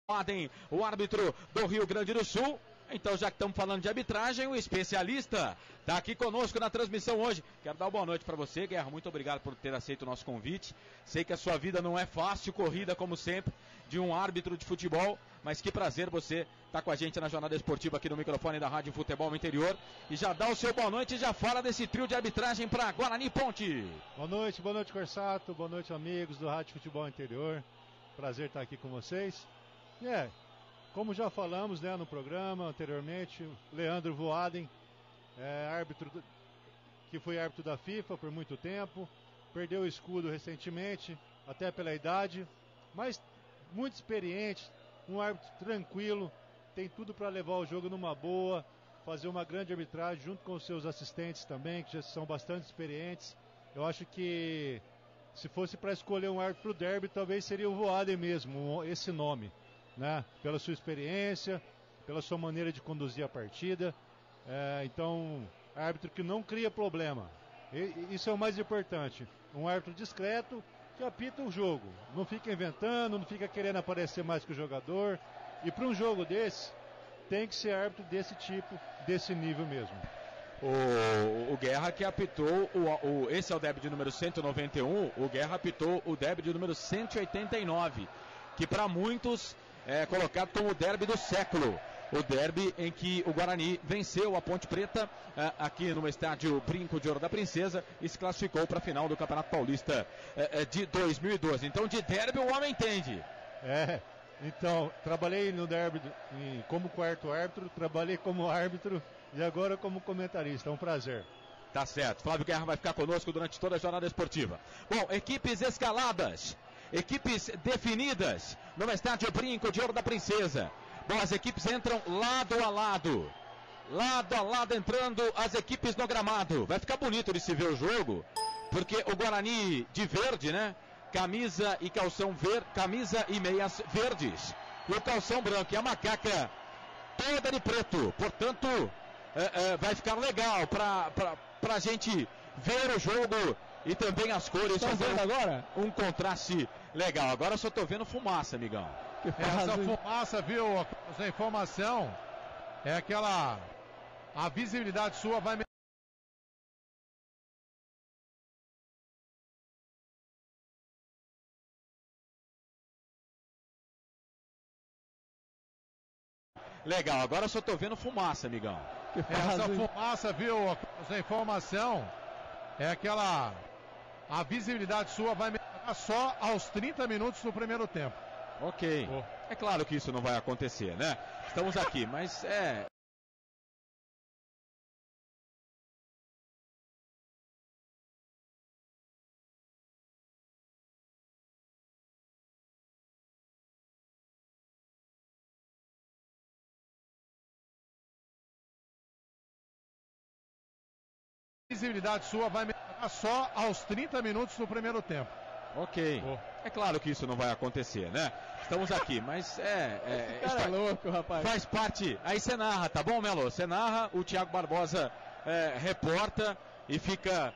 Adem, o árbitro do Rio Grande do Sul. Então, já que estamos falando de arbitragem, o especialista está aqui conosco na transmissão hoje. Quero dar uma boa noite para você, Guerra. Muito obrigado por ter aceito o nosso convite. Sei que a sua vida não é fácil, corrida como sempre, de um árbitro de futebol, mas que prazer você estar com a gente na jornada esportiva aqui no microfone da Rádio Futebol Interior. E já dá o seu boa noite e já fala desse trio de arbitragem para Guarani Ponte. Boa noite Corsato, boa noite amigos do Rádio Futebol Interior. Prazer estar aqui com vocês. Como já falamos, no programa anteriormente, Leandro Voaden, árbitro que foi árbitro da FIFA por muito tempo, perdeu o escudo recentemente, até pela idade, mas muito experiente, um árbitro tranquilo, tem tudo para levar o jogo numa boa, fazer uma grande arbitragem junto com os seus assistentes também, que já são bastante experientes. Eu acho que se fosse para escolher um árbitro pro derby, talvez seria o Voaden mesmo, esse nome, pela sua experiência, pela sua maneira de conduzir a partida. Então, árbitro que não cria problema, isso é o mais importante, um árbitro discreto que apita o jogo, não fica inventando, não fica querendo aparecer mais que o jogador, e para um jogo desse tem que ser árbitro desse tipo, desse nível mesmo. O Guerra que apitou, esse é o derby de número 191, o Guerra apitou o derby de número 189, que para muitos é colocado como o derby do século. O derby em que o Guarani venceu a Ponte Preta aqui no estádio Brinco de Ouro da Princesa e se classificou para a final do Campeonato Paulista de 2012. Então de derby o homem entende. Então trabalhei no derby como quarto árbitro, trabalhei como árbitro e agora como comentarista. É um prazer. Tá certo, Flávio Guerra vai ficar conosco durante toda a jornada esportiva. Bom, equipes escaladas, equipes definidas no estádio Brinco de Ouro da Princesa. Bom, as equipes entram lado a lado entrando as equipes no gramado. Vai ficar bonito de se ver o jogo, porque o Guarani de verde, camisa e calção verde, camisa e meias verdes, e o calção branco e a macaca toda de preto. Portanto, vai ficar legal pra gente ver o jogo e também as cores. Tá vendo agora? Um contraste legal. Agora eu só tô vendo fumaça, amigão. Essa fumaça, viu? Essa informação é aquela... A visibilidade sua vai... Legal, agora eu só tô vendo fumaça, amigão. Essa fumaça, viu? Essa informação é aquela... A visibilidade sua vai melhorar só aos 30 minutos do primeiro tempo. Ok. É claro que isso não vai acontecer, Estamos aqui, mas Visibilidade sua vai melhorar só aos 30 minutos do primeiro tempo. Ok. É claro que isso não vai acontecer, Estamos aqui, mas Esse cara é louco, rapaz. Faz parte. Aí você narra, tá bom, Melo? Você narra, o Thiago Barbosa reporta e fica...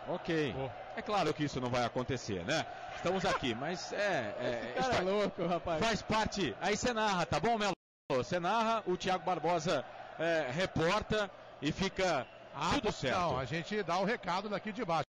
Ok. É claro que isso não vai acontecer, Estamos aqui, mas Esse cara é louco, rapaz. Faz parte. Aí você narra, tá bom, Melo? Você narra, o Thiago Barbosa reporta e fica tudo certo. Não, a gente dá o recado daqui de baixo.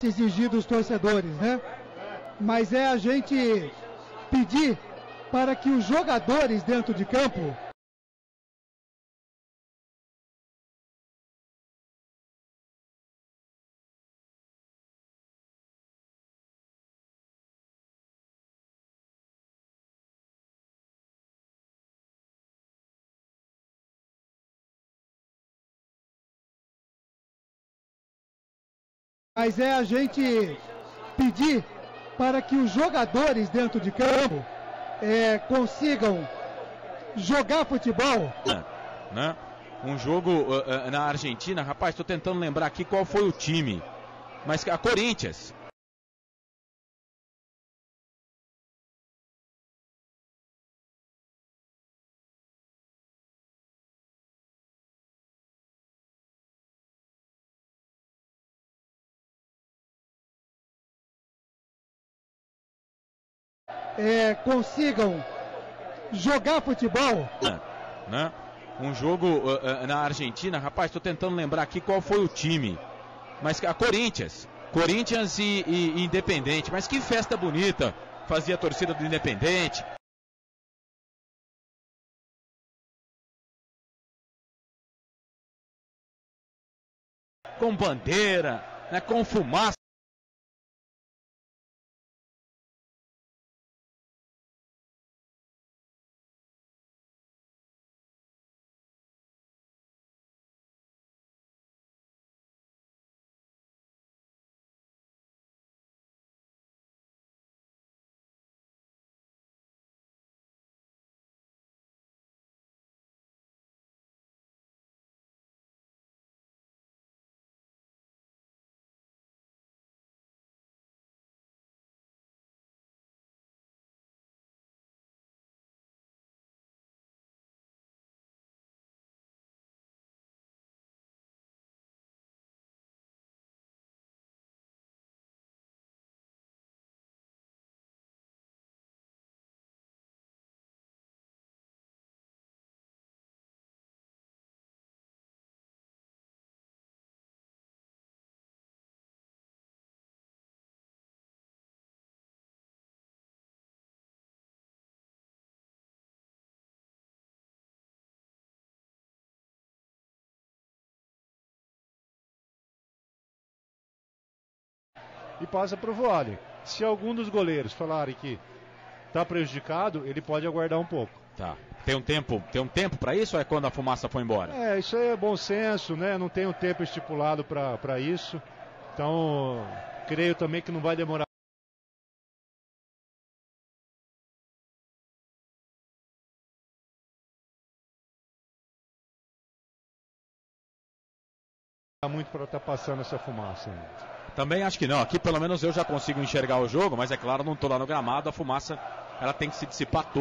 exigir dos torcedores, né? Mas é a gente pedir para que os jogadores dentro de campo dentro de campo consigam jogar futebol. Né? Um jogo na Argentina, rapaz, estou tentando lembrar aqui qual foi o time, mas a Corinthians. Consigam jogar futebol. Né? Um jogo na Argentina, rapaz, estou tentando lembrar aqui qual foi o time, mas a Corinthians e Independente, mas que festa bonita fazia a torcida do Independente. Com bandeira, né, com fumaça. E passa para o Voaden. Se algum dos goleiros falarem que está prejudicado, ele pode aguardar um pouco. Tá. Tem um tempo para isso ou é quando a fumaça foi embora? Isso aí é bom senso, né? Não tem um tempo estipulado para isso. Então, creio também que não vai demorar muito para estar passando essa fumaça ainda. Também acho que não. Aqui pelo menos eu já consigo enxergar o jogo, mas é claro, não estou lá no gramado, a fumaça ela tem que se dissipar toda.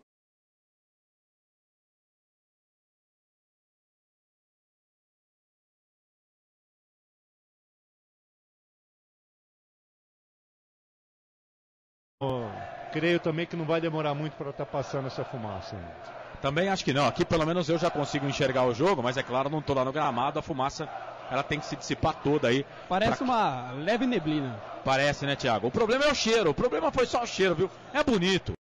Creio também que não vai demorar muito para estar passando essa fumaça ainda. Também acho que não. Aqui pelo menos eu já consigo enxergar o jogo, mas é claro, não estou lá no gramado, a fumaça ela tem que se dissipar toda aí. Parece uma leve neblina. Parece, né, Thiago? O problema é o cheiro. O problema foi só o cheiro, viu? É bonito.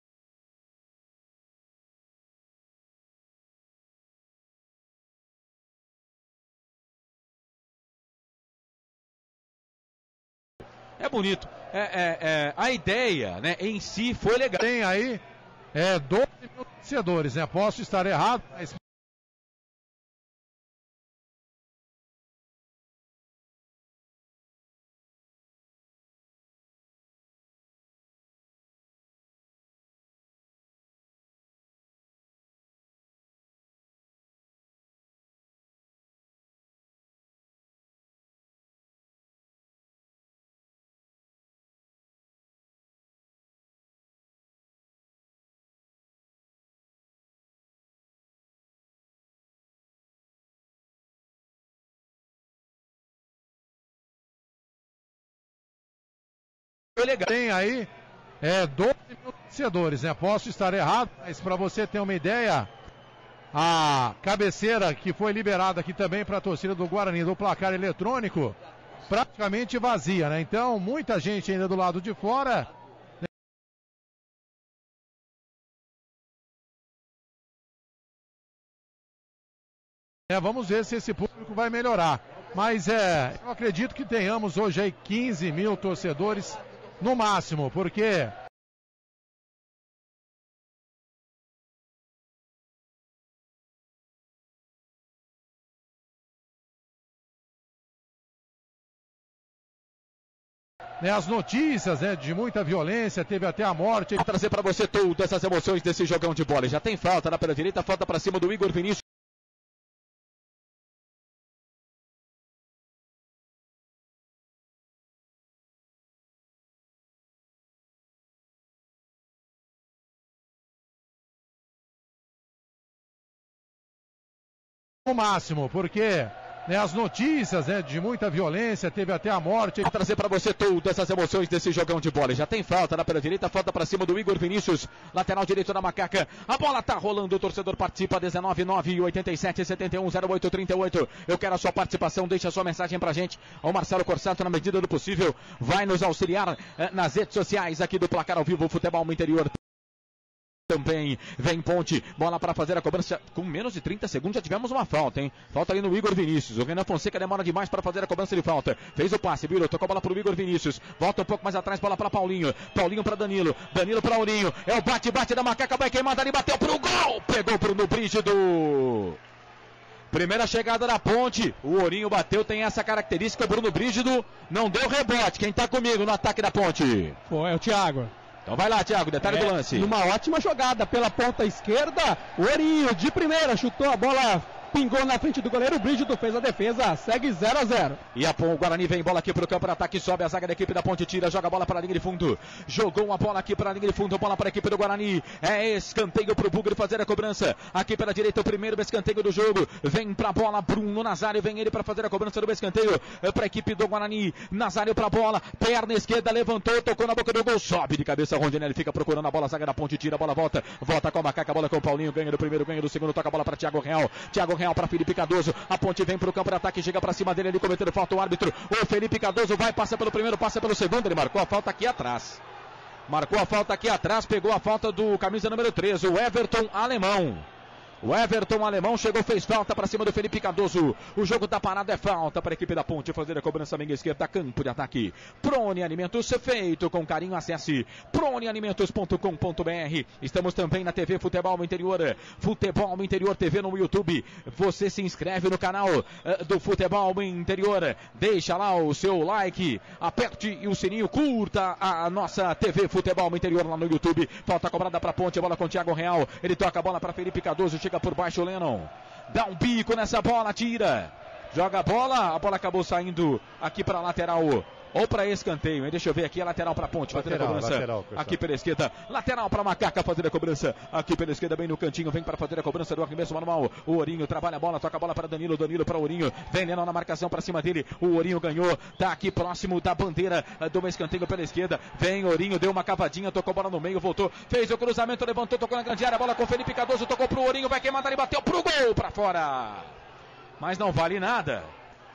É bonito. A ideia, né, em si foi legal. Tem aí 12 mil torcedores, né? Posso estar errado, mas... Legal. Tem aí 12 mil torcedores, né? Posso estar errado, mas para você ter uma ideia, a cabeceira que foi liberada aqui também para a torcida do Guarani do placar eletrônico praticamente vazia, né? Então, muita gente ainda do lado de fora. Vamos ver se esse público vai melhorar. Mas eu acredito que tenhamos hoje aí 15 mil torcedores no máximo, porque as notícias, né, de muita violência, teve até a morte. Vou trazer para você todas essas emoções desse jogão de bola. Já tem falta lá pela direita, falta para cima do Igor Vinícius. No máximo, porque as notícias, né, de muita violência, teve até a morte. Vou trazer para você todas essas emoções desse jogão de bola. Já tem falta lá pela direita, falta para cima do Igor Vinícius, lateral direito da Macaca. A bola tá rolando, o torcedor participa, 19987710838. Eu quero a sua participação, deixa a sua mensagem pra gente. O Marcelo Corsato, na medida do possível, vai nos auxiliar nas redes sociais aqui do Placar ao Vivo Futebol no Interior. Também vem Ponte, bola para fazer a cobrança. Com menos de 30 segundos já tivemos uma falta, hein? Falta ali no Igor Vinícius. O Renan Fonseca demora demais para fazer a cobrança de falta. Fez o passe, virou, tocou a bola para o Igor Vinícius. Volta um pouco mais atrás, bola para Paulinho. Paulinho para Danilo. Danilo para Ourinho. É o bate-bate da Macaca, vai queimada ali, bateu pro gol. Pegou pro no Brígido. Primeira chegada da Ponte. O Ourinho bateu, tem essa característica. O Bruno Brígido não deu rebote. Quem tá comigo no ataque da Ponte? Foi, é o Thiago. Então vai lá, Thiago, detalhe do lance. Numa ótima jogada pela ponta esquerda, o Ourinho de primeira chutou a bola, pingou na frente do goleiro, o Brígido fez a defesa, segue 0-0. E o Guarani vem bola aqui pro campo de ataque, sobe a zaga da equipe da Ponte, tira, joga a bola para a linha de fundo. Jogou uma bola aqui para a linha de fundo, bola para a equipe do Guarani. É escanteio pro Bugre fazer a cobrança. Aqui pela direita, o primeiro escanteio do jogo. Vem pra bola, Bruno Nazário, vem ele para fazer a cobrança do escanteio para a equipe do Guarani. Nazário pra bola, perna esquerda, levantou, tocou na boca do gol, sobe de cabeça, Rondinelli fica procurando a bola, a zaga da Ponte, tira, a bola volta com a Macaca, a bola com o Paulinho, ganha do primeiro, ganha do segundo, toca a bola para Thiago Real para Felipe Cardoso. A Ponte vem pro campo de ataque, chega pra cima dele, ele cometendo falta, o árbitro, o Felipe Cardoso vai, passa pelo primeiro, passa pelo segundo, ele marcou a falta aqui atrás. Pegou a falta do camisa número 13, o Everton Alemão. O Everton Alemão chegou, fez falta para cima do Felipe Cardoso. O jogo tá parado, é falta para a equipe da Ponte fazer a cobrança meia esquerda, campo de ataque. Prone Alimentos, feito com carinho, acesse pronealimentos.com.br. Estamos também na TV Futebol no Interior, Futebol no Interior TV no YouTube. Você se inscreve no canal do Futebol no Interior, deixa lá o seu like, aperte o sininho, curta a nossa TV Futebol no Interior lá no YouTube. Falta cobrada para a Ponte, bola com o Thiago Real, ele toca a bola para Felipe Cardoso, chega por baixo o Lennon, dá um bico nessa bola, tira, joga a bola acabou saindo aqui para a lateral ou para escanteio, hein? Deixa eu ver aqui, a lateral para a Ponte, fazer a cobrança aqui pela esquerda, lateral para a Macaca fazer a cobrança aqui pela esquerda, bem no cantinho, vem para fazer a cobrança do arremesso manual, o Ourinho trabalha a bola, toca a bola para Danilo, Danilo para Ourinho, vem Lennon na marcação para cima dele, o Ourinho ganhou, tá aqui próximo da bandeira do escanteio pela esquerda, vem Ourinho, deu uma cavadinha, tocou a bola no meio, voltou, fez o cruzamento, levantou, tocou na grande área, bola com Felipe Cardoso, tocou pro Ourinho, vai queimar, ele bateu pro gol, para fora, mas não vale nada.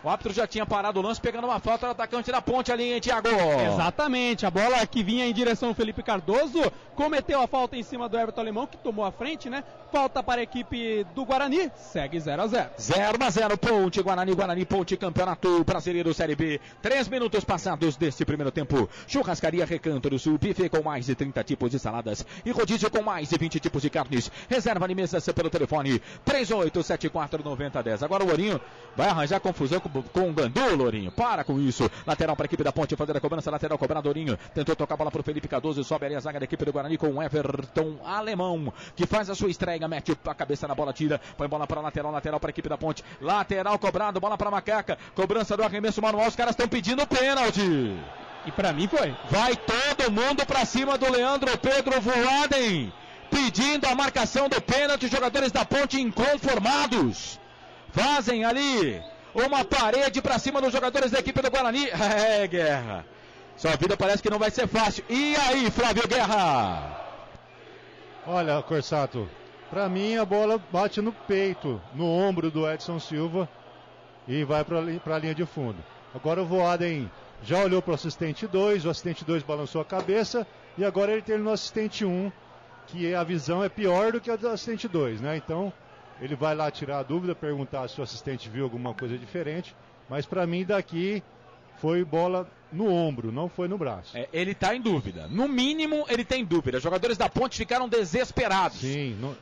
O árbitro já tinha parado o lance, pegando uma falta do atacante da Ponte ali, hein, Thiago? Exatamente, a bola que vinha em direção ao Felipe Cardoso, cometeu a falta em cima do Everton Alemão, que tomou a frente, né? Falta para a equipe do Guarani, segue 0-0. 0-0, Ponte, Guarani, Ponte, Campeonato Brasileiro Série B. 3 minutos passados deste primeiro tempo. Churrascaria Recanto do Sul, buffet com mais de 30 tipos de saladas e rodízio com mais de 20 tipos de carnes. Reserva de mesas pelo telefone 3874-9010. Agora o Ourinho vai arranjar confusão com o Gandula, Ourinho. Para com isso. Lateral para a equipe da Ponte fazer a cobrança, lateral cobrado, Ourinho. Tentou tocar a bola para o Felipe Cardoso, sobe ali a zaga da equipe do Guarani com o Everton Alemão, que faz a sua estreia, mete a cabeça na bola, tira, põe bola para lateral para a equipe da Ponte. Lateral cobrado, bola para Macaca. Cobrança do arremesso manual, os caras estão pedindo pênalti. E para mim foi. Vai todo mundo para cima do Leandro Pedro Voaden, pedindo a marcação do pênalti, jogadores da Ponte inconformados. Fazem ali uma parede para cima dos jogadores da equipe do Guarani. É, Guerra. Sua vida parece que não vai ser fácil. E aí, Flávio Guerra? Olha, Corsato, para mim a bola bate no peito, no ombro do Edson Silva e vai para a linha de fundo. Agora o Voaden já olhou para o assistente 2, o assistente 2 balançou a cabeça e agora ele tem no assistente 1, que a visão é pior do que a do assistente 2, né? Então ele vai lá tirar a dúvida, perguntar se o assistente viu alguma coisa diferente, mas para mim daqui foi bola no ombro, não foi no braço. Ele está em dúvida. No mínimo, ele tem dúvida. Os jogadores da Ponte ficaram desesperados. Sim.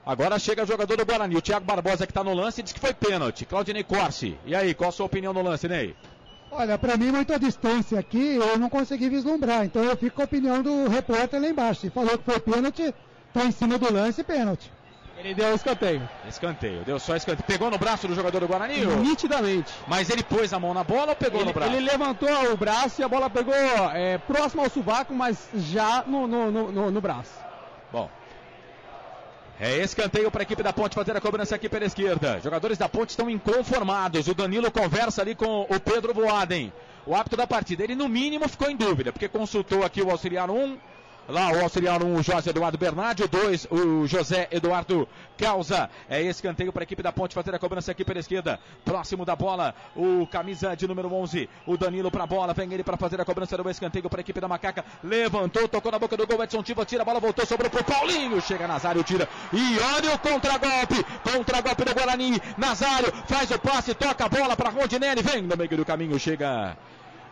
Agora chega o jogador do Guarani, o Thiago Barbosa, que está no lance, diz que foi pênalti. Claudinei Corsi. E aí, qual a sua opinião no lance, Ney? Olha, para mim, muita distância aqui, eu não consegui vislumbrar. Então eu fico com a opinião do repórter lá embaixo. Se falou que foi pênalti, está em cima do lance, pênalti. Ele deu escanteio. Escanteio, deu só escanteio. Pegou no braço do jogador do Guarani? Nitidamente. Mas ele pôs a mão na bola ou pegou no braço? Ele levantou o braço e a bola pegou próximo ao sovaco, mas já no braço. Bom. É escanteio para a equipe da Ponte fazer a cobrança aqui pela esquerda. Jogadores da Ponte estão inconformados. O Danilo conversa ali com o Pedro Voaden, o árbitro da partida. Ele no mínimo ficou em dúvida, porque consultou aqui o auxiliar 1. Lá o auxiliar 1, o José Eduardo Bernardi, o 2, o José Eduardo Causa. É escanteio para a equipe da Ponte fazer a cobrança aqui pela esquerda. Próximo da bola, o camisa de número 11, o Danilo para a bola. Vem ele para fazer a cobrança do escanteio para a equipe da Macaca. Levantou, tocou na boca do gol. Edson Tiva tira a bola, voltou, sobrou para o Paulinho. Chega Nazário, tira. E olha o contragolpe. Contragolpe do Guarani. Nazário faz o passe, toca a bola para Rondinelli. Vem no meio do caminho, chega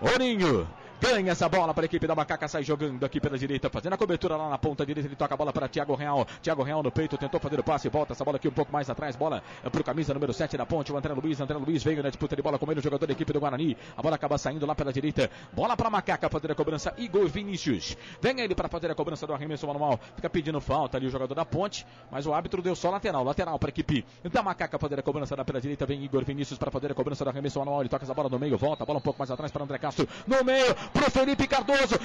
Ourinho. Ganha essa bola para a equipe da Macaca, sai jogando aqui pela direita, fazendo a cobertura lá na ponta direita, ele toca a bola para Thiago Real. Thiago Real no peito, tentou fazer o passe, volta essa bola aqui um pouco mais atrás, bola para o camisa número 7 da Ponte, o André Luiz veio na disputa de bola com ele, o jogador da equipe do Guarani. A bola acaba saindo lá pela direita, bola para a Macaca fazer a cobrança, Igor Vinícius. Vem ele para fazer a cobrança do arremesso manual, fica pedindo falta ali o jogador da Ponte, mas o árbitro deu só lateral para a equipe da Macaca fazer a cobrança lá pela direita, vem Igor Vinícius para fazer a cobrança do arremesso manual, ele toca essa bola no meio, volta a bola um pouco mais atrás para André Castro, no meio, para o Felipe Cardoso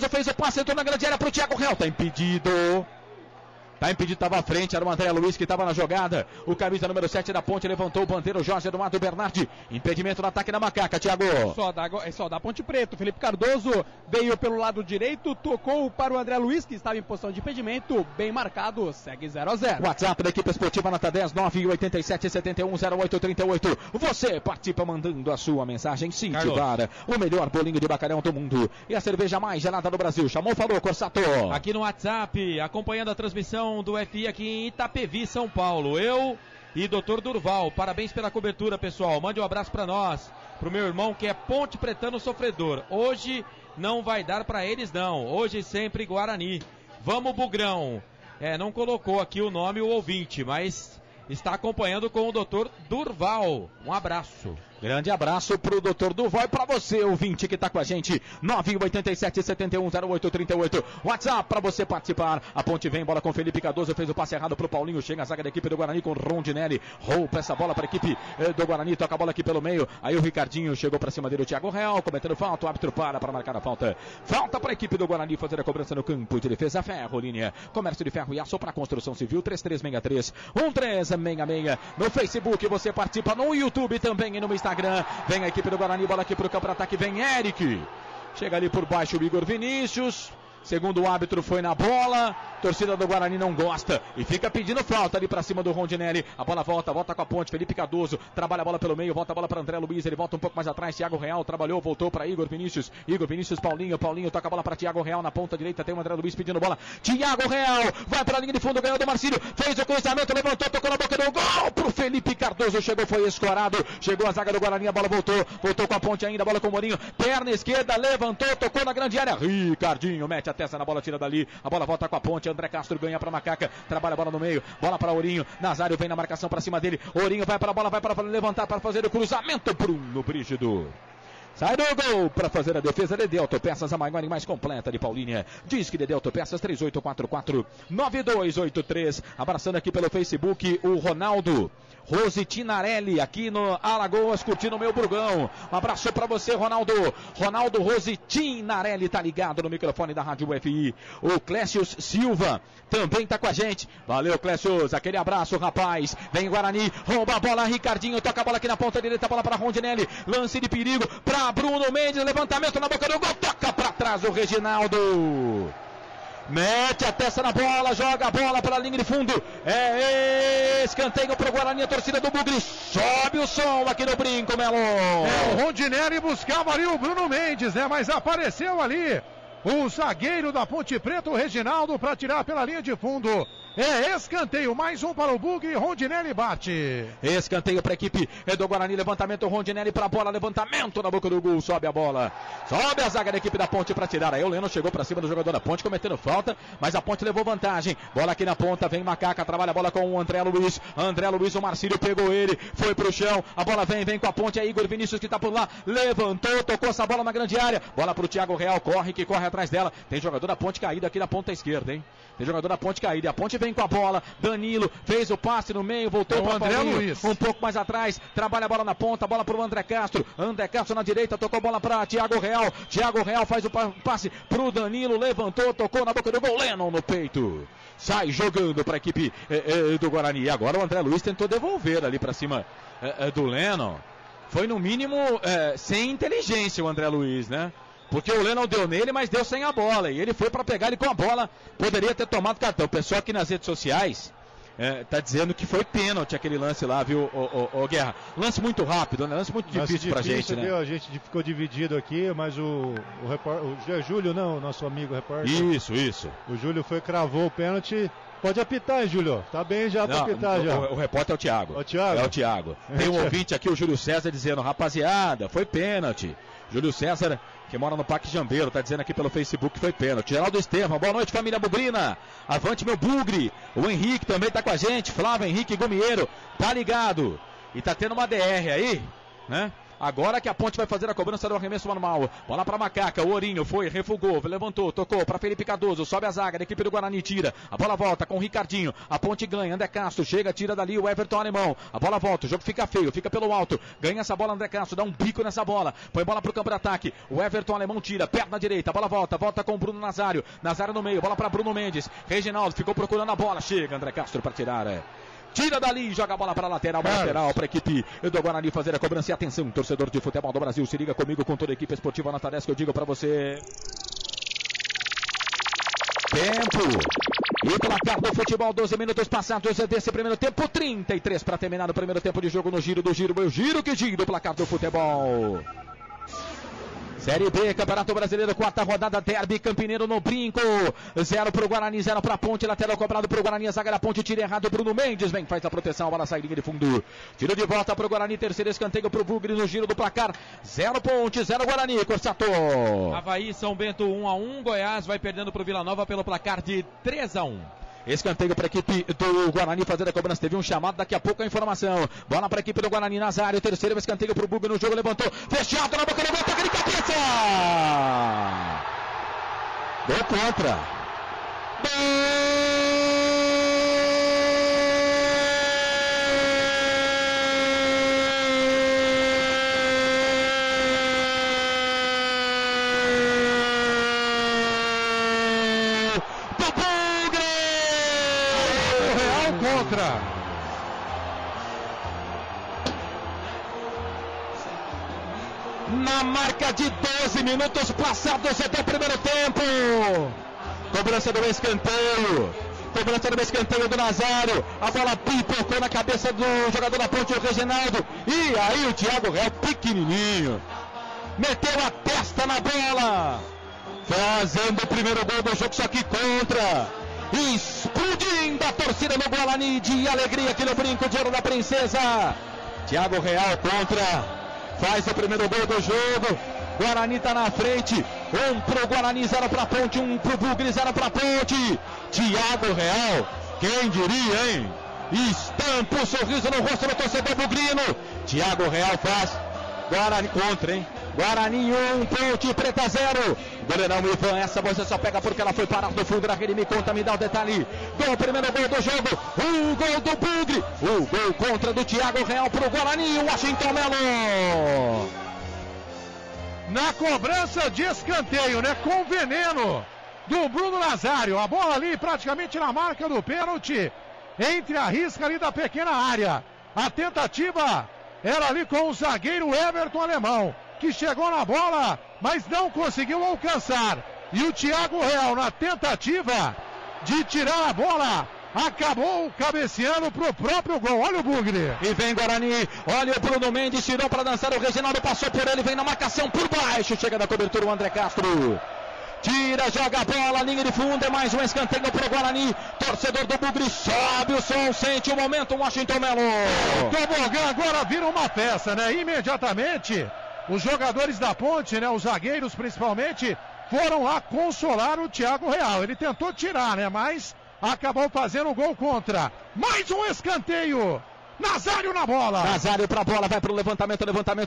fez o passe, entrou na grande área para o Thiago Real, tá impedido, estava à frente, era o André Luiz que estava na jogada, o camisa número 7 da Ponte levantou o bandeiro, Jorge Eduardo Bernardi, impedimento no ataque da Macaca, Thiago. Só da Ponte Preta, Felipe Cardoso veio pelo lado direito, tocou para o André Luiz, que estava em posição de impedimento, bem marcado, segue 0-0. WhatsApp da equipe esportiva nota 10, 987-710838, você participa mandando a sua mensagem, Cintivara, o melhor bolinho de bacalhau do mundo, e a cerveja mais gelada do Brasil, chamou, falou, Corsato. Aqui no WhatsApp, acompanhando a transmissão do FI aqui em Itapevi, São Paulo. Eu e Dr. Durval, parabéns pela cobertura, pessoal. Mande um abraço para nós, pro meu irmão que é ponte pretano sofredor. Hoje não vai dar para eles não. Hoje sempre Guarani. Vamos, Bugrão. Não colocou aqui o nome o ouvinte, mas está acompanhando com o Dr. Durval. Um abraço. Grande abraço pro Dr. Duval e pra você, ouvinte que tá com a gente, 987-710838, WhatsApp pra você participar. A Ponte vem, bola com Felipe Cardoso, fez o passe errado pro Paulinho, chega a zaga da equipe do Guarani com Rondinelli, roupa essa bola pra equipe do Guarani, toca a bola aqui pelo meio, aí o Ricardinho chegou pra cima dele, o Thiago Real, cometendo falta, o árbitro para marcar a falta. Falta pra equipe do Guarani fazer a cobrança no campo de defesa, Ferro, linha, comércio de ferro e aço pra construção civil, 3363-1366, no Facebook você participa, no YouTube também e no Instagram. Vem a equipe do Guarani, bola aqui para o campo de ataque, vem Eric, chega ali por baixo o Igor Vinícius, segundo o árbitro foi na bola, torcida do Guarani não gosta e fica pedindo falta ali para cima do Rondinelli, a bola volta com a Ponte, Felipe Cardoso, trabalha a bola pelo meio, volta a bola para André Luiz, ele volta um pouco mais atrás, Thiago Real trabalhou, voltou para Igor Vinícius, Paulinho toca a bola para Thiago Real na ponta direita, tem o André Luiz pedindo bola, Thiago Real, vai para a linha de fundo, ganhou do Marcílio, fez o cruzamento, levantou, tocou na boca do gol, pro Felipe Cardoso, chegou, foi escorado, chegou a zaga do Guarani, a bola voltou com a Ponte ainda, a bola com o Mourinho, perna esquerda, levantou, tocou na grande área, Ricardinho mete a testa na bola, tira dali, a bola volta com a Ponte, André Castro ganha para Macaca, trabalha a bola no meio, bola para Ourinho, Nazário vem na marcação para cima dele, Ourinho vai para a bola, vai para levantar para fazer o cruzamento, Bruno Brígido. Sai do gol para fazer a defesa de Delto Peças, a maior e mais completa de Paulínia. Diz que de Delto Peças 3844-9283. Abraçando aqui pelo Facebook o Ronaldo Rose Tinarelli, aqui no Alagoas, curtindo o meu Burgão. Um abraço para você, Ronaldo. Ronaldo Rose Tinarelli tá ligado no microfone da Rádio UFI. O Clécius Silva também tá com a gente. Valeu, Clécius. Aquele abraço, rapaz. Vem Guarani, rouba a bola, Ricardinho, toca a bola aqui na ponta direita, bola para Rondinelli. Lance de perigo para Bruno Mendes, levantamento na boca do gol, toca para trás o Reginaldo. Mete a testa na bola, joga a bola para a linha de fundo. É escanteio para o Guarani, a torcida do Bugre. Sobe o som aqui no Brinco, Melo. O Rondinelli buscava ali o Bruno Mendes, né? Mas apareceu ali o zagueiro da Ponte Preta, o Reginaldo, para tirar pela linha de fundo. É escanteio, mais um para o Bugre, Rondinelli bate. Escanteio para a equipe do Guarani, levantamento, Rondinelli para a bola, levantamento na boca do gol, sobe a bola. Sobe a zaga da equipe da Ponte para tirar. Aí o Leno chegou para cima do jogador da Ponte, cometendo falta, mas a Ponte levou vantagem. Bola aqui na ponta, vem Macaca, trabalha a bola com o André Luiz. André Luiz, o Marcílio pegou ele, foi pro chão. A bola vem com a Ponte, aí Igor Vinícius que tá por lá, levantou, tocou essa bola na grande área. Bola pro Thiago Real, corre atrás dela. Tem jogador da Ponte caído aqui na ponta esquerda, hein? Tem jogador da Ponte caído, e a Ponte vem com a bola. Danilo fez o passe no meio, voltou para o André Luiz, um pouco mais atrás, trabalha a bola na ponta, bola para o André Castro. André Castro na direita, tocou a bola para Thiago Real. Thiago Real faz o passe para o Danilo, levantou, tocou na boca do gol. Lennon no peito, sai jogando para a equipe do Guarani. E agora o André Luiz tentou devolver ali para cima do Lennon. Foi no mínimo sem inteligência o André Luiz, né? Porque o Lennon deu nele, mas deu sem a bola. E ele foi para pegar ele com a bola. Poderia ter tomado cartão. O pessoal aqui nas redes sociais tá dizendo que foi pênalti aquele lance lá, viu, o Guerra? Lance muito rápido, né? Lance muito difícil pra gente, né? Viu? A gente ficou dividido aqui, mas o Júlio, não, nosso amigo repórter. Isso. O Júlio cravou o pênalti. Pode apitar, hein, Júlio? Tá bem já pra apitar já. O repórter é o Thiago. O Thiago? É o Thiago. Tem um ouvinte aqui, o Júlio César, dizendo, rapaziada, foi pênalti. Júlio César, que mora no Parque Jambeiro, tá dizendo aqui pelo Facebook que foi pênalti. Geraldo Estevam, boa noite, família Bugrina. Avante, meu Bugre. O Henrique também tá com a gente. Flávio Henrique Gomieiro, tá ligado. E tá tendo uma DR aí, né? Agora que a Ponte vai fazer a cobrança do arremesso manual. Bola para Macaca, o Ourinho foi, refugou, levantou, tocou para Felipe Cardoso, sobe a zaga da equipe do Guarani, tira. A bola volta com o Ricardinho, a Ponte ganha, André Castro chega, tira dali o Everton Alemão. A bola volta, o jogo fica feio, fica pelo alto. Ganha essa bola, André Castro, dá um bico nessa bola. Põe bola pro campo de ataque. O Everton Alemão tira, perna direita, a bola volta com o Bruno Nazário. Nazário no meio, bola para Bruno Mendes. Reginaldo ficou procurando a bola, chega André Castro para tirar, Tira dali, joga a bola para a lateral para a equipe do Guarani fazer a cobrança. E atenção, torcedor de futebol do Brasil, se liga comigo com toda a equipe esportiva na tarefa que eu digo para você. Tempo. E placar do futebol, 12 minutos passados desse primeiro tempo, 33 para terminar o primeiro tempo de jogo no giro do giro. Eu giro que giro, placar do futebol. Série B, Campeonato Brasileiro, quarta rodada, Derby Campineiro no Brinco. 0 pro Guarani, 0 pra Ponte, lateral cobrado pro Guarani, a zaga da Ponte, tira errado, Bruno Mendes, vem, faz a proteção, a bola sai linha de fundo. Tiro de volta pro Guarani, terceiro escanteio pro Bugre no giro do placar. 0 Ponte, 0 Guarani, Corsato. Avaí, São Bento 1-1, Goiás vai perdendo pro Vila Nova pelo placar de 3-1. Escanteio para a equipe do Guarani fazer a cobrança. Teve um chamado, daqui a pouco a informação. Bola para a equipe do Guarani, Nazário. Terceiro escanteio para o Bugre no jogo. Levantou, fechado na boca do gol, toca de cabeça. Deu contra. Na marca de 12 minutos passados até o primeiro tempo. Cobrança do escanteio. Cobrança do escanteio do Nazário. A bola pipocou na cabeça do jogador da Ponte, o Reginaldo. E aí o Thiago Real, pequenininho, meteu a testa na bola, fazendo o primeiro gol do jogo, só que contra. Explodindo a torcida no Guarani de alegria aqui no Brinco de Ouro da Princesa. Thiago Real contra. Faz o primeiro gol do jogo. Guarani está na frente. 1 pro Guarani, 0 para Ponte. 1 pro Bugre, 0 para Ponte. Thiago Real, quem diria, hein? Estampa o sorriso no rosto do torcedor bugrino. Thiago Real faz. Guarani contra, hein? Guarani 1, Ponte Preta 0. Goleirão Ivan, essa você só pega porque ela foi parar no fundo da rede. Me conta, me dá o detalhe do primeiro gol do jogo. O gol do Bugre. O gol contra do Thiago Real pro Guarani. Washington Melo. Na cobrança de escanteio, né? Com veneno do Bruno Nazário. A bola ali praticamente na marca do pênalti. Entre a risca ali da pequena área. A tentativa era ali com o zagueiro Everton Alemão, que chegou na bola, mas não conseguiu alcançar. E o Thiago Real, na tentativa de tirar a bola, acabou cabeceando pro próprio gol. Olha o Bugre. E vem Guarani. Olha o Bruno Mendes. Tirou para dançar. O Reginaldo passou por ele. Vem na marcação por baixo. Chega da cobertura o André Castro. Tira, joga a bola. Linha de fundo. É mais um escanteio pro Guarani. Torcedor do Bugre sobe o som. Sente o momento. Washington Melo. O tobogã agora vira uma festa, né? Imediatamente, os jogadores da Ponte, né? Os zagueiros principalmente, foram lá consolar o Thiago Real. Ele tentou tirar, né? Mas acabou fazendo o gol contra. Mais um escanteio. Nazário na bola. Nazário pra bola, vai pro levantamento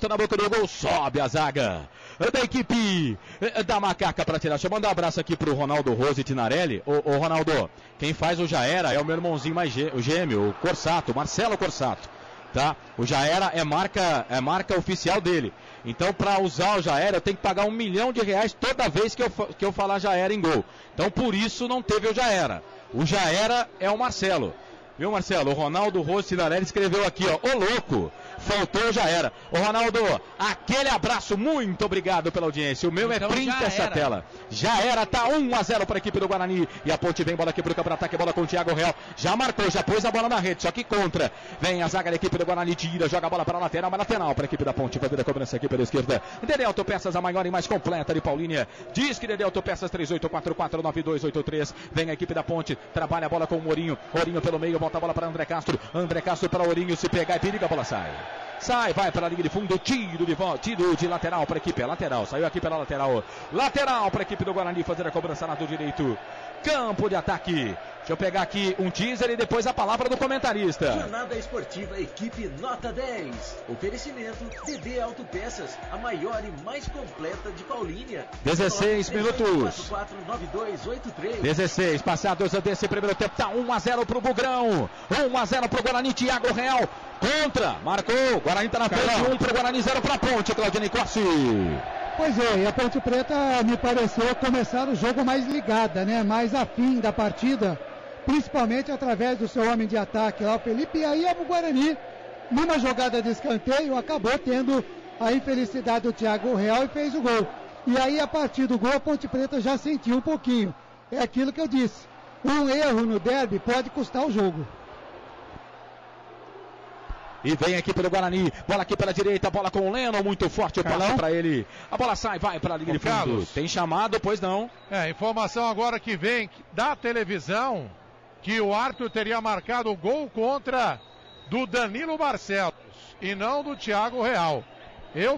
na boca do gol. Sobe a zaga da equipe da Macaca pra tirar. Deixa eu mandar um abraço aqui pro Ronaldo Rose Tinarelli. Ô Ronaldo, quem faz o Já Era é o meu irmãozinho mais gêmeo, o Corsato, Marcelo Corsato. Tá? O Já Era é marca oficial dele. Então, para usar o Já Era, eu tenho que pagar R$1 milhão toda vez que eu falar Já Era em gol. Então, por isso, não teve o Já Era. O Já Era é o Marcelo. Viu, Marcelo? O Ronaldo Rossi Cinarelli escreveu aqui, ó. Ô, louco! Faltou, já era. Ô, Ronaldo, aquele abraço, muito obrigado pela audiência. O meu então, é print essa tela. Já era, tá 1-0 para a equipe do Guarani. E a Ponte vem, bola aqui pro contra-ataque, bola com o Thiago Real. Já marcou, já pôs a bola na rede, só que contra. Vem a zaga da equipe do Guarani, tira, joga a bola para a lateral, mas lateral para a equipe da Ponte. Fazer a cobrança aqui pela esquerda. Dedé Autopeças, a maior e mais completa de Paulínia. Diz que Dedé Autopeças 38449283. Vem a equipe da Ponte, trabalha a bola com o Ourinho. Ourinho pelo meio, volta a bola para André Castro. André Castro para Ourinho, se pegar e periga, a bola sai. Sai, vai para a linha de fundo, tiro de volta, tiro de lateral para a equipe, é lateral, saiu aqui pela lateral. Lateral para a equipe do Guarani fazer a cobrança lado direito. Campo de ataque. Deixa eu pegar aqui um teaser e depois a palavra do comentarista. Jornada Esportiva Equipe Nota 10. Oferecimento DD Autopeças, a maior e mais completa de Paulínia. 16 minutos. 449283. 16 passados desse primeiro tempo. Tá 1-0 pro Bugrão. 1-0 pro Guarani. Thiago Real contra. Marcou. Guarani tá na frente. 1 pro Guarani, 0 pra Ponte. Claudinei Corsi. Pois é, e a Ponte Preta me pareceu começar o jogo mais ligada, né? Mais afim da partida, principalmente através do seu homem de ataque lá, o Felipe. E aí o Guarani, numa jogada de escanteio, acabou tendo a infelicidade do Thiago Real e fez o gol. E aí, a partir do gol, a Ponte Preta já sentiu um pouquinho. É aquilo que eu disse. Um erro no derby pode custar o jogo. E vem aqui pelo Guarani, bola aqui pela direita, bola com o Leno, muito forte o passe para ele. A bola sai, vai para a linha de fundo. Carlos. Tem chamado, pois não. Informação agora que vem da televisão, que o Arthur teria marcado o gol contra do Danilo Barcelos e não do Thiago Real.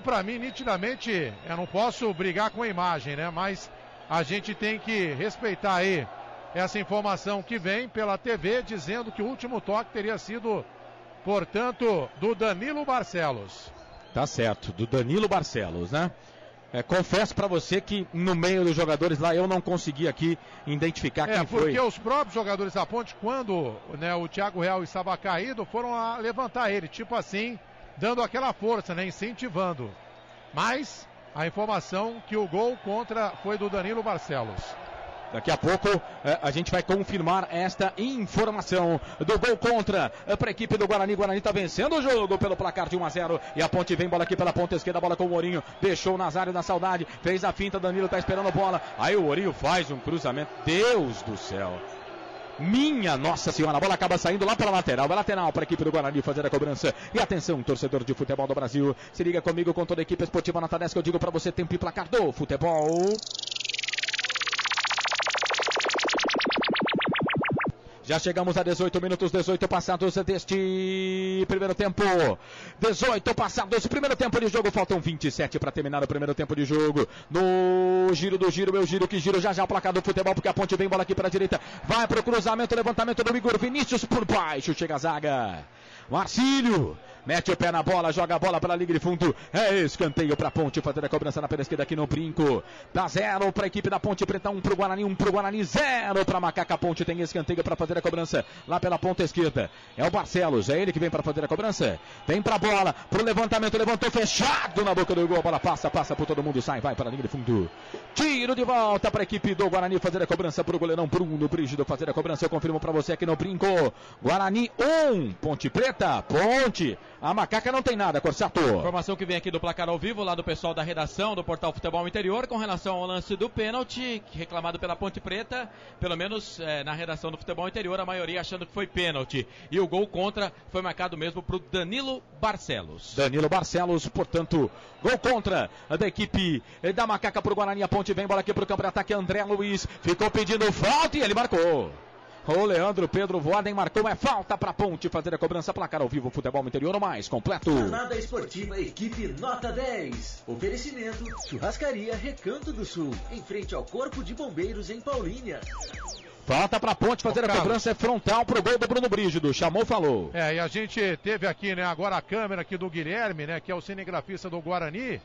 Para mim, nitidamente, eu não posso brigar com a imagem, né? Mas a gente tem que respeitar aí essa informação que vem pela TV, dizendo que o último toque teria sido, portanto, do Danilo Barcelos. Tá certo, do Danilo Barcelos, né? Confesso pra você que no meio dos jogadores lá eu não consegui aqui identificar quem foi. Porque os próprios jogadores da Ponte, quando o Thiago Real estava caído, foram a levantar ele, tipo assim, dando aquela força, né? Incentivando. Mas a informação que o gol contra foi do Danilo Barcelos. Daqui a pouco a gente vai confirmar esta informação do gol contra para a equipe do Guarani. Guarani está vencendo o jogo pelo placar de 1-0. E a Ponte vem, bola aqui pela ponta esquerda, bola com o Ourinho. Deixou o Nazário na saudade, fez a finta, Danilo está esperando a bola. Aí o Ourinho faz um cruzamento. Deus do céu. Minha Nossa Senhora, a bola acaba saindo lá para a lateral. É lateral para a equipe do Guarani fazer a cobrança. E atenção, torcedor de futebol do Brasil. Se liga comigo com toda a equipe esportiva Nota 10 que eu digo para você, tempo e placar do futebol. Já chegamos a 18 minutos, 18 passados deste primeiro tempo. 18 passados desse primeiro tempo de jogo. Faltam 27 para terminar o primeiro tempo de jogo. No giro do giro, meu giro que giro. Já o placar do futebol, porque a Ponte vem, bola aqui para a direita. Vai para o cruzamento, levantamento do Igor Vinícius por baixo. Chega a zaga. Marcílio mete o pé na bola, joga a bola para a linha de fundo. É escanteio para a Ponte fazer a cobrança na pela esquerda aqui no Brinco. Dá 0 para a equipe da Ponte Preta, 1 para o Guarani, 1 para o Guarani, 0 para a Macaca. Ponte tem escanteio para fazer a cobrança lá pela ponta esquerda. É o Barcelos, é ele que vem para fazer a cobrança. Vem para a bola, para o levantamento, levantou fechado na boca do gol. A bola passa por todo mundo, sai, vai para a linha de fundo. Tiro de volta para a equipe do Guarani fazer a cobrança para o goleirão Bruno Brígido fazer a cobrança. Eu confirmo para você aqui no Brinco. Guarani 1, Ponte Preta, Ponte. A Macaca não tem nada, Corsato. Informação que vem aqui do placar ao vivo, lá do pessoal da redação do Portal Futebol Interior, com relação ao lance do pênalti, reclamado pela Ponte Preta, pelo menos na redação do Futebol Interior, a maioria achando que foi pênalti. E o gol contra foi marcado mesmo para o Danilo Barcelos. Danilo Barcelos, portanto, gol contra da equipe da Macaca para o Guarani. A Ponte vem, bola aqui para o campo de ataque. André Luiz ficou pedindo falta e ele marcou. O Leandro Pedro Voaden marcou, é falta para a Ponte fazer a cobrança. Placar ao vivo, Futebol Interior mais completo. Jornada Esportiva Equipe Nota 10. Oferecimento Churrascaria Recanto do Sul, em frente ao Corpo de Bombeiros em Paulínia. Falta para a Ponte fazer a cobrança, é frontal para o gol do Bruno Brígido. Chamou, falou. E a gente teve aqui, né, agora a câmera aqui do Guilherme, né, que é o cinegrafista do Guarani.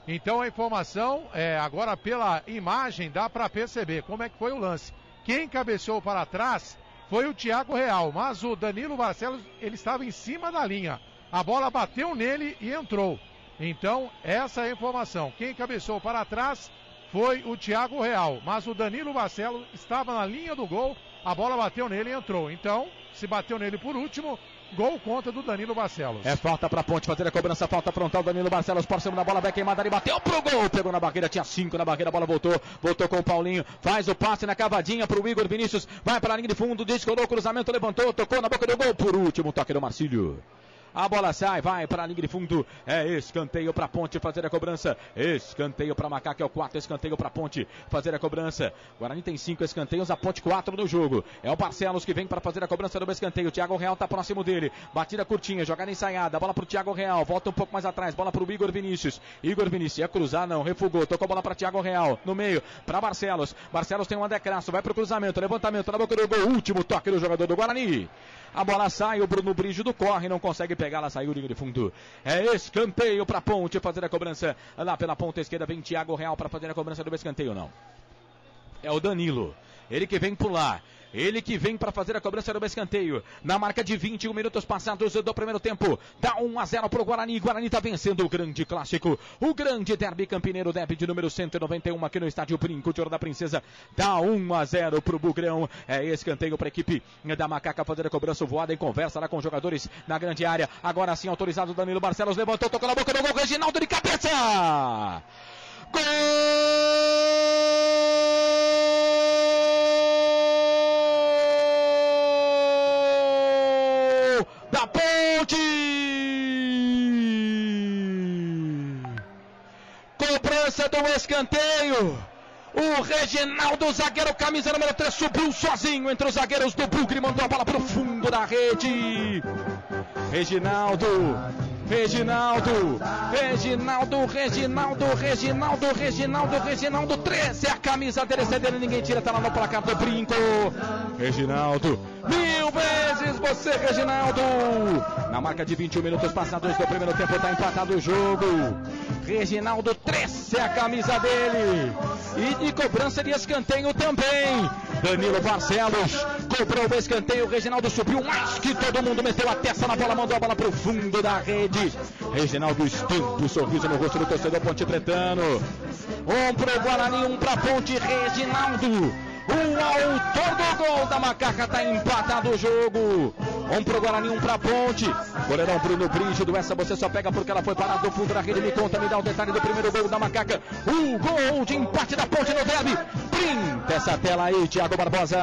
Então a informação, agora pela imagem, dá para perceber como é que foi o lance. Quem cabeceou para trás foi o Thiago Real, mas o Danilo Barcelos, ele estava em cima da linha. A bola bateu nele e entrou. Então, essa é a informação. Quem cabeceou para trás foi o Thiago Real, mas o Danilo Barcelos estava na linha do gol, a bola bateu nele e entrou. Então, se bateu nele por último, gol contra do Danilo Barcelos. É falta para a Ponte fazer a cobrança, falta frontal. Danilo Barcelos por cima da bola, vai queimada ali, bateu pro gol, pegou na barreira, tinha 5 na barreira, a bola voltou com o Paulinho, faz o passe na cavadinha pro Igor Vinícius, vai para a linha de fundo, descolou, cruzamento, levantou, tocou na boca do gol, por último, toque do Marcílio. A bola sai, vai para a linha de fundo. É escanteio para a Ponte fazer a cobrança. Escanteio para a Macaca, é o 4 escanteio para a Ponte fazer a cobrança. Guarani tem 5 escanteios, a Ponte 4 no jogo. É o Barcelos que vem para fazer a cobrança do escanteio. Thiago Real está próximo dele. Batida curtinha, jogada ensaiada. Bola para o Thiago Real, volta um pouco mais atrás. Bola para o Igor Vinícius. Igor Vinícius ia cruzar, não, refugou. Tocou a bola para Thiago Real. No meio, para Barcelos. Barcelos tem um André Crasso, vai para o cruzamento. Levantamento na boca do gol. Último toque do jogador do Guarani. A bola sai, o Bruno Brígido corre, não consegue pegar, ela saiu linha de fundo. É escanteio para a Ponte fazer a cobrança. Lá pela ponta esquerda vem Thiago Real para fazer a cobrança do escanteio, não. É o Danilo, ele que vem pular. Ele que vem para fazer a cobrança do escanteio. Na marca de 21 minutos passados do primeiro tempo. Dá 1-0 para o Guarani. Guarani está vencendo o grande clássico. O grande derby campineiro, derby de número 191 aqui no estádio Brinco de Ouro da Princesa. Dá 1-0 para o Bugrão. É escanteio para a equipe da Macaca fazer a cobrança. Voada e conversa lá com os jogadores na grande área. Agora sim autorizado. Danilo Barcelos levantou, tocou na boca do gol. Reginaldo de cabeça. Gol! Da Ponte! Cobrança do escanteio. O Reginaldo, zagueiro, camisa número 3, subiu sozinho entre os zagueiros do Bugre, mandou a bola para o fundo da rede. Reginaldo, 13 é a camisa dele, esse é dele, ninguém tira, tá lá no placar do Brinco. Reginaldo, 1000 vezes você, Reginaldo. Na marca de 21 minutos passados do primeiro tempo, tá empatado o jogo. Reginaldo, 13 é a camisa dele. E de cobrança de escanteio também. Danilo Barcelos cobrou o escanteio. Reginaldo subiu mais que todo mundo, meteu a testa na bola, mandou a bola pro fundo da rede. Reginaldo estampa o sorriso no rosto do torcedor pontepretano. Um pro Guarani, um pra Ponte. Reginaldo, o autor do gol da Macaca, tá empatado o jogo. Um pro Guarani, um pra Ponte. Goleirão Bruno Brígido, essa você só pega porque ela foi parada no fundo da rede. Me conta, me dá o detalhe do primeiro gol da Macaca. O gol de empate da Ponte no derby. Printa essa tela aí, Thiago Barbosa.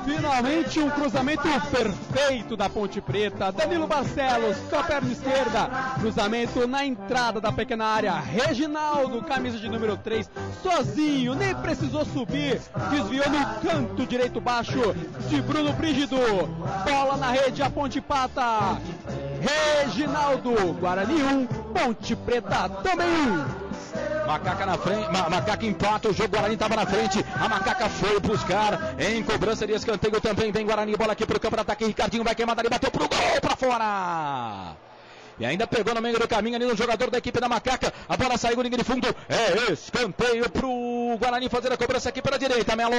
Finalmente um cruzamento perfeito da Ponte Preta. Danilo Barcelos com a perna esquerda. Cruzamento na entrada da pequena área. Reginaldo, camisa de número 3, sozinho, nem precisou subir. Desviou no canto direito baixo de Bruno Brígido. Bola na rede, a Ponte empata. Reginaldo, Guarani 1, Ponte Preta também 1. Macaca na frente, Macaca empata, o jogo, Guarani estava na frente, a Macaca foi buscar em cobrança de escanteio também, vem Guarani, bola aqui pro campo de ataque, Ricardinho vai queimar ali, bateu pro gol, pra fora! E ainda pegou no meio do caminho ali no jogador da equipe da Macaca, a bola saiu, linha de fundo, é escanteio pro Guarani fazer a cobrança aqui pela direita, Melo!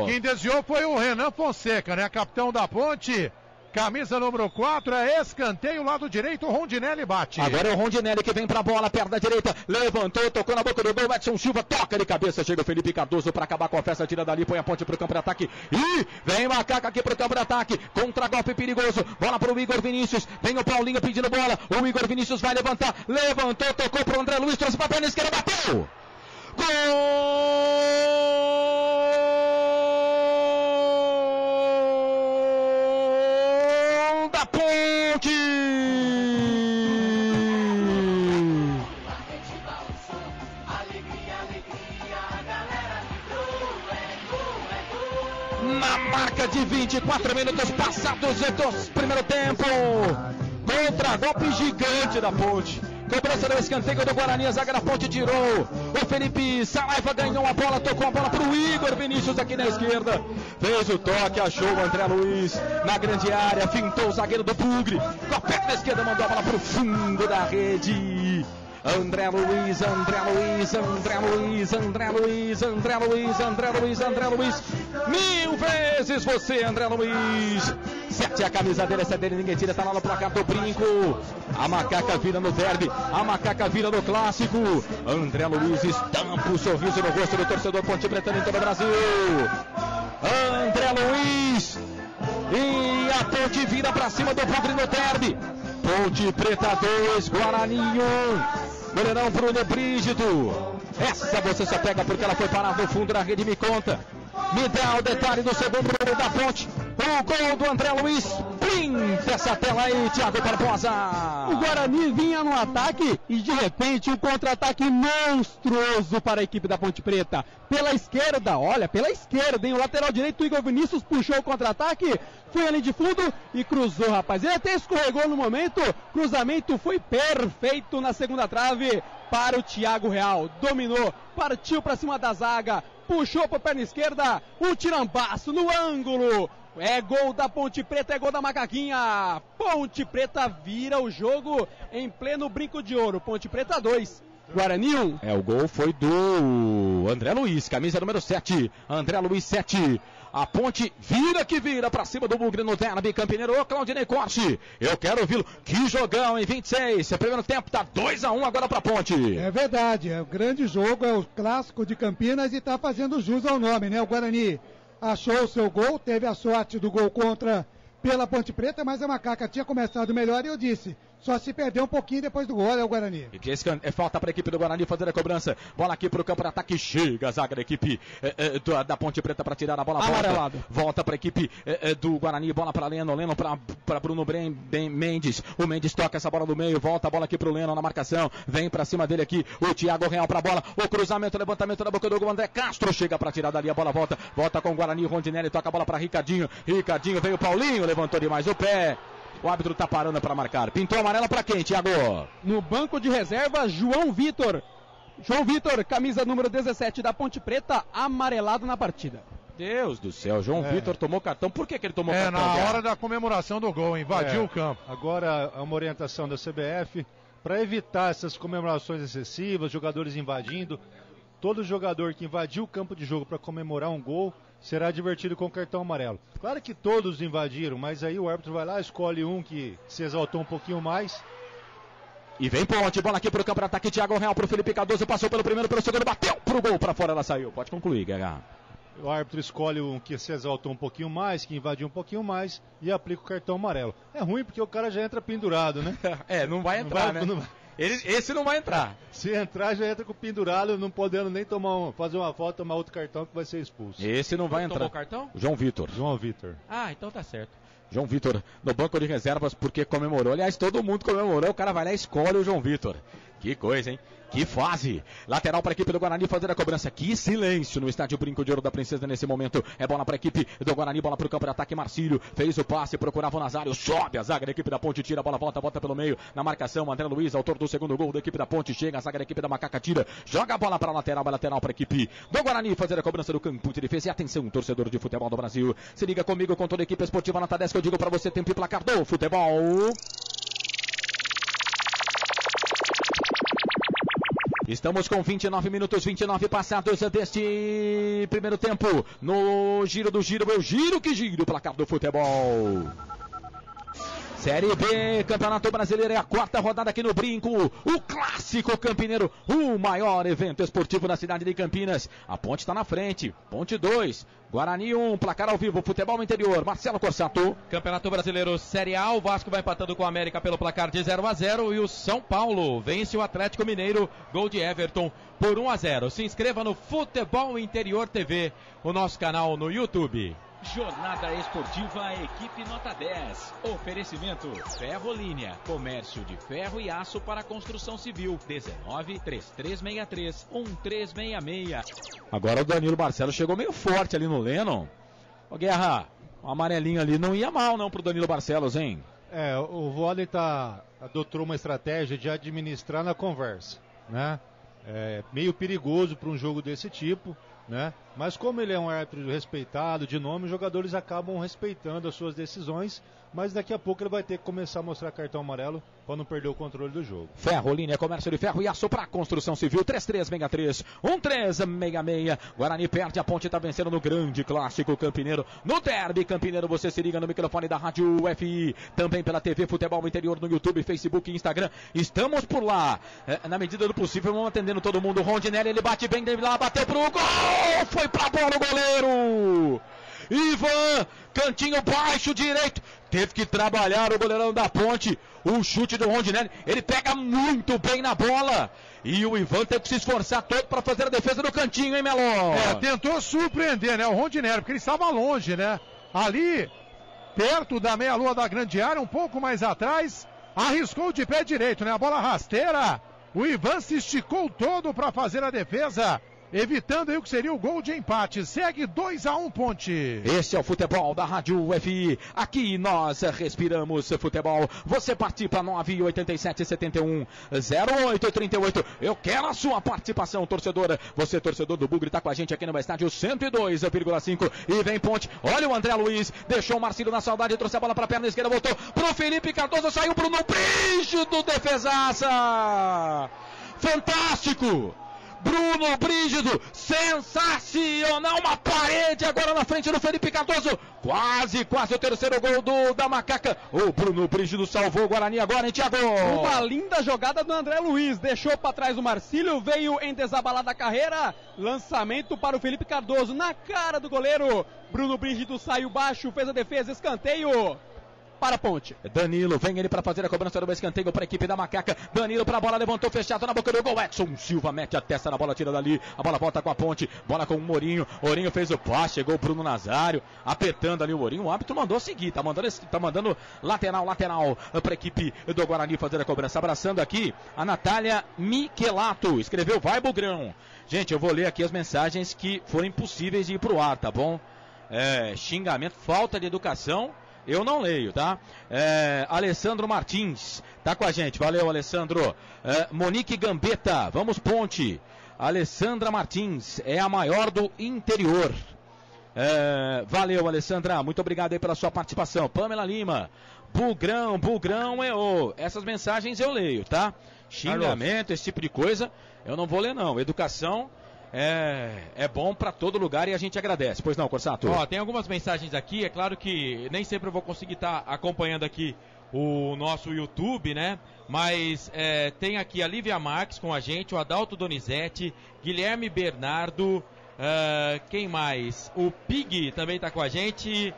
Quem desviou foi o Renan Fonseca, né, capitão da Ponte. Camisa número 4, é escanteio, lado direito, o Rondinelli bate. Agora é o Rondinelli que vem pra bola, perna direita, levantou, tocou na boca do gol, Edson Silva toca de cabeça, chega o Felipe Cardoso pra acabar com a festa, tira dali, põe a ponte pro campo de ataque, e vem Macaca aqui pro campo de ataque, contra-golpe perigoso, bola pro Igor Vinícius, vem o Paulinho pedindo bola, o Igor Vinícius vai levantar, levantou, tocou pro André Luiz, trouxe pra perna esquerda, bateu! Gol da Ponte! Na marca de 24 minutos passados do primeiro tempo, contra-golpe gigante da Ponte. Cobrança do escanteio do Guarani, a zaga da Ponte tirou. O Felipe Saraiva ganhou a bola, tocou a bola para o Igor Vinícius aqui na esquerda. Fez o toque, achou o André Luiz na grande área, fintou o zagueiro do Bugre. Com a perna esquerda mandou a bola para o fundo da rede. André Luiz, André Luiz, André Luiz, André Luiz, André Luiz, André Luiz, André Luiz. 1000 vezes você, André Luiz. 7 a camisa dele, essa dele ninguém tira, tá lá no placar do Brinco. A Macaca vira no derby, a Macaca vira no clássico. André Luiz estampa o sorriso no rosto do torcedor Ponte Pretano em todo o Brasil. André Luiz. E a Ponte vira pra cima do Bugre no derby. Ponte Preta 2, Guarani 1. Goleirão Bruno Brígido. Essa você só pega porque ela foi parar no fundo da rede, me conta. Me dá o detalhe do segundo gol da Ponte. O gol do André Luiz. Pinta essa tela aí, Thiago Barbosa. O Guarani vinha no ataque e de repente um contra-ataque monstruoso para a equipe da Ponte Preta. Pela esquerda, olha, pela esquerda, hein? O lateral direito, o Igor Vinícius, puxou o contra-ataque, foi ali de fundo e cruzou, rapaz. Ele até escorregou no momento, cruzamento foi perfeito na segunda trave para o Thiago Real. Dominou, partiu para cima da zaga, puxou para a perna esquerda, um tirambaço no ângulo. É gol da Ponte Preta, é gol da Macaquinha. Ponte Preta vira o jogo em pleno Brinco de Ouro. Ponte Preta 2, Guarani 1. O gol foi do André Luiz, camisa número 7. André Luiz 7. A Ponte vira que vira pra cima do Bugre no derby Campineiro. Ô Claudinei Corte, eu quero ouvi-lo. Que jogão em 26. Primeiro tempo tá 2-1 agora pra Ponte. É verdade, é o grande jogo, é o clássico de Campinas e tá fazendo jus ao nome, né? O Guarani achou o seu gol, teve a sorte do gol contra pela Ponte Preta, mas a Macaca tinha começado melhor e eu disse, só se perdeu um pouquinho depois do gol, é o Guarani. E que é falta para a equipe do Guarani fazer a cobrança. Bola aqui para o campo de ataque, chega a zaga da equipe da Ponte Preta para tirar a bola. Volta para a equipe do Guarani, bola para Leno para Bruno Mendes. O Mendes toca essa bola do meio, volta a bola aqui para o Leno na marcação. Vem para cima dele aqui o Thiago Real para a bola. O cruzamento, levantamento da boca do gol. André Castro chega para tirar dali a bola, volta com o Guarani. Rondinelli toca a bola para Ricardinho. Ricardinho veio o Paulinho, levantou demais o pé. O árbitro tá parando para marcar. Pintou amarela para quem, Thiago? No banco de reserva, João Vitor. João Vitor, camisa número 17 da Ponte Preta, amarelado na partida. Deus do céu, João Vitor tomou cartão. Por que ele tomou cartão? Na hora da comemoração do gol, invadiu o campo. Agora é uma orientação da CBF para evitar essas comemorações excessivas, jogadores invadindo. Todo jogador que invadiu o campo de jogo para comemorar um gol será advertido com cartão amarelo. Claro que todos invadiram, mas aí o árbitro vai lá, escolhe um que se exaltou um pouquinho mais. E vem Ponte, bola aqui pro campo de ataque, Thiago Real pro Felipe Cardoso, passou pelo primeiro, pelo segundo, bateu pro gol, pra fora ela saiu. Pode concluir, Guerra. O árbitro escolhe um que se exaltou um pouquinho mais, que invadiu um pouquinho mais e aplica o cartão amarelo. É ruim porque o cara já entra pendurado, né? Não vai entrar, né? Esse não vai entrar. Se entrar, já entra com o pendurado, não podendo nem fazer uma foto, tomar outro cartão que vai ser expulso. Esse não vai entrar. Tomou cartão? João Vitor. Ah, então tá certo. João Vitor no banco de reservas porque comemorou. Aliás, todo mundo comemorou. O cara vai lá e escolhe o João Vitor. Que coisa, hein? Que fase. Lateral para a equipe do Guarani fazer a cobrança. Que silêncio no estádio Brinco de Ouro da Princesa nesse momento. É bola para a equipe do Guarani. Bola para o campo de ataque. Marcílio fez o passe. Procurava o Nazário. Sobe a zaga da equipe da Ponte. Tira a bola. Volta pelo meio. Na marcação. André Luiz, autor do segundo gol da equipe da Ponte. Chega a zaga da equipe da Macaca. Tira. Joga a bola para a lateral. Lateral para a equipe do Guarani fazer a cobrança do campo de defesa. E atenção, torcedor de futebol do Brasil. Se liga comigo com toda a equipe esportiva nota 10 que eu digo para você. Tempo e placar do futebol. Estamos com 29 minutos, 29 passados deste primeiro tempo. No giro do giro, eu giro que giro, placar do futebol. Série B, Campeonato Brasileiro, é a 4ª rodada aqui no Brinco, o clássico campineiro, o maior evento esportivo da cidade de Campinas. A Ponte está na frente, Ponte 2, Guarani 1, placar ao vivo, futebol interior, Marcelo Corsato. Campeonato Brasileiro Série A, o Vasco vai empatando com o América pelo placar de 0-0 e o São Paulo vence o Atlético Mineiro, gol de Everton por 1-0. Se inscreva no Futebol Interior TV, o nosso canal no YouTube. Jornada Esportiva Equipe Nota 10. Oferecimento Ferrolínea, comércio de ferro e aço para construção civil. 19-3363-1366. Agora o Danilo Barcelos chegou meio forte ali no Lennon. Ô Guerra, o amarelinho ali não ia mal não pro Danilo Barcelos, hein? O Voaden adotou uma estratégia de administrar na conversa, né? É meio perigoso para um jogo desse tipo, né? Mas como ele é um árbitro respeitado, de nome, os jogadores acabam respeitando as suas decisões, mas daqui a pouco ele vai ter que começar a mostrar cartão amarelo para não perder o controle do jogo. Ferrolínea, comércio de ferro e aço para construção civil, 3363-1366. Guarani perde, a Ponte está vencendo no grande clássico campineiro. No derby campineiro, você se liga no microfone da Rádio FI, também pela TV Futebol Interior no YouTube, Facebook e Instagram. Estamos por lá, na medida do possível, vamos atendendo todo mundo. Rondinelli, ele bate bem, dele lá, bateu pro gol, foi pra bola o goleiro. Ivan, cantinho baixo direito, teve que trabalhar o goleirão da Ponte. O chute do Rondinelli, ele pega muito bem na bola. E o Ivan teve que se esforçar todo para fazer a defesa do cantinho, hein, Melon? Tentou surpreender, né, o Rondinelli, porque ele estava longe, né? Ali, perto da meia-lua da grande área, um pouco mais atrás, arriscou de pé direito, né? A bola rasteira. O Ivan se esticou todo para fazer a defesa, evitando aí o que seria o gol de empate. Segue 2-1 Ponte. Esse é o futebol da Rádio FI. Aqui nós respiramos futebol. Você participa 987-71-0838. Eu quero a sua participação, torcedora. Você, torcedor do Bugre, está com a gente aqui no estádio 102,5. E vem Ponte. Olha o André Luiz. Deixou o Marcílio na saudade. Trouxe a bola para a perna esquerda. Voltou pro Felipe Cardoso. Saiu pro Brígido. Defesaça. Fantástico. Bruno Brígido, sensacional, uma parede agora na frente do Felipe Cardoso, quase o terceiro gol da Macaca. O Bruno Brígido salvou o Guarani agora, hein, Thiago? Uma linda jogada do André Luiz, deixou para trás o Marcílio, veio em desabalada carreira, lançamento para o Felipe Cardoso, na cara do goleiro, Bruno Brígido saiu baixo, fez a defesa, escanteio para a Ponte. Danilo, vem ele para fazer a cobrança do escanteio para a equipe da Macaca. Danilo para a bola, levantou fechado na boca do gol. Edson Silva mete a testa na bola, tira dali. A bola volta com a Ponte. Bola com o Mourinho. Mourinho fez o passe, chegou o Bruno Nazário, apertando ali o Mourinho. O árbitro mandou seguir, tá mandando lateral para a equipe do Guarani fazer a cobrança. Abraçando aqui a Natália Michelato. Escreveu vai Bugrão. Gente, eu vou ler aqui as mensagens que foram impossíveis de ir pro ar, tá bom? Xingamento, falta de educação. Eu não leio, tá? Alessandro Martins tá com a gente. Valeu, Alessandro. Monique Gambetta, vamos Ponte. Alessandra Martins, é a maior do interior. Valeu, Alessandra. Muito obrigado aí pela sua participação. Pamela Lima, Bugrão, essas mensagens eu leio, tá? Xingamento, esse tipo de coisa, eu não vou ler não. Educação é bom para todo lugar e a gente agradece. Pois não, Corsato? Tem algumas mensagens aqui, é claro que nem sempre eu vou conseguir estar acompanhando aqui o nosso YouTube, né? Mas tem aqui a Lívia Marques com a gente, o Adalto Donizete, Guilherme Bernardo, quem mais? O Pig também está com a gente.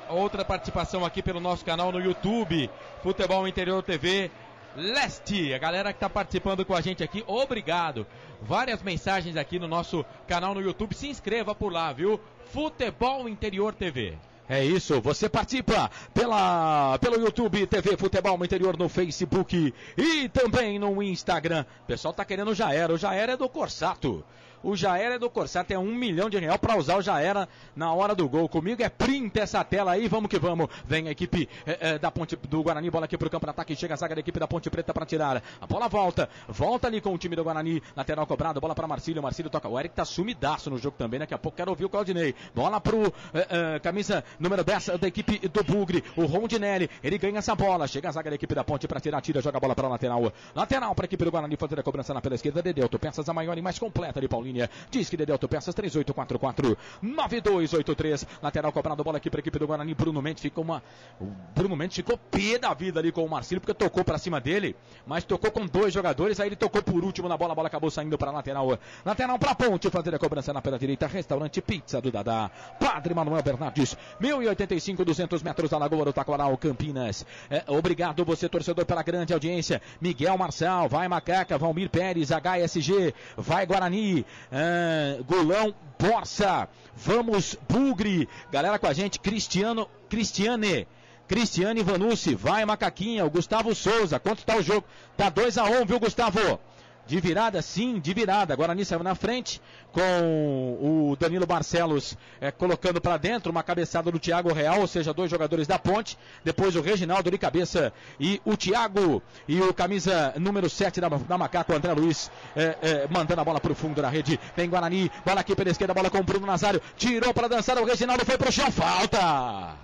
Outra participação aqui pelo nosso canal no YouTube, Futebol Interior TV. Leste, a galera que está participando com a gente aqui, obrigado. Várias mensagens aqui no nosso canal no YouTube, se inscreva por lá, viu? Futebol Interior TV. É isso, você participa pelo YouTube TV Futebol Interior no Facebook e também no Instagram. O pessoal tá querendo o Jaera é do Corsato. O Jaera é do Corsato, é R$1 milhão para usar o Jaera na hora do gol. Comigo é print essa tela aí, vamos que vamos. Vem a equipe da Ponte do Guarani, bola aqui pro campo de ataque, chega a zaga da equipe da Ponte Preta para tirar. A bola volta ali com o time do Guarani, lateral cobrado, bola para Marcílio toca. O Eric tá sumidaço no jogo também, daqui a pouco quero ouvir o Claudinei. Bola pro camisa número 10 da equipe do Bugre, o Rondinelli, ele ganha essa bola, chega a zaga da equipe da Ponte para tirar, joga a bola para lateral para a equipe do Guarani fazer a cobrança na pela esquerda, Dedeuto, peças a maior e mais completa de Paulinho. Ferrolinha. Diz que Dedé Autopeças 3844-9283. Lateral cobrado, bola aqui para a equipe do Guarani. Bruno Mendes ficou o Bruno Mendes ficou pé da vida ali com o Marcílio, porque tocou para cima dele, mas tocou com 2 jogadores, aí ele tocou por último na bola, a bola acabou saindo para lateral. Lateral para Ponte, fazer a cobrança na pela direita. Restaurante Pizza do Dadá. Padre Manuel Bernardes, 1085, 200 metros da Lagoa do Taquaral, Campinas. Obrigado você, torcedor, pela grande audiência. Miguel Marçal, vai Macaca, Valmir Pérez, HSG, vai Guarani, Golão, Borsa, vamos Bugre, galera com a gente, Cristiane Vanucci, vai Macaquinha, o Gustavo Souza, quanto tá o jogo? Tá 2-1, viu, Gustavo? De virada, sim, de virada. Guarani saiu na frente com o Danilo Barcelos colocando para dentro uma cabeçada do Thiago Real, ou seja, 2 jogadores da Ponte. Depois o Reginaldo de cabeça e o Thiago e o camisa número 7 da Macaco, André Luiz, mandando a bola para o fundo da rede. Vem Guarani, bola aqui pela esquerda, bola com o Bruno Nazário. Tirou para dançar, o Reginaldo foi pro chão, falta!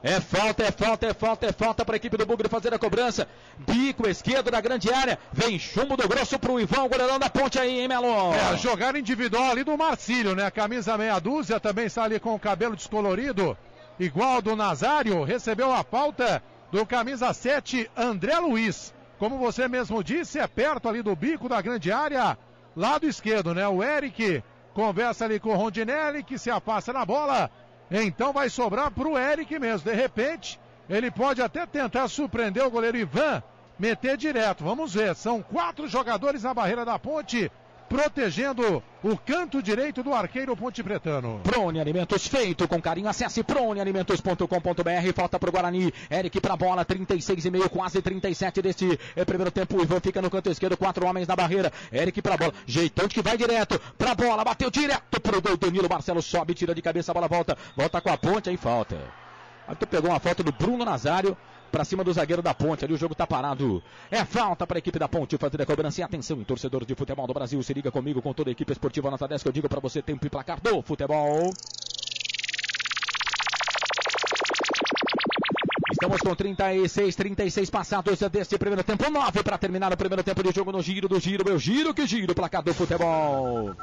É falta para a equipe do Bugre fazer a cobrança. Bico esquerdo da grande área. Vem chumbo do grosso pro Ivan, goleirão da Ponte aí, hein, Melo? Jogada individual ali do Marcílio, né? A camisa meia dúzia também está ali com o cabelo descolorido, igual do Nazário. Recebeu a falta do camisa 7, André Luiz. Como você mesmo disse, é perto ali do bico da grande área, lado esquerdo, né? O Eric conversa ali com o Rondinelli, que se afasta na bola. Então vai sobrar para o Eric mesmo. De repente, ele pode até tentar surpreender o goleiro Ivan, meter direto. Vamos ver. São 4 jogadores na barreira da Ponte, protegendo o canto direito do arqueiro pontepretano. Prone Alimentos, feito com carinho. Acesse pronealimentos.com.br. Falta para o Guarani. Eric para a bola, 36,5, quase 37 deste primeiro tempo. O Ivan fica no canto esquerdo, 4 homens na barreira. Eric para a bola, jeitão de que vai direto para a bola, bateu direto para o gol. Danilo Barcelos sobe, tira de cabeça, a bola volta com a Ponte, aí falta. Aí tu pegou uma falta do Bruno Nazário para cima do zagueiro da Ponte, ali o jogo tá parado. É falta para a equipe da Ponte fazer a cobrança. E atenção, torcedor de futebol do Brasil, se liga comigo, com toda a equipe esportiva Nota 10, que eu digo para você, tempo e placar do futebol. Estamos com 36 passados deste primeiro tempo, 9 para terminar o primeiro tempo de jogo no giro do giro, eu giro que giro, placar do futebol.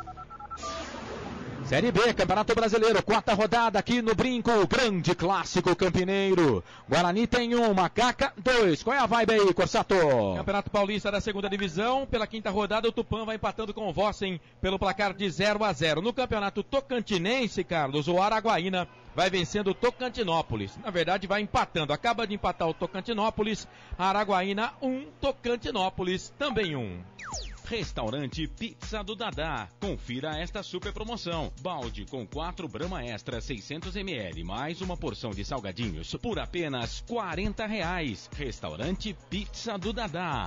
Série B, Campeonato Brasileiro, 4ª rodada aqui no Brinco, grande clássico campineiro. Guarani tem 1, Macaca 2. Qual é a vibe aí, Corsato? Campeonato Paulista da 2ª divisão, pela 5ª rodada o Tupã vai empatando com o Vossen pelo placar de 0-0. No Campeonato Tocantinense, Carlos, o Araguaína vai vencendo o Tocantinópolis. Na verdade vai empatando, acaba de empatar o Tocantinópolis, Araguaína 1, Tocantinópolis também 1. Restaurante Pizza do Dadá. Confira esta super promoção. Balde com 4 Brahma Extra 600 ml, mais uma porção de salgadinhos por apenas R$40. Restaurante Pizza do Dadá.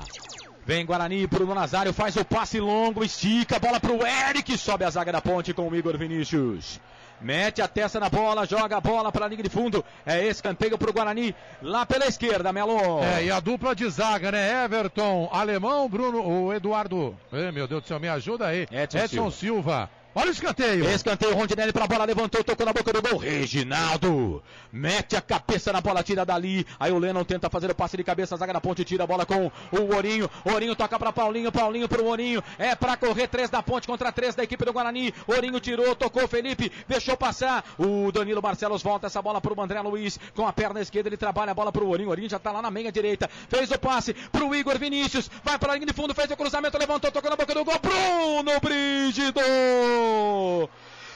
Vem Guarani, Bruno Nazário faz o passe longo, estica a bola pro Eric, sobe a zaga da Ponte com o Igor Vinícius. Mete a testa na bola, joga a bola para a linha de fundo. É escanteio para o Guarani, lá pela esquerda, Melo. E a dupla de zaga, né? Everton, Alemão, Bruno, o Eduardo. Meu Deus do céu, me ajuda aí. Edson Silva. Olha o escanteio. Escanteio, Rondinelli para a bola, levantou, tocou na boca do gol. Reginaldo mete a cabeça na bola, tira dali. Aí o Lennon tenta fazer o passe de cabeça, a zaga da Ponte tira a bola com o Ourinho. Ourinho toca para Paulinho, Paulinho para o Ourinho. É para correr 3 da Ponte contra 3 da equipe do Guarani. Ourinho tirou, tocou Felipe, deixou passar. O Danilo Barcelos volta essa bola para o André Luiz. Com a perna esquerda ele trabalha a bola para o Ourinho. Ourinho já está lá na meia direita. Fez o passe para o Igor Vinícius. Vai para a linha de fundo, fez o cruzamento, levantou, tocou na boca do gol. Bruno Brígido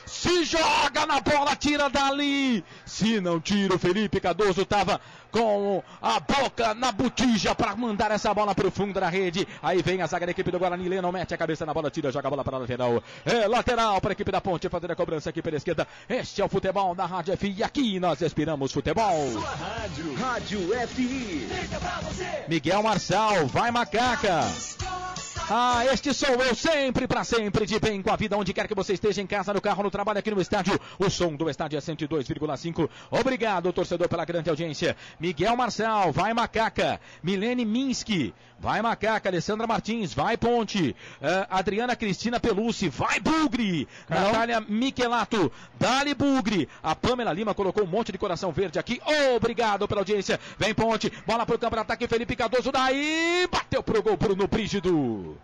se joga na bola, tira dali. Se não tira, o Felipe Cardoso estava com a boca na botija para mandar essa bola para o fundo da rede. Aí vem a zaga da equipe do Guarani, Lennon mete a cabeça na bola, tira, joga a bola para a lateral. É lateral para a equipe da Ponte fazer a cobrança aqui pela esquerda. Este é o futebol da Rádio FI, aqui nós respiramos futebol. Sua Rádio FI. Miguel Marçal, vai Macaca. Ah, este sou eu, sempre pra sempre, de bem com a vida, onde quer que você esteja, em casa, no carro, no trabalho, aqui no estádio. O som do estádio é 102,5. Obrigado, torcedor, pela grande audiência. Miguel Marçal, vai Macaca. Milene Minsky, vai Macaca. Alessandra Martins, vai Ponte. Adriana Cristina Pelucci, vai Bugre. Natália Michelato, dali Bugre. A Pamela Lima colocou um monte de coração verde aqui. Obrigado pela audiência. Vem Ponte, bola pro campo de ataque, Felipe Cardoso, daí bateu pro gol, Bruno Brígido.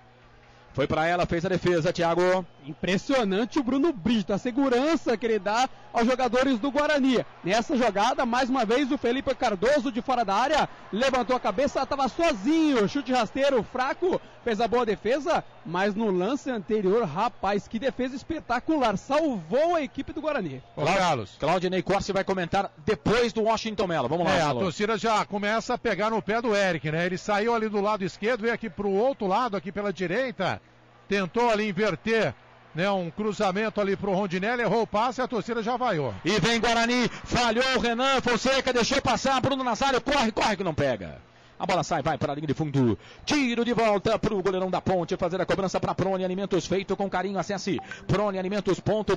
Foi para ela, fez a defesa, Thiago. Impressionante o Bruno Brígido, a segurança que ele dá aos jogadores do Guarani. Nessa jogada, mais uma vez, o Felipe Cardoso de fora da área levantou a cabeça, estava sozinho, chute rasteiro, fraco, fez a boa defesa, mas no lance anterior, rapaz, que defesa espetacular, salvou a equipe do Guarani. Ô, Carlos. Claudinei Corsi vai comentar depois do Washington Mello. Vamos lá, a torcida já começa a pegar no pé do Eric, né? Ele saiu ali do lado esquerdo, veio aqui pro outro lado, aqui pela direita, tentou ali inverter, né, um cruzamento ali pro Rondinelli, errou o passe e a torcida já vaiou. E vem Guarani, falhou o Renan Fonseca, deixou passar, Bruno Nazário, corre que não pega. A bola sai, vai para a linha de fundo. Tiro de volta para o goleirão da Ponte. Fazer a cobrança para Prone Alimentos. Feito com carinho. Acesse pronealimentos.com.br.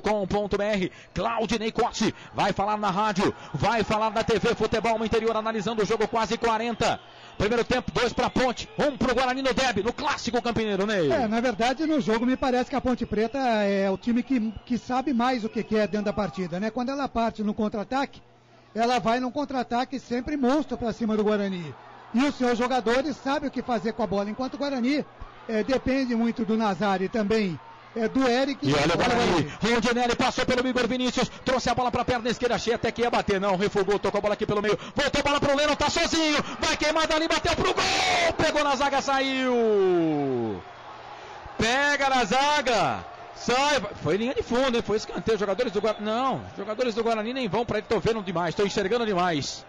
Claudinei Corsi vai falar na rádio. Vai falar na TV Futebol no Interior. Analisando o jogo quase 40. Primeiro tempo, 2 para a Ponte. 1 para o Guarani no derby. No clássico campineiro, Ney. Na verdade, no jogo me parece que a Ponte Preta é o time que sabe mais o que quer dentro da partida, né? Quando ela parte no contra-ataque, ela vai num contra-ataque sempre monstro para cima do Guarani. E os seus jogadores sabem o que fazer com a bola. Enquanto o Guarani depende muito do Nazário e também do Eric. E olha o Guarani. Rondinelli passou pelo Igor Vinícius. Trouxe a bola para a perna esquerda. Achei até que ia bater. Não, refugou. Tocou a bola aqui pelo meio. Voltou a bola para o Leno. Tá sozinho. Vai queimar dali. Bateu pro gol. Pegou na zaga. Saiu. Pega na zaga. Sai. Foi linha de fundo, hein? Foi escanteio. Jogadores do Guarani. Não. Jogadores do Guarani nem vão para ele. Tô vendo demais. Tô enxergando demais.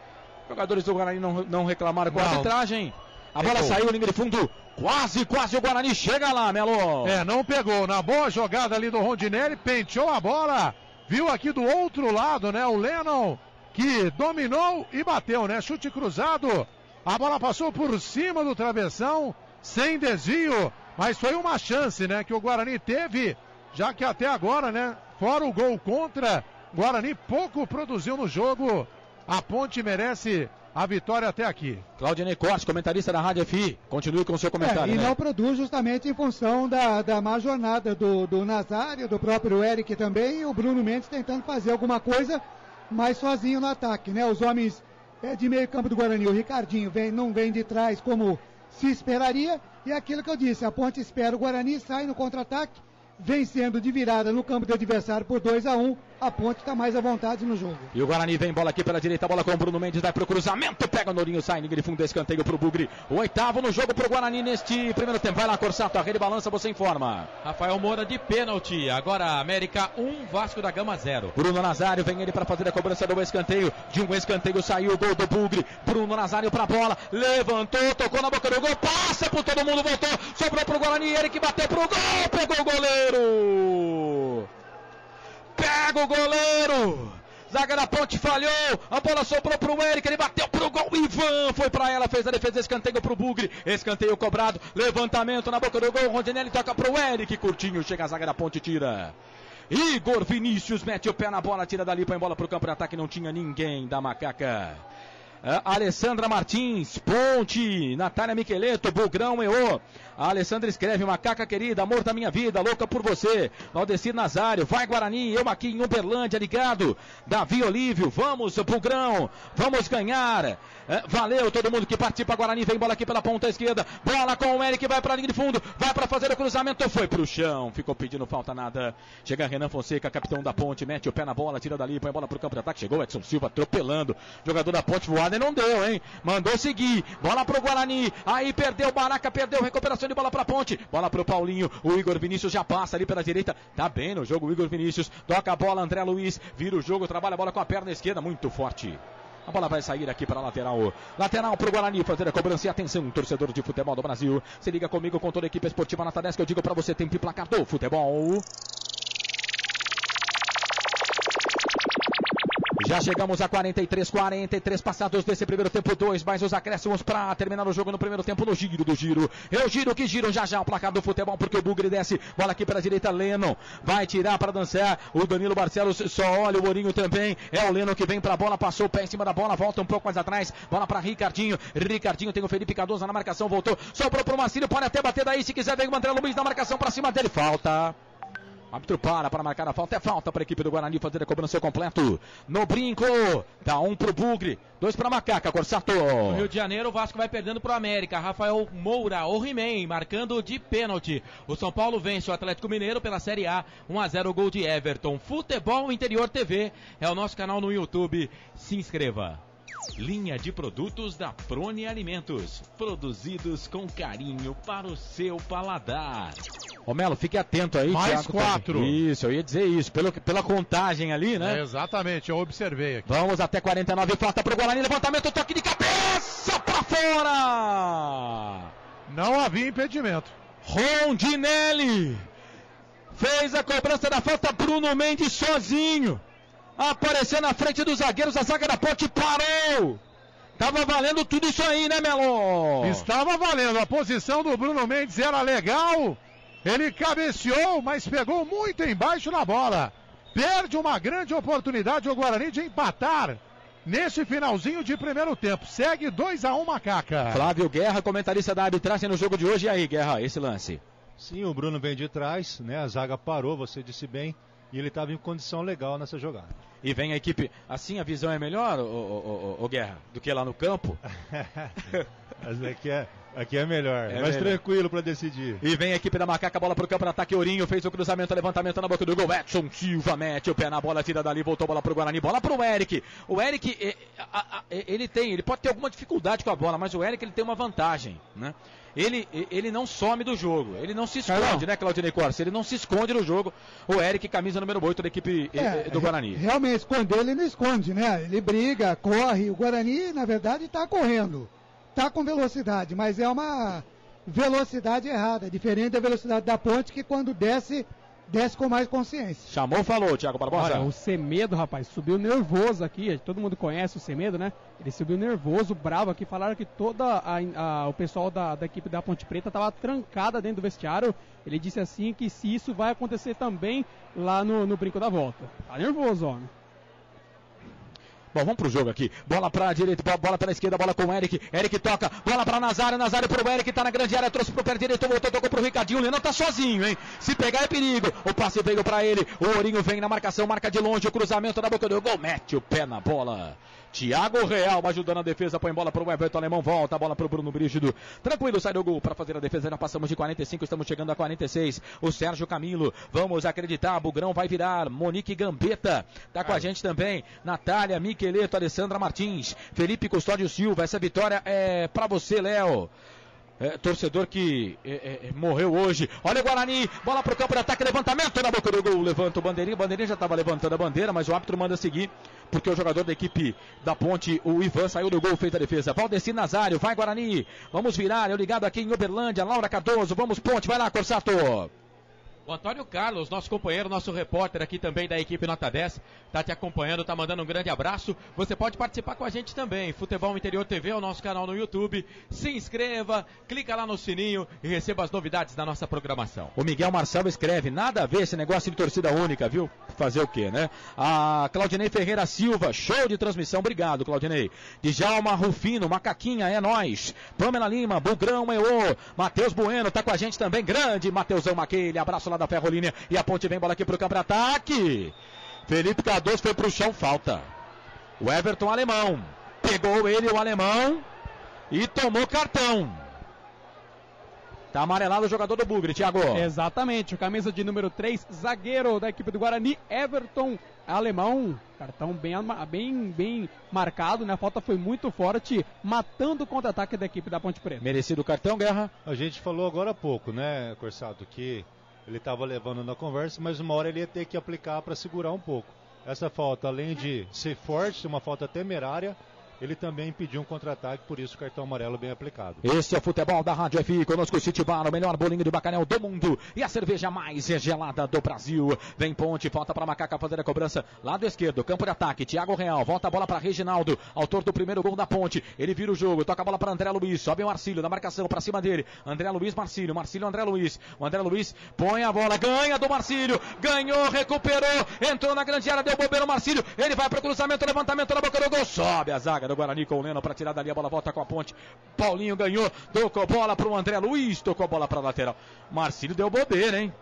Jogadores do Guarani não reclamaram com a arbitragem. A bola saiu, linha de fundo. Quase o Guarani chega lá, Melo. Não pegou. Na boa jogada ali do Rondinelli, penteou a bola. Viu aqui do outro lado, né? O Lennon, que dominou e bateu, né? Chute cruzado. A bola passou por cima do travessão, sem desvio. Mas foi uma chance, né? Que o Guarani teve, já que até agora, né? Fora o gol contra, o Guarani pouco produziu no jogo. A Ponte merece a vitória até aqui. Claudinei Corsi, comentarista da Rádio FI. Continue com o seu comentário. E né? não produz justamente em função da má jornada do Nazário, do próprio Eric também, e o Bruno Mendes tentando fazer alguma coisa, mas sozinho no ataque, né? Os homens de meio campo do Guarani, o Ricardinho não vem de trás como se esperaria, e aquilo que eu disse, a Ponte espera o Guarani, sai no contra-ataque, vencendo de virada no campo do adversário por 2-1, a Ponte está mais à vontade no jogo. E o Guarani vem, bola aqui pela direita, bola com o Bruno Mendes, vai pro cruzamento, pega o Nourinho, sai, ninguém de fundo, escanteio pro Bugre. O 8º no jogo pro Guarani neste primeiro tempo. Vai lá, Corsato, a rede balança, você informa. Rafael Moura de pênalti, agora América 1, Vasco da Gama 0. Bruno Nazário, vem ele para fazer a cobrança do escanteio. De um escanteio saiu o gol do Bugre. Bruno Nazário pra bola, levantou, tocou na boca do gol, passa por todo mundo, voltou, sobrou pro Guarani, ele que bateu pro gol, pegou o goleiro. Pega o goleiro. Zaga da Ponte falhou. A bola sobrou pro Eric. Ele bateu pro gol. Ivan foi pra ela. Fez a defesa. Escanteio pro Bugre. Escanteio cobrado. Levantamento na boca do gol. Rondinelli toca pro Eric. Curtinho. Chega a zaga da Ponte. Tira. Igor Vinícius mete o pé na bola. Tira dali. Põe bola pro campo de ataque. Não tinha ninguém da Macaca. Alessandra Martins, Ponte, Natália Miqueleto, Bugrão, Eô. A Alessandra escreve: Macaca querida, amor da minha vida, louca por você. Valdecir Nazário, vai Guarani, eu aqui em Uberlândia, ligado. Davi Olívio, vamos Bugrão, vamos ganhar. Valeu todo mundo que participa. Guarani vem bola aqui pela ponta esquerda. Bola com o Eric, vai para a linha de fundo, vai para fazer o cruzamento, foi pro chão, ficou pedindo falta nada. Chega Renan Fonseca, capitão da Ponte, mete o pé na bola, tira dali, põe a bola pro campo de ataque. Chegou Edson Silva atropelando, jogador da Ponte voada e não deu, hein? Mandou seguir, bola pro Guarani, aí perdeu, Baraca perdeu, recuperação de bola pra Ponte, bola pro Paulinho, o Igor Vinícius já passa ali pela direita, tá bem no jogo o Igor Vinícius, toca a bola, André Luiz, vira o jogo, trabalha a bola com a perna esquerda, muito forte. A bola vai sair aqui para a lateral. Lateral para o Guarani fazer a cobrança. E atenção, torcedor de futebol do Brasil. Se liga comigo com toda a equipe esportiva Nota 10, que eu digo para você, tempo e placar do futebol. Já chegamos a 43 passados desse primeiro tempo, 2 mais os acréscimos para terminar o jogo no primeiro tempo no giro do giro. Eu giro que giro já o placar do futebol, porque o Bugre desce, bola aqui pela direita, Lennon vai tirar para dançar, o Danilo Barcelos só olha, o Mourinho também, é o Lennon que vem para a bola, passou o pé em cima da bola, volta um pouco mais atrás, bola para Ricardinho tem o Felipe Cardoso na marcação, voltou, sobrou para o Marcílio, pode até bater daí se quiser, vem o André Luiz na marcação para cima dele, falta Árbitro para marcar a falta. É falta para a equipe do Guarani fazer a cobrança completo. No brinco. Dá 1 pro Bugre. 2 para Macaca. Corsato. No Rio de Janeiro, o Vasco vai perdendo pro América. Rafael Moura, o He-Man, marcando de pênalti. O São Paulo vence o Atlético Mineiro pela Série A. 1-0 gol de Everton. Futebol Interior TV é o nosso canal no YouTube. Se inscreva. Linha de produtos da Prone Alimentos, produzidos com carinho para o seu paladar. Ô Melo, fique atento aí. Mais Thiago, 4. Isso, eu ia dizer isso, pela contagem ali, né? Exatamente, eu observei aqui. Vamos até 49, falta pro Guarani, levantamento, toque de cabeça pra fora! Não havia impedimento. Rondinelli fez a cobrança da falta, Bruno Mendes sozinho. Apareceu na frente dos zagueiros, a zaga da Ponte parou. Tava valendo tudo isso aí, né, Melo? Estava valendo, a posição do Bruno Mendes era legal. Ele cabeceou, mas pegou muito embaixo na bola. Perde uma grande oportunidade o Guarani de empatar nesse finalzinho de primeiro tempo. Segue 2-1 Macaca. Flávio Guerra, comentarista da arbitragem no jogo de hoje. E aí, Guerra, esse lance? Sim, o Bruno vem de trás, né? A zaga parou, você disse bem. E ele estava em condição legal nessa jogada. E vem a equipe. Assim a visão é melhor, o Guerra, do que lá no campo? Aqui é melhor, mais melhor. Tranquilo para decidir. E vem a equipe da Macaca, bola pro campo, ataque Ourinho, fez o cruzamento, levantamento na boca do gol. Edson Silva mete o pé na bola, tira dali, voltou bola pro Guarani, bola pro Eric. O Eric, ele pode ter alguma dificuldade com a bola, mas o Eric ele tem uma vantagem, né? Ele não some do jogo, ele não se esconde, né, Claudinei Corsa? Ele não se esconde no jogo. O Eric, camisa número 8 da equipe do Guarani. Realmente, esconder ele não esconde, né? Ele briga, corre. O Guarani, na verdade, está correndo. Está com velocidade, mas é uma velocidade errada, diferente da velocidade da Ponte, que quando desce com mais consciência. Chamou, falou, Thiago Barbosa. Olha, o Semedo, rapaz, subiu nervoso aqui. Todo mundo conhece o Semedo, né? Ele subiu nervoso, bravo aqui. Falaram que todo o pessoal da equipe da Ponte Preta estava trancada dentro do vestiário. Ele disse assim que se isso vai acontecer também lá no Brinco da Volta. Tá nervoso, homem. Bom, vamos pro jogo aqui. Bola pra direita, bola pela esquerda, bola com o Eric. Eric toca, bola pra Nazário pro Eric, tá na grande área, trouxe pro pé direito, voltou, tocou pro Ricardinho. O Leandro tá sozinho, hein? Se pegar é perigo. O passe veio pra ele. O Ourinho vem na marcação, marca de longe, o cruzamento na boca do gol, mete o pé na bola. Thiago Real ajudando a defesa, põe bola pro Everton Alemão, volta a bola pro Bruno Brígido. Tranquilo, sai do gol para fazer a defesa, já passamos de 45, estamos chegando a 46. O Sérgio Camilo, vamos acreditar, Bugrão vai virar. Monique Gambetta, tá com a gente também. Natália Miqueleto, Alessandra Martins, Felipe Custódio Silva, essa vitória é pra você, Léo. Torcedor que morreu hoje. Olha o Guarani, bola pro campo de ataque, levantamento na boca do gol, levanta o bandeirinha. O bandeirinha já estava levantando a bandeira, mas o árbitro manda seguir, porque o jogador da equipe da Ponte, o Ivan, saiu do gol, fez a defesa. Valdeci Nazário, vai Guarani, vamos virar, eu ligado aqui em Uberlândia, Laura Cardoso, vamos Ponte, vai lá, Corsato. O Antônio Carlos, nosso companheiro, nosso repórter aqui também da equipe Nota 10, tá te acompanhando, tá mandando um grande abraço. Você pode participar com a gente também. Futebol Interior TV é o nosso canal no YouTube. Se inscreva, clica lá no sininho e receba as novidades da nossa programação. O Miguel Marcelo escreve, nada a ver esse negócio de torcida única, viu? Fazer o quê, né? A Claudinei Ferreira Silva, show de transmissão, obrigado, Claudinei. Djalma Rufino, Macaquinha, é nóis. Pamela Lima, Bugrão, Eô. Matheus Bueno, tá com a gente também, grande Matheusão Maquele, abraço lá da Ferrolínea, e a Ponte vem bola aqui pro campo de ataque. Felipe Cardoso foi pro chão, falta. O Everton Alemão, pegou ele, o Alemão, e tomou cartão. Tá amarelado o jogador do Bugre, Thiago. Exatamente, o camisa de número 3, zagueiro da equipe do Guarani, Everton Alemão. Cartão bem marcado, né? A falta foi muito forte, matando o contra-ataque da equipe da Ponte Preta. Merecido o cartão, Guerra? A gente falou agora há pouco, né, Corsato, que ele estava levando na conversa, mas uma hora ele ia ter que aplicar para segurar um pouco. Essa falta, além de ser forte, uma falta temerária, ele também pediu um contra-ataque, por isso o cartão amarelo bem aplicado. Esse é o futebol da Rádio FI, conosco o City Bar, o melhor bolinho de bacalhau do mundo e a cerveja mais gelada do Brasil. Vem Ponte, falta para Macaca fazer a cobrança, lado esquerdo, campo de ataque, Thiago Real, volta a bola para Reginaldo, autor do primeiro gol da Ponte, ele vira o jogo, toca a bola para André Luiz, sobe o Marcílio na marcação para cima dele, André Luiz, Marcílio, André Luiz, o André Luiz põe a bola, ganha do Marcílio, ganhou, recuperou, entrou na grande área, deu bobeira o Marcílio, ele vai para o cruzamento, levantamento na boca do gol, sobe a zaga do Guarani com o Leno para tirar dali, a bola volta com a Ponte, Paulinho ganhou, tocou bola para o André Luiz, tocou bola para a lateral, Marcílio deu bobeira, hein?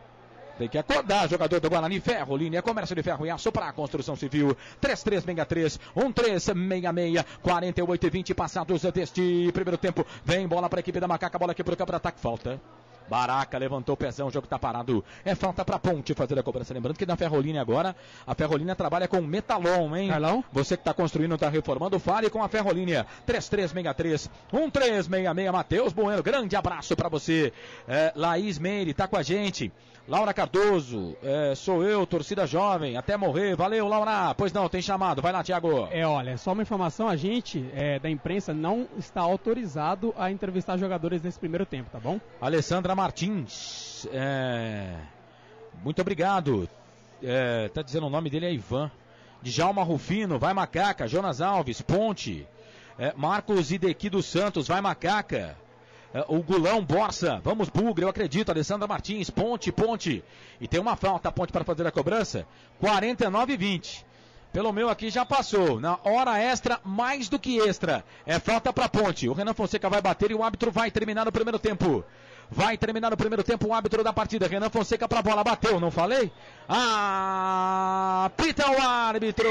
Tem que acordar, jogador do Guarani. Ferrolinha, comércio de ferro e aço para a construção civil. 3363-1366, 48:20 passados deste primeiro tempo. Vem bola para a equipe da Macaca, bola aqui para o campo de ataque, falta. Baraca levantou o pezão, o jogo tá parado. É falta pra Ponte fazer a cobrança. Lembrando que na Ferrolinha agora, a Ferrolinha trabalha com Metalon, hein? Carlão? Você que tá construindo, tá reformando, fale com a Ferrolinha. 3363-1366. Matheus Bueno, grande abraço pra você. Laís Meire tá com a gente. Laura Cardoso, sou eu, torcida jovem, até morrer. Valeu, Laura. Pois não, tem chamado. Vai lá, Thiago. Olha, só uma informação, a gente da imprensa não está autorizado a entrevistar jogadores nesse primeiro tempo, tá bom? Alessandra Martins, muito obrigado. Tá dizendo o nome dele é Ivan. Djalma Rufino, vai Macaca. Jonas Alves, Ponte. Marcos Idequi dos Santos, vai Macaca. O Gulão, Borsa, vamos Bugre, eu acredito, Alessandra Martins, Ponte, e tem uma falta, Ponte para fazer a cobrança, 49:20, pelo meu aqui já passou, na hora extra, mais do que extra, é falta para Ponte, o Renan Fonseca vai bater e o árbitro vai terminar no primeiro tempo, o árbitro da partida, Renan Fonseca para a bola, bateu, não falei? Apita o árbitro!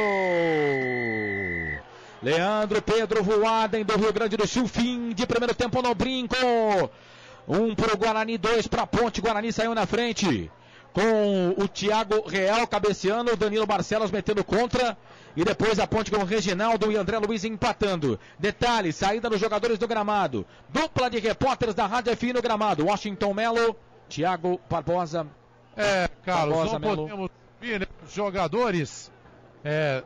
Leandro Pedro Voaden do Rio Grande do Sul, fim de primeiro tempo no Brinco. 1 para o Guarani, 2 para a Ponte. Guarani saiu na frente com o Thiago Real cabeceando, o Danilo Barcelos metendo contra. E depois a Ponte com o Reginaldo e André Luiz empatando. Detalhe, saída dos jogadores do gramado. Dupla de repórteres da Rádio FI no gramado. Washington Melo, Thiago Barbosa. Carlos, Barbosa, não podemos ver, né, os jogadores...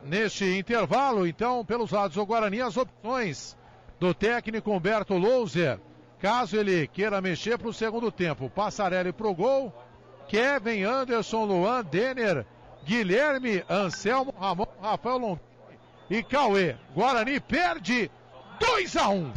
neste intervalo, então, pelos lados do Guarani, as opções do técnico Humberto Louser, caso ele queira mexer para o segundo tempo. Passarelli pro gol, Kevin, Anderson, Luan, Denner, Guilherme, Anselmo, Ramon, Rafael Longini e Cauê. Guarani perde 2-1.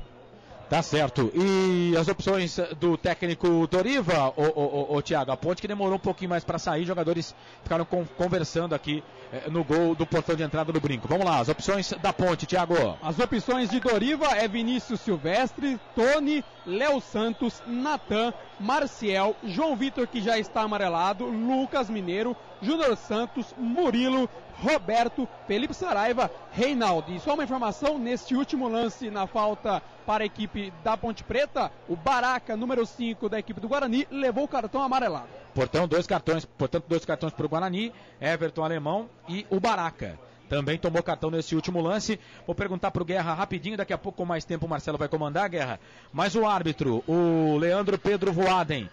Tá certo. E as opções do técnico Doriva, o Thiago, a Ponte que demorou um pouquinho mais para sair, jogadores ficaram conversando aqui no gol do portão de entrada do Brinco. Vamos lá, as opções da Ponte, Thiago. As opções de Doriva é Vinícius Silvestre, Tony, Léo Santos, Natan, Marcial, João Vitor, que já está amarelado, Lucas Mineiro, Júnior Santos, Murilo, Roberto, Felipe Saraiva, Reinaldo. E só uma informação, neste último lance na falta para a equipe da Ponte Preta, o Baraca, número 5 da equipe do Guarani, levou o cartão amarelado. Portanto, dois cartões para o Guarani, Everton Alemão e o Baraca. Também tomou cartão nesse último lance. Vou perguntar para o Guerra rapidinho, daqui a pouco com mais tempo o Marcelo vai comandar, Guerra. Mas o árbitro, o Leandro Pedro Voaden,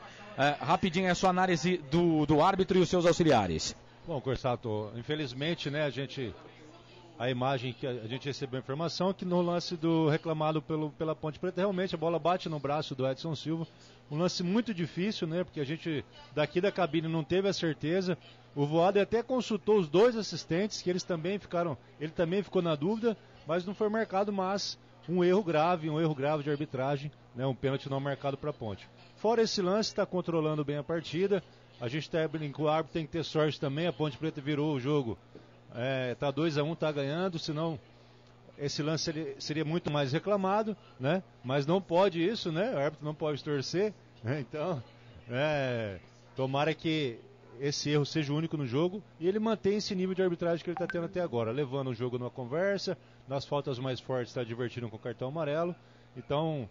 rapidinho a sua análise do árbitro e os seus auxiliares. Bom, Corsato, infelizmente, né, a imagem que a gente recebeu a informação que no lance do reclamado pela Ponte Preta, realmente a bola bate no braço do Edson Silva. Um lance muito difícil, né, porque a gente daqui da cabine não teve a certeza. O Voaden até consultou os dois assistentes, que ele também ficou na dúvida, mas não foi marcado, mas um erro grave de arbitragem, né, um pênalti não marcado para a Ponte. Fora esse lance, está controlando bem a partida. A gente o árbitro tem que ter sorte também, a Ponte Preta virou o jogo, tá 2-1, tá ganhando, senão esse lance seria muito mais reclamado, né? Mas não pode isso, né? O árbitro não pode torcer, né? Então, tomara que esse erro seja o único no jogo e ele mantém esse nível de arbitragem que ele está tendo até agora, levando o jogo numa conversa, nas faltas mais fortes está divertindo com o cartão amarelo, então,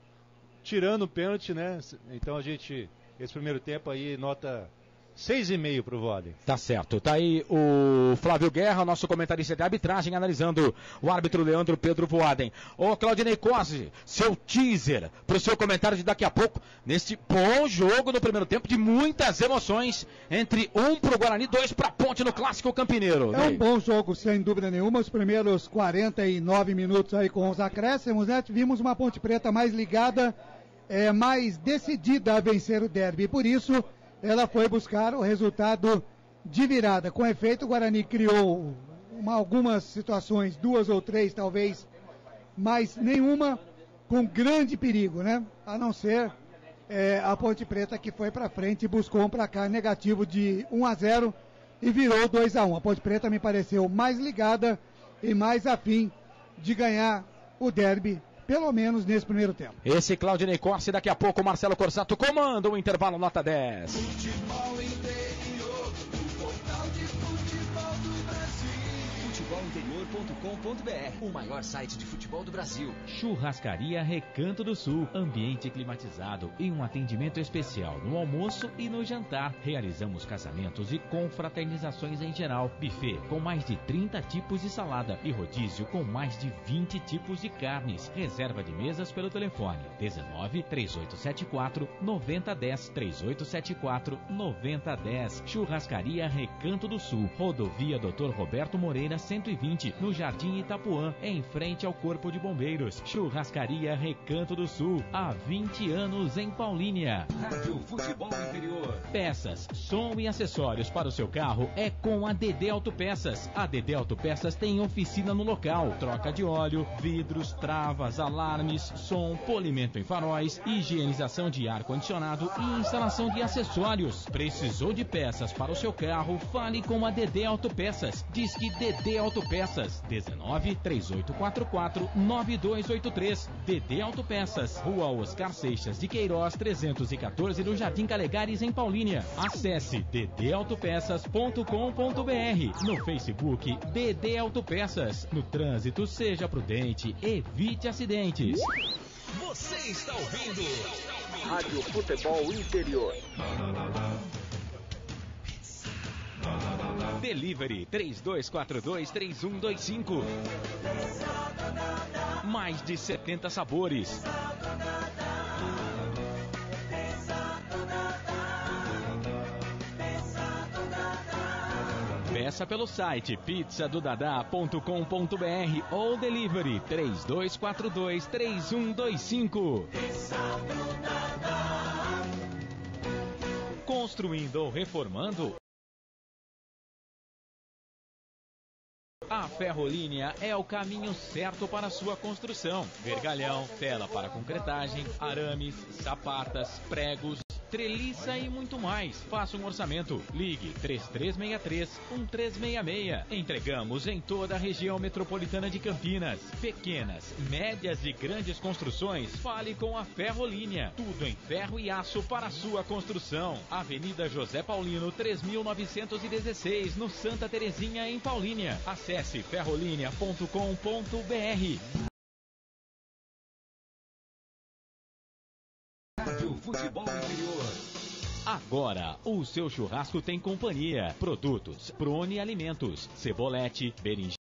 tirando o pênalti, né? Então esse primeiro tempo aí, nota 6,5 pro Voaden. Tá certo. Tá aí o Flávio Guerra, nosso comentarista de arbitragem, analisando o árbitro Leandro Pedro Voaden. Ô Claudinei Cosi, seu teaser pro seu comentário de daqui a pouco, neste bom jogo no primeiro tempo, de muitas emoções, entre 1 pro Guarani, 2 pra Ponte no Clássico Campineiro. É um bom jogo, sem dúvida nenhuma. Os primeiros 49 minutos aí com os acréscimos, né? Vimos uma Ponte Preta mais ligada, mais decidida a vencer o derby. Por isso, ela foi buscar o resultado de virada. Com efeito, o Guarani criou algumas situações, 2 ou 3 talvez, mas nenhuma com grande perigo, né? A não ser a Ponte Preta, que foi para frente e buscou um placar negativo de 1-0 e virou 2-1. A Ponte Preta me pareceu mais ligada e mais afim de ganhar o derby, pelo menos nesse primeiro tempo. Esse Claudinei Corsi, daqui a pouco o Marcelo Corsato comanda o intervalo nota 10. futebolinterior.com.br, o maior site de futebol do Brasil. Churrascaria Recanto do Sul, ambiente climatizado e um atendimento especial no almoço e no jantar. Realizamos casamentos e confraternizações em geral. Buffet com mais de 30 tipos de salada e rodízio com mais de 20 tipos de carnes. Reserva de mesas pelo telefone 19 3874 9010, 3874 9010. Churrascaria Recanto do Sul, rodovia Dr. Roberto Moreira 120, no Jardim Itapuã, em frente ao Corpo de Bombeiros. Churrascaria Recanto do Sul, há 20 anos em Paulínia. Rádio Futebol Interior. Peças, som e acessórios para o seu carro é com a DD Autopeças. A DD Autopeças tem oficina no local, troca de óleo, vidros, travas, alarmes, som, polimento em faróis, higienização de ar-condicionado e instalação de acessórios. Precisou de peças para o seu carro? Fale com a DD Autopeças. Disque DD Autopeças 19 3844 9283. DD Autopeças, Rua Oscar Seixas de Queiroz 314, no Jardim Calegares, em Paulínia. Acesse ddautopeças.com.br. No Facebook, DD Autopeças. No trânsito, seja prudente, evite acidentes. Você está ouvindo Rádio Futebol Interior. Delivery 3242-3125. Mais de 70 sabores. Peça pelo site pizzadodadá.com.br ou delivery 3242-3125. Construindo ou reformando? A Ferrolínea é o caminho certo para a sua construção. Vergalhão, tela para concretagem, arames, sapatas, pregos, treliça e muito mais. Faça um orçamento. Ligue 3363-1366. Entregamos em toda a região metropolitana de Campinas. Pequenas, médias e grandes construções, fale com a Ferrolínea. Tudo em ferro e aço para a sua construção. Avenida José Paulino, 3916, no Santa Terezinha, em Paulínia. Acesse ferrolinea.com.br. Futebol Interior. Agora, o seu churrasco tem companhia. Produtos Prone Alimentos, cebolete, berinjela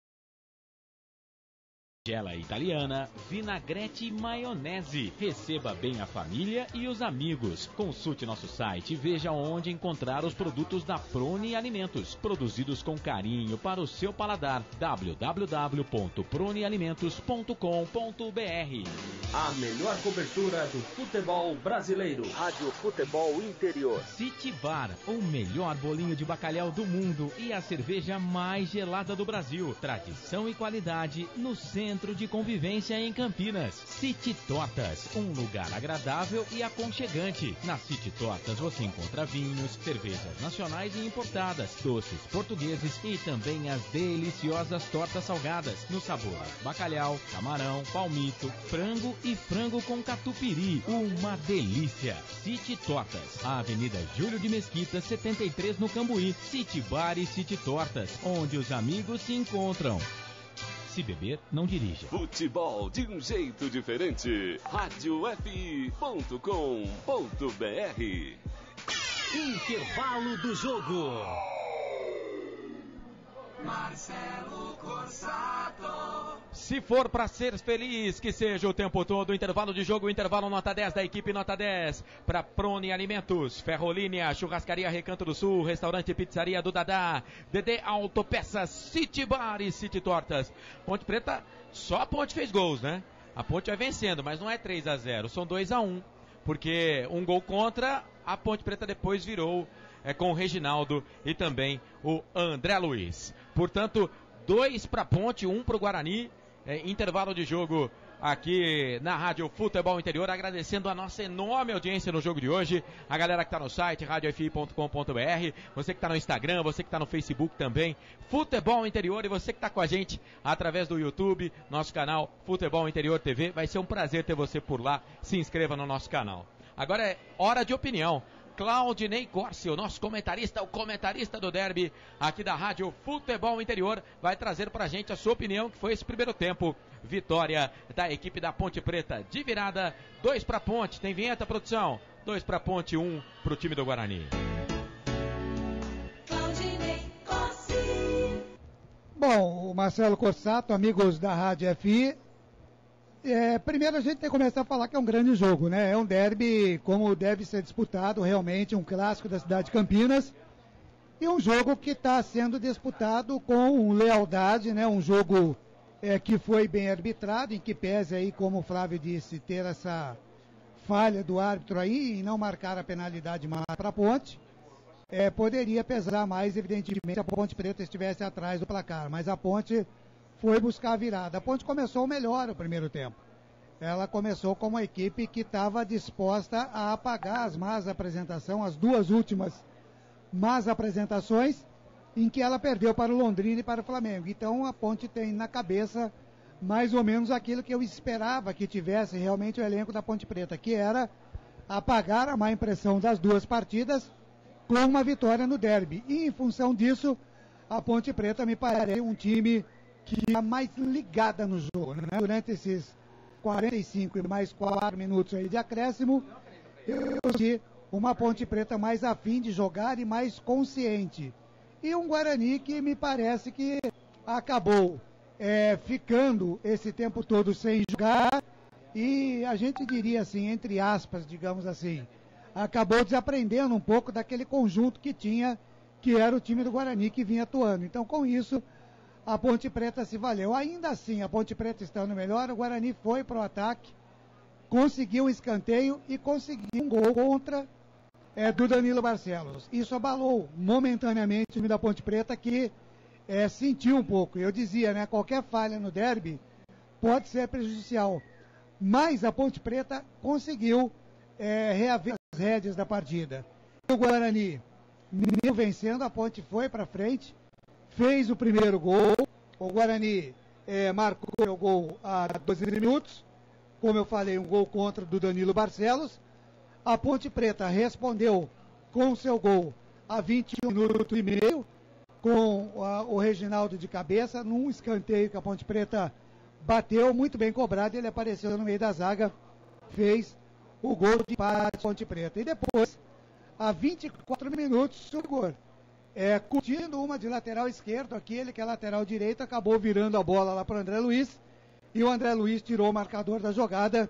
italiana, vinagrete e maionese. Receba bem a família e os amigos. Consulte nosso site e veja onde encontrar os produtos da Prone Alimentos, produzidos com carinho para o seu paladar. www.pronealimentos.com.br. A melhor cobertura do futebol brasileiro. Rádio Futebol Interior. City Bar, o melhor bolinho de bacalhau do mundo e a cerveja mais gelada do Brasil. Tradição e qualidade no centro de convivência em Campinas. City Tortas, um lugar agradável e aconchegante. Na City Tortas você encontra vinhos, cervejas nacionais e importadas, doces portugueses e também as deliciosas tortas salgadas no sabor bacalhau, camarão, palmito, frango e frango com catupiry. Uma delícia! City Tortas, a Avenida Júlio de Mesquita, 73, no Cambuí. City Bar e City Tortas, onde os amigos se encontram. Se beber, não dirija. Futebol de um jeito diferente. RádioFI.com.br. Intervalo do jogo. Marcelo Corsato. Se for para ser feliz, que seja o tempo todo. Intervalo de jogo, intervalo nota 10 da equipe nota 10 para Prone Alimentos, Ferrolínea, Churrascaria Recanto do Sul, Restaurante e Pizzaria do Dadá, DD Autopeças, City Bar e City Tortas. Ponte Preta, só a Ponte fez gols, né? A Ponte vai vencendo, mas não é 3-0, são 2-1, porque um gol contra, a Ponte Preta depois virou com o Reginaldo e também o André Luiz. Portanto, 2 para a Ponte, 1 para o Guarani. Intervalo de jogo aqui na Rádio Futebol Interior, agradecendo a nossa enorme audiência no jogo de hoje, a galera que está no site radiofi.com.br, você que está no Instagram, você que está no Facebook também, Futebol Interior, e você que está com a gente através do YouTube, nosso canal Futebol Interior TV. Vai ser um prazer ter você por lá. Se inscreva no nosso canal. Agora é hora de opinião. Claudinei Corsi, o nosso comentarista, o comentarista do derby aqui da Rádio Futebol Interior, vai trazer pra gente a sua opinião, que foi esse primeiro tempo. Vitória da equipe da Ponte Preta de virada, 2 pra Ponte. Tem vinheta, produção? 2 pra Ponte, 1 pro time do Guarani. Bom, o Marcelo Corsato, amigos da Rádio FI, primeiro a gente tem que começar a falar que é um grande jogo, né? É um derby como deve ser disputado, realmente um clássico da cidade de Campinas, e um jogo que está sendo disputado com lealdade, né? Um jogo que foi bem arbitrado, em que pese aí, como o Flávio disse, ter essa falha do árbitro aí e não marcar a penalidade mais para a Ponte. Poderia pesar mais, evidentemente, se a Ponte Preta estivesse atrás do placar, mas a Ponte foi buscar a virada. A Ponte começou melhor o primeiro tempo. Ela começou como uma equipe que estava disposta a apagar as más apresentações, as duas últimas más apresentações, em que ela perdeu para o Londrina e para o Flamengo. Então a Ponte tem na cabeça mais ou menos aquilo que eu esperava que tivesse realmente o elenco da Ponte Preta, que era apagar a má impressão das duas partidas com uma vitória no derby. E em função disso, a Ponte Preta me parece um time que está mais ligada no jogo, né? Durante esses 45 e mais 4 minutos aí de acréscimo, eu vi uma Ponte Preta mais afim de jogar e mais consciente. E um Guarani que me parece que acabou ficando esse tempo todo sem jogar e a gente diria assim, entre aspas, digamos assim, acabou desaprendendo um pouco daquele conjunto que tinha, que era o time do Guarani que vinha atuando. Então, com isso, a Ponte Preta se valeu. Ainda assim, a Ponte Preta estando melhor, o Guarani foi para o ataque, conseguiu um escanteio e conseguiu um gol contra do Danilo Barcelos. Isso abalou momentaneamente o time da Ponte Preta, que sentiu um pouco. Eu dizia, né, qualquer falha no derby pode ser prejudicial. Mas a Ponte Preta conseguiu reaver as rédeas da partida. O Guarani, mesmo vencendo, a Ponte foi para frente, fez o primeiro gol. O Guarani marcou o gol a 12 minutos. Como eu falei, um gol contra do Danilo Barcelos. A Ponte Preta respondeu com o seu gol a 21 minutos e meio, com o Reginaldo de cabeça, num escanteio que a Ponte Preta bateu, muito bem cobrado, ele apareceu no meio da zaga, fez o gol de empate da Ponte Preta. E depois, a 24 minutos, o gol. Curtindo uma de lateral esquerdo, aquele que é lateral direito, acabou virando a bola lá para o André Luiz, e o André Luiz tirou o marcador da jogada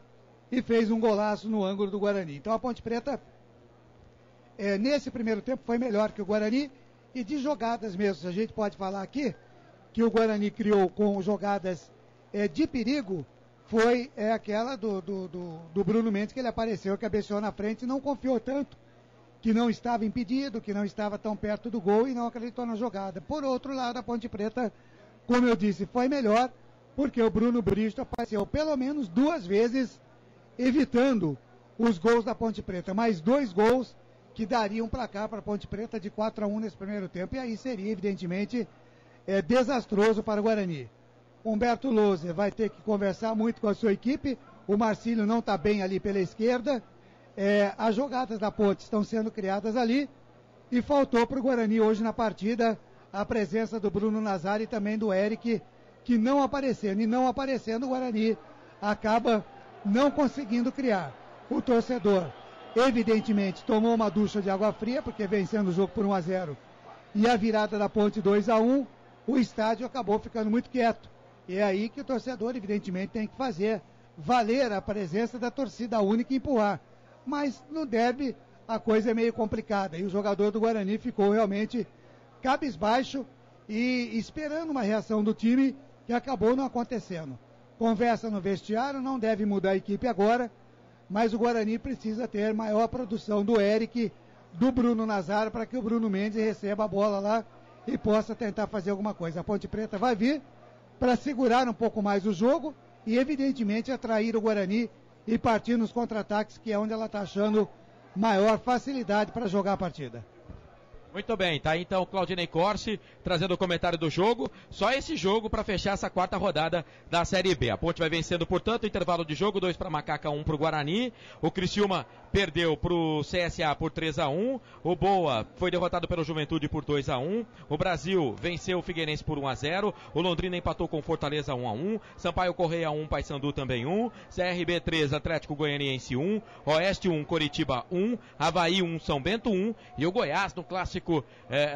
e fez um golaço no ângulo do Guarani. Então a Ponte Preta, nesse primeiro tempo, foi melhor que o Guarani, e de jogadas mesmo, a gente pode falar aqui, que o Guarani criou com jogadas de perigo, foi aquela do Bruno Mendes, que ele apareceu, cabeceou na frente e não confiou tanto, que não estava impedido, que não estava tão perto do gol e não acreditou na jogada. Por outro lado, a Ponte Preta, como eu disse, foi melhor, porque o Bruno Bristo apareceu pelo menos 2 vezes, evitando os gols da Ponte Preta. Mais 2 gols que dariam placar para a Ponte Preta de 4-1 nesse primeiro tempo, e aí seria, evidentemente, desastroso para o Guarani. Humberto Louser vai ter que conversar muito com a sua equipe, o Marcílio não está bem ali pela esquerda, as jogadas da Ponte estão sendo criadas ali, e faltou para o Guarani hoje na partida a presença do Bruno Nazário e também do Eric, que não aparecendo, e não aparecendo o Guarani acaba não conseguindo criar. O torcedor, evidentemente, tomou uma ducha de água fria, porque vencendo o jogo por 1-0, e a virada da Ponte 2-1, o estádio acabou ficando muito quieto. E é aí que o torcedor, evidentemente, tem que fazer valer a presença da torcida única e empurrar. Mas no derby a coisa é meio complicada, e o jogador do Guarani ficou realmente cabisbaixo e esperando uma reação do time que acabou não acontecendo. Conversa no vestiário, não deve mudar a equipe agora, mas o Guarani precisa ter maior produção do Eric, do Bruno Nazário, para que o Bruno Mendes receba a bola lá e possa tentar fazer alguma coisa. A Ponte Preta vai vir para segurar um pouco mais o jogo e, evidentemente, atrair o Guarani e partir nos contra-ataques, que é onde ela está achando maior facilidade para jogar a partida. Muito bem, tá aí então o Claudinei Corsi trazendo o comentário do jogo. Só esse jogo para fechar essa quarta rodada da Série B. A Ponte vai vencendo, portanto, intervalo de jogo, 2 para Macaca, 1 para o Guarani. O Criciúma perdeu para o CSA por 3-1. O Boa foi derrotado pelo Juventude por 2-1. O Brasil venceu o Figueirense por 1-0. O Londrina empatou com Fortaleza 1-1. Sampaio Correia 1, Paysandu também 1. CRB 3, Atlético Goianiense 1. Oeste 1, Coritiba 1. Avaí 1, São Bento 1. E o Goiás no clássico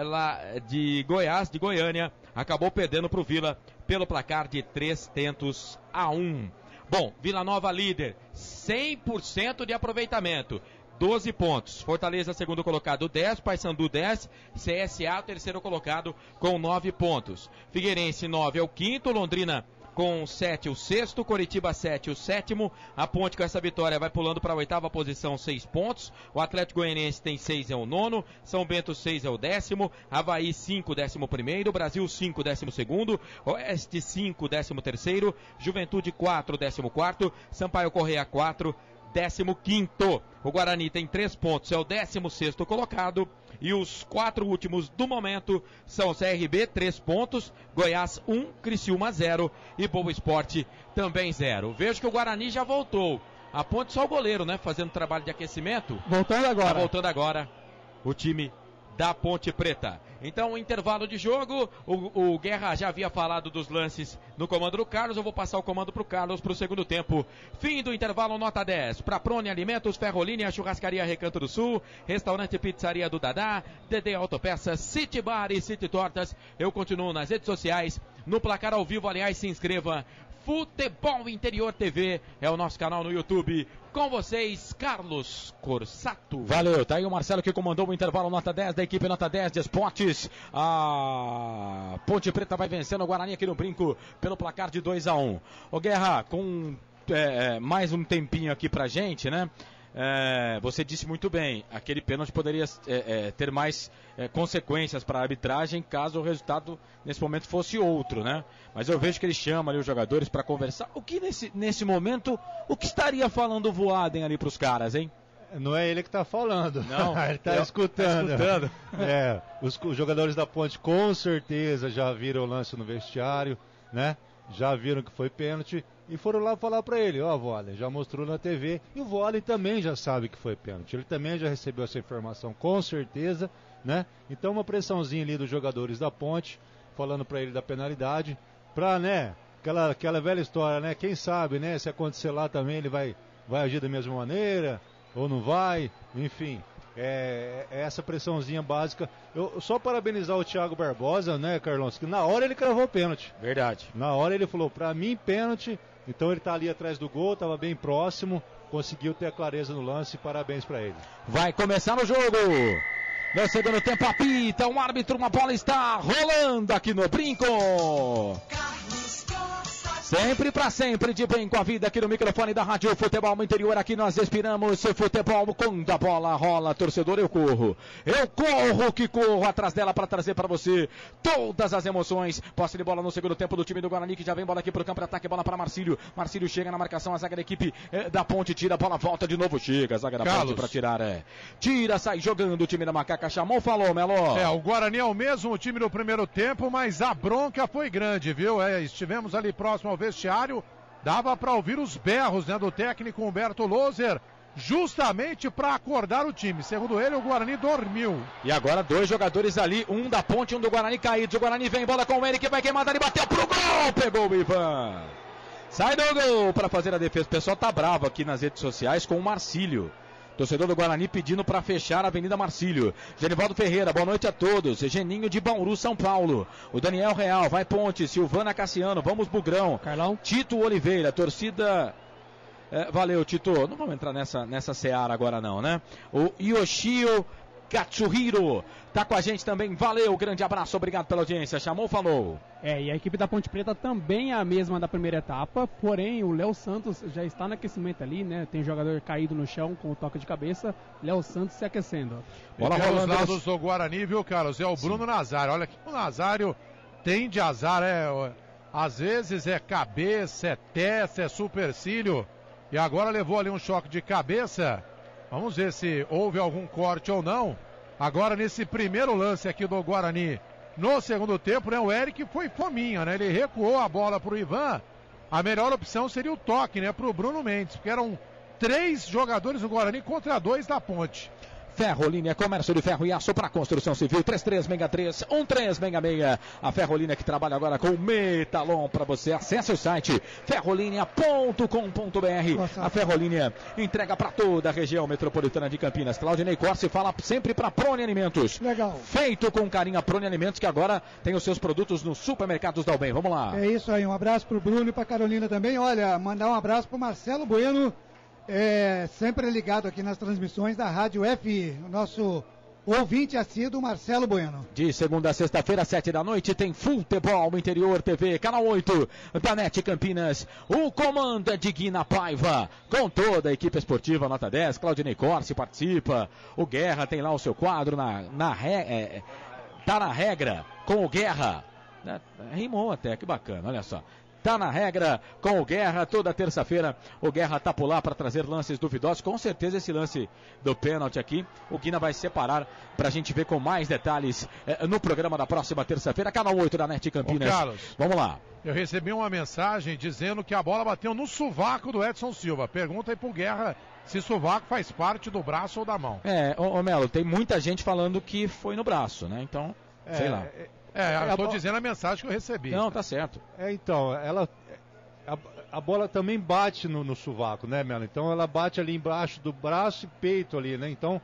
lá de Goiás, de Goiânia, acabou perdendo para o Vila pelo placar de 3-1. Bom, Vila Nova líder, 100% de aproveitamento, 12 pontos. Fortaleza, segundo colocado, 10. Paysandu, 10. CSA, terceiro colocado, com 9 pontos. Figueirense, 9 é o quinto. Londrina, com 7, o sexto. Coritiba, 7, o sétimo. A Ponte, com essa vitória, vai pulando para a oitava posição, 6 pontos. O Atlético Goianiense tem 6, é o nono. São Bento, 6, é o 10º. Avaí, 5, 11º. Brasil, 5, 12º. Oeste, 5, 13º. Juventude, 4, 14º. Sampaio Correia, 4, 15º. O Guarani tem 3 pontos, é o 16º colocado. E os 4 últimos do momento são CRB, 3 pontos, Goiás 1, Criciúma 0 e Boa Esporte também 0. Vejo que o Guarani já voltou. A Ponte só o goleiro, né? Fazendo trabalho de aquecimento. Voltando agora. Tá voltando agora o time da Ponte Preta. Então, intervalo de jogo, o Guerra já havia falado dos lances no comando do Carlos, eu vou passar o comando pro Carlos pro segundo tempo. Fim do intervalo, nota 10. Pra Prone Alimentos, Ferrolínea, Churrascaria Recanto do Sul, Restaurante e Pizzaria do Dadá, DD Autopeças, City Bar e City Tortas. Eu continuo nas redes sociais, no placar ao vivo, aliás, se inscreva. Futebol Interior TV é o nosso canal no YouTube. Com vocês, Carlos Corsato. Valeu, tá aí o Marcelo que comandou o intervalo nota 10 da equipe nota 10 de esportes. A Ponte Preta vai vencendo o Guarani aqui no Brinco pelo placar de 2-1. Ô Guerra, com mais um tempinho aqui pra gente, né? Você disse muito bem, aquele pênalti poderia ter mais consequências para a arbitragem caso o resultado nesse momento fosse outro, né? Mas eu vejo que ele chama ali os jogadores para conversar. O que nesse momento, o que estaria falando o Voaden ali para os caras, hein? Não é ele que está falando, não, ele está escutando. Os jogadores da Ponte com certeza já viram o lance no vestiário, né? Já viram que foi pênalti e foram lá falar para ele, ó, Voaden, já mostrou na TV, e o Voaden também já sabe que foi pênalti, ele também já recebeu essa informação, com certeza, né? Então uma pressãozinha ali dos jogadores da Ponte, falando para ele da penalidade, pra, né, aquela velha história, né, quem sabe, né, se acontecer lá também ele vai agir da mesma maneira, ou não vai, enfim... essa pressãozinha básica. Eu só parabenizar o Thiago Barbosa, né, Carlão? Que na hora ele cravou o pênalti. Verdade. Na hora ele falou, pra mim, pênalti. Então ele tá ali atrás do gol, tava bem próximo, conseguiu ter a clareza no lance, parabéns pra ele. Vai começar o jogo. No segundo tempo apita, um árbitro, uma bola está rolando aqui no Brinco. Sempre pra sempre, de bem com a vida aqui no microfone da Rádio Futebol Interior. Aqui nós respiramos futebol. Quando a bola rola, torcedor, eu corro. Eu corro que corro atrás dela para trazer para você todas as emoções. Posse de bola no segundo tempo do time do Guarani, que já vem bola aqui pro campo de ataque. Bola para Marcílio. Marcílio chega na marcação, a zaga da equipe da Ponte tira, a bola volta de novo. Chega a zaga da Ponte para tirar. Tira, sai jogando o time da Macaca. Chamou, falou, Melo. O Guarani é o mesmo time do primeiro tempo, mas a bronca foi grande, viu? Estivemos ali próximo ao vestiário, dava para ouvir os berros, né, do técnico Humberto Loser, justamente para acordar o time. Segundo ele, o Guarani dormiu. E agora 2 jogadores ali, um da Ponte, um do Guarani caídos. O Guarani vem, bola com ele, que vai queimar, ele bateu pro gol, pegou o Ivan. Sai do gol para fazer a defesa. O pessoal tá bravo aqui nas redes sociais com o Marcílio. Torcedor do Guarani pedindo para fechar a Avenida Marcílio. Genivaldo Ferreira, boa noite a todos. Geninho de Bauru, São Paulo. O Daniel Real, vai Ponte. Silvana Cassiano, vamos Bugrão. Carlão. Tito Oliveira, torcida... valeu, Tito. Não vamos entrar nessa seara agora não, né? O Yoshio Katsuhiro tá com a gente também. Valeu, grande abraço, obrigado pela audiência. Chamou, falou. E a equipe da Ponte Preta também é a mesma da primeira etapa, porém o Léo Santos já está no aquecimento ali, né? Tem jogador caído no chão com o toque de cabeça. Léo Santos se aquecendo. Bola rolando os lados do Guarani, viu, Carlos? É o Bruno Nazário. Olha que o Nazário tem de azar, às vezes é cabeça, é testa, é supercílio. E agora levou ali um choque de cabeça. Vamos ver se houve algum corte ou não. Agora, nesse primeiro lance aqui do Guarani, no segundo tempo, né, o Eric foi fominha, né? Ele recuou a bola pro Ivan. A melhor opção seria o toque, né, pro Bruno Mendes, porque eram 3 jogadores do Guarani contra 2 da Ponte. Ferrolínea, comércio de ferro e aço para construção civil, 3363-1366. A Ferrolínea que trabalha agora com o Metalon para você. Acesse o site ferrolinea.com.br. A Ferrolínea entrega para toda a região metropolitana de Campinas. Claudinei Corsi fala sempre para Prone Alimentos. Legal. Feito com carinho a Prone Alimentos, que agora tem os seus produtos nos supermercados da Albem. Vamos lá. É isso aí, um abraço pro Bruno e pra Carolina também. Olha, mandar um abraço pro Marcelo Bueno, sempre ligado aqui nas transmissões da Rádio FI, o nosso ouvinte assíduo Marcelo Bueno. De segunda a sexta-feira, 7 da noite, tem Futebol Interior TV, canal 8 da NET Campinas. O comando é de Guina Paiva, com toda a equipe esportiva, nota 10. Claudinei Corsi participa. O Guerra tem lá o seu quadro tá na regra com o Guerra. Rimou até, que bacana, olha só. Tá na regra com o Guerra, toda terça-feira o Guerra tá por lá para trazer lances duvidosos. Com certeza esse lance do pênalti aqui, o Guina vai separar pra gente ver com mais detalhes no programa da próxima terça-feira, canal 8 da NET Campinas. Ô, Carlos, vamos lá. Eu recebi uma mensagem dizendo que a bola bateu no sovaco do Edson Silva. Pergunta aí pro Guerra se sovaco faz parte do braço ou da mão. Ô Melo, tem muita gente falando que foi no braço, né? Então, sei lá. Eu estou dizendo a mensagem que eu recebi. Não, tá certo. Então, a bola também bate no sovaco, né, Melo? Então ela bate ali embaixo do braço e peito ali, né? Então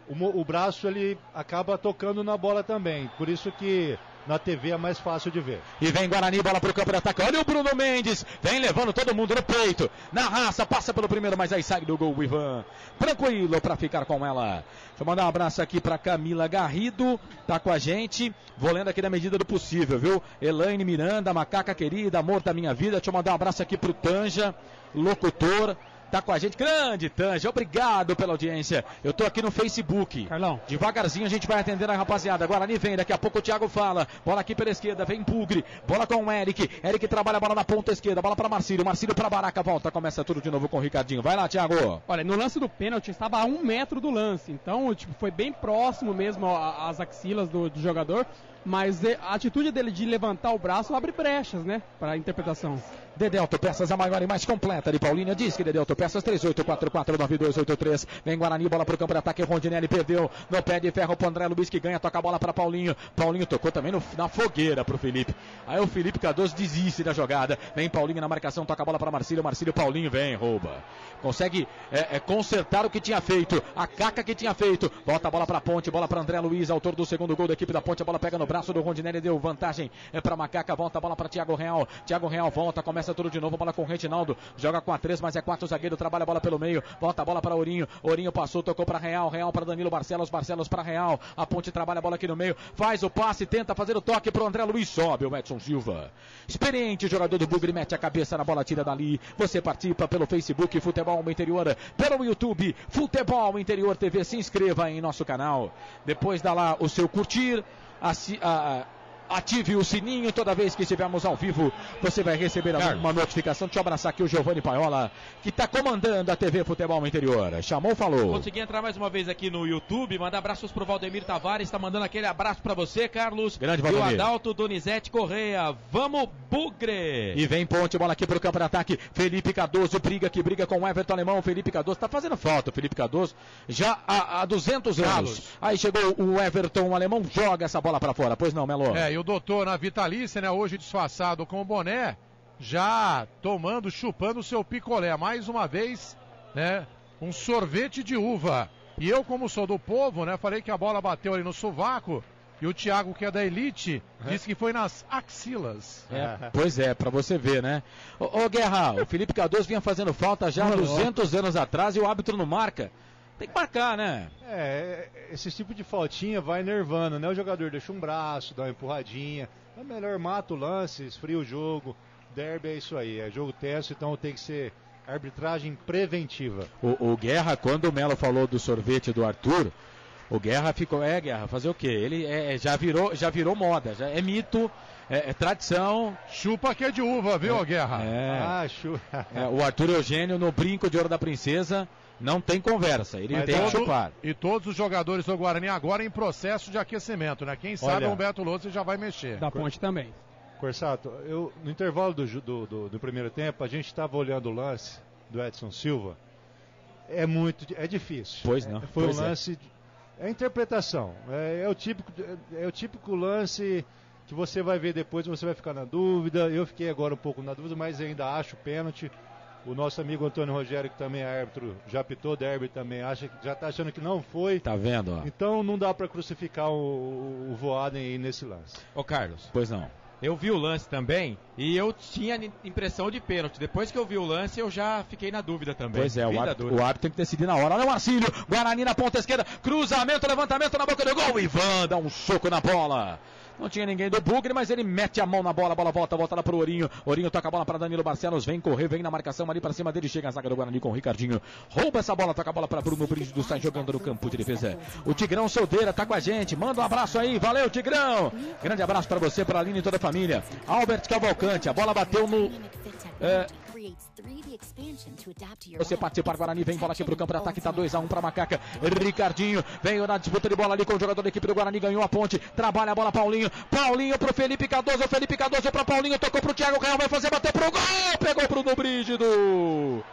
o braço ele acaba tocando na bola também. Por isso que na TV é mais fácil de ver. E vem Guarani, bola pro campo de ataque. Olha o Bruno Mendes, vem levando todo mundo no peito, na raça, passa pelo primeiro, mas aí sai do gol o Ivan. Tranquilo pra ficar com ela. Deixa eu mandar um abraço aqui pra Camila Garrido, tá com a gente. Vou lendo aqui na medida do possível, viu? Elaine Miranda, macaca querida, amor da minha vida. Deixa eu mandar um abraço aqui pro Tanja, locutor. Tá com a gente, grande Tanja, obrigado pela audiência. Eu tô aqui no Facebook. Carlão. Devagarzinho a gente vai atender a rapaziada. Guarani vem, daqui a pouco o Thiago fala. Bola aqui pela esquerda, vem Pugre. Bola com o Eric. Eric trabalha a bola na ponta esquerda. Bola para Marcílio. Marcílio para Baraca, volta. Começa tudo de novo com o Ricardinho. Vai lá, Thiago. Olha, no lance do pênalti estava a 1 metro do lance. Então, foi bem próximo mesmo às axilas do jogador. Mas a atitude dele de levantar o braço abre brechas, né? Para a interpretação. Dedé Autopeças, a maior e mais completa de Paulínia. Diz que Dedé Autopeças, 38449283. Vem Guarani, bola pro campo de ataque. Rondinelli perdeu no pé de ferro pro André Luiz, que ganha, toca a bola para Paulinho. Paulinho tocou também na fogueira pro Felipe. Aí o Felipe Cardoso desiste da jogada. Vem Paulinho na marcação, toca a bola para Marcílio. Marcílio, Paulinho vem, rouba. Consegue consertar o que tinha feito. A caca que tinha feito. Bota a bola pra Ponte, bola para André Luiz, autor do segundo gol da equipe da Ponte. A bola pega no braço do Rondinelli, deu vantagem para Macaca. Volta a bola para Thiago Real. Thiago Real volta, começa tudo de novo. Bola com o Reginaldo, joga com a 3, mas é 4 zagueiro, trabalha a bola pelo meio. Volta a bola para Ourinho. Ourinho passou, tocou para Real. Real para Danilo Barcelos. Barcelos para Real. A Ponte trabalha a bola aqui no meio. Faz o passe, tenta fazer o toque pro André Luiz. Sobe o Edson Silva. Experiente jogador do Bugre, mete a cabeça na bola, tira dali. Você participa pelo Facebook Futebol Interior, pelo YouTube Futebol Interior TV. Se inscreva em nosso canal. Depois dá lá o seu curtir. Ative o sininho, toda vez que estivermos ao vivo, você vai receber uma notificação. Deixa eu abraçar aqui o Giovanni Paiola, que está comandando a TV Futebol Interior. Chamou, falou. Consegui entrar mais uma vez aqui no YouTube, mandar abraços pro Valdemir Tavares, está mandando aquele abraço para você, Carlos. Grande Valdemir. E o Adalto Donizete Correia. Vamos, Bugre! E vem Ponte, bola aqui pro campo de ataque. Felipe Cardoso briga com o Everton Alemão. Felipe Cardoso tá fazendo falta. Felipe Cardoso já há 200 anos. Aí chegou o Everton Alemão, joga essa bola para fora. Pois não, Melo? E o doutor na Vitalícia, né, hoje disfarçado com o boné, já chupando o seu picolé. Mais uma vez, né, um sorvete de uva. E eu, como sou do povo, né, falei que a bola bateu ali no sovaco. E o Thiago, que é da elite, disse que foi nas axilas. Pois é, pra você ver, né? Ô Guerra, o Felipe Cardoso vinha fazendo falta já há 200 anos atrás e o árbitro não marca. Tem que marcar, né? Esse tipo de faltinha vai nervando, né? O jogador deixa um braço, dá uma empurradinha. É melhor mata o lance, esfria o jogo. Derby é isso aí, é jogo tenso, então tem que ser arbitragem preventiva. O Guerra, quando o Melo falou do sorvete do Arthur, o Guerra ficou, Guerra, fazer o quê? Ele já virou moda, já é mito. é tradição. Chupa que é de uva, viu, Guerra? O Arthur Eugênio no brinco de ouro da princesa. Não tem conversa, ele tem que chupar. E todos os jogadores do Guarani agora em processo de aquecimento, né? Quem sabe o Humberto Lousa já vai mexer. Da Ponte também. Corsato, no intervalo do primeiro tempo, a gente estava olhando o lance do Edson Silva. É difícil. Pois não. Foi um lance... É interpretação. É o típico lance que você vai ver depois, você vai ficar na dúvida. Eu fiquei agora um pouco na dúvida, mas ainda acho pênalti. O nosso amigo Antônio Rogério, que também é árbitro, já pitou derby também, já está achando que não foi. Tá vendo? Ó. Então não dá para crucificar o Voaden aí nesse lance. Ô Carlos. Pois não. Eu vi o lance também e eu tinha impressão de pênalti. Depois que eu vi o lance, eu já fiquei na dúvida também. Pois é, o árbitro tem que decidir na hora. Olha o Marcílio, Guarani na ponta esquerda, cruzamento, levantamento na boca do gol. Ivan dá um soco na bola. Não tinha ninguém do Bugre, mas ele mete a mão na bola, a bola volta lá pro Ourinho. Ourinho toca a bola para Danilo Barcelos, vem correr, vem na marcação ali para cima dele, chega a zaga do Guarani com o Ricardinho. Rouba essa bola, toca a bola para Bruno Brígido, sai jogando no campo de defesa. O Tigrão Soldeira tá com a gente, manda um abraço aí, valeu Tigrão. Grande abraço para você, para a Aline e toda a família. Albert Cavalcante, a bola bateu no... Você participar, Guarani, vem bola aqui pro campo de ataque, tá 2-1 pra Macaca. Ricardinho veio na disputa de bola ali com o jogador da equipe do Guarani, ganhou a ponte, trabalha a bola Paulinho pro Felipe Cardoso pra Paulinho, tocou pro Thiago Real, vai fazer, bater pro gol, pegou pro Bruno Brígido.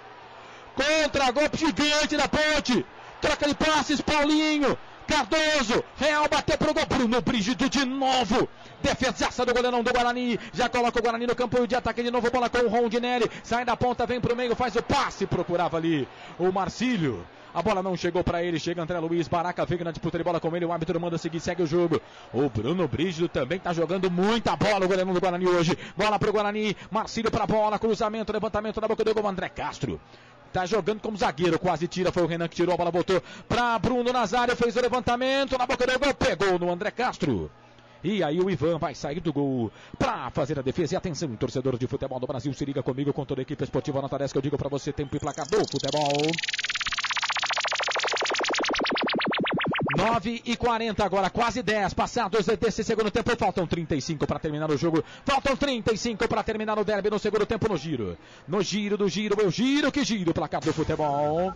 Contra-golpe gigante da ponte, troca de passes, Paulinho, Cardoso, Real bateu pro gol, Bruno Brígido de novo. Defesaça do goleirão do Guarani. Já coloca o Guarani no campo de ataque de novo. Bola com o Rondinelli. Sai da ponta, vem pro meio, faz o passe. Procurava ali o Marcílio. A bola não chegou para ele. Chega André Luiz. Baraca veio na disputa de bola com ele. O árbitro manda seguir, segue o jogo. O Bruno Brígido também tá jogando muita bola. O goleirão do Guarani hoje. Bola pro Guarani. Marcílio pra bola. Cruzamento, levantamento na boca do gol. André Castro. Tá jogando como zagueiro, quase tira, foi o Renan que tirou, a bola voltou pra Bruno Nazário, fez o levantamento na boca do gol, pegou no André Castro. E aí o Ivan vai sair do gol para fazer a defesa. E atenção, torcedor de futebol do Brasil, se liga comigo com toda a equipe esportiva Nota 10, que eu digo para você, tempo e placar do futebol. 9h40 agora, quase 10 passados desse segundo tempo. Faltam 35 para terminar o jogo. Faltam 35 para terminar o derby no segundo tempo no giro. No giro do giro, eu giro que giro, placar do futebol.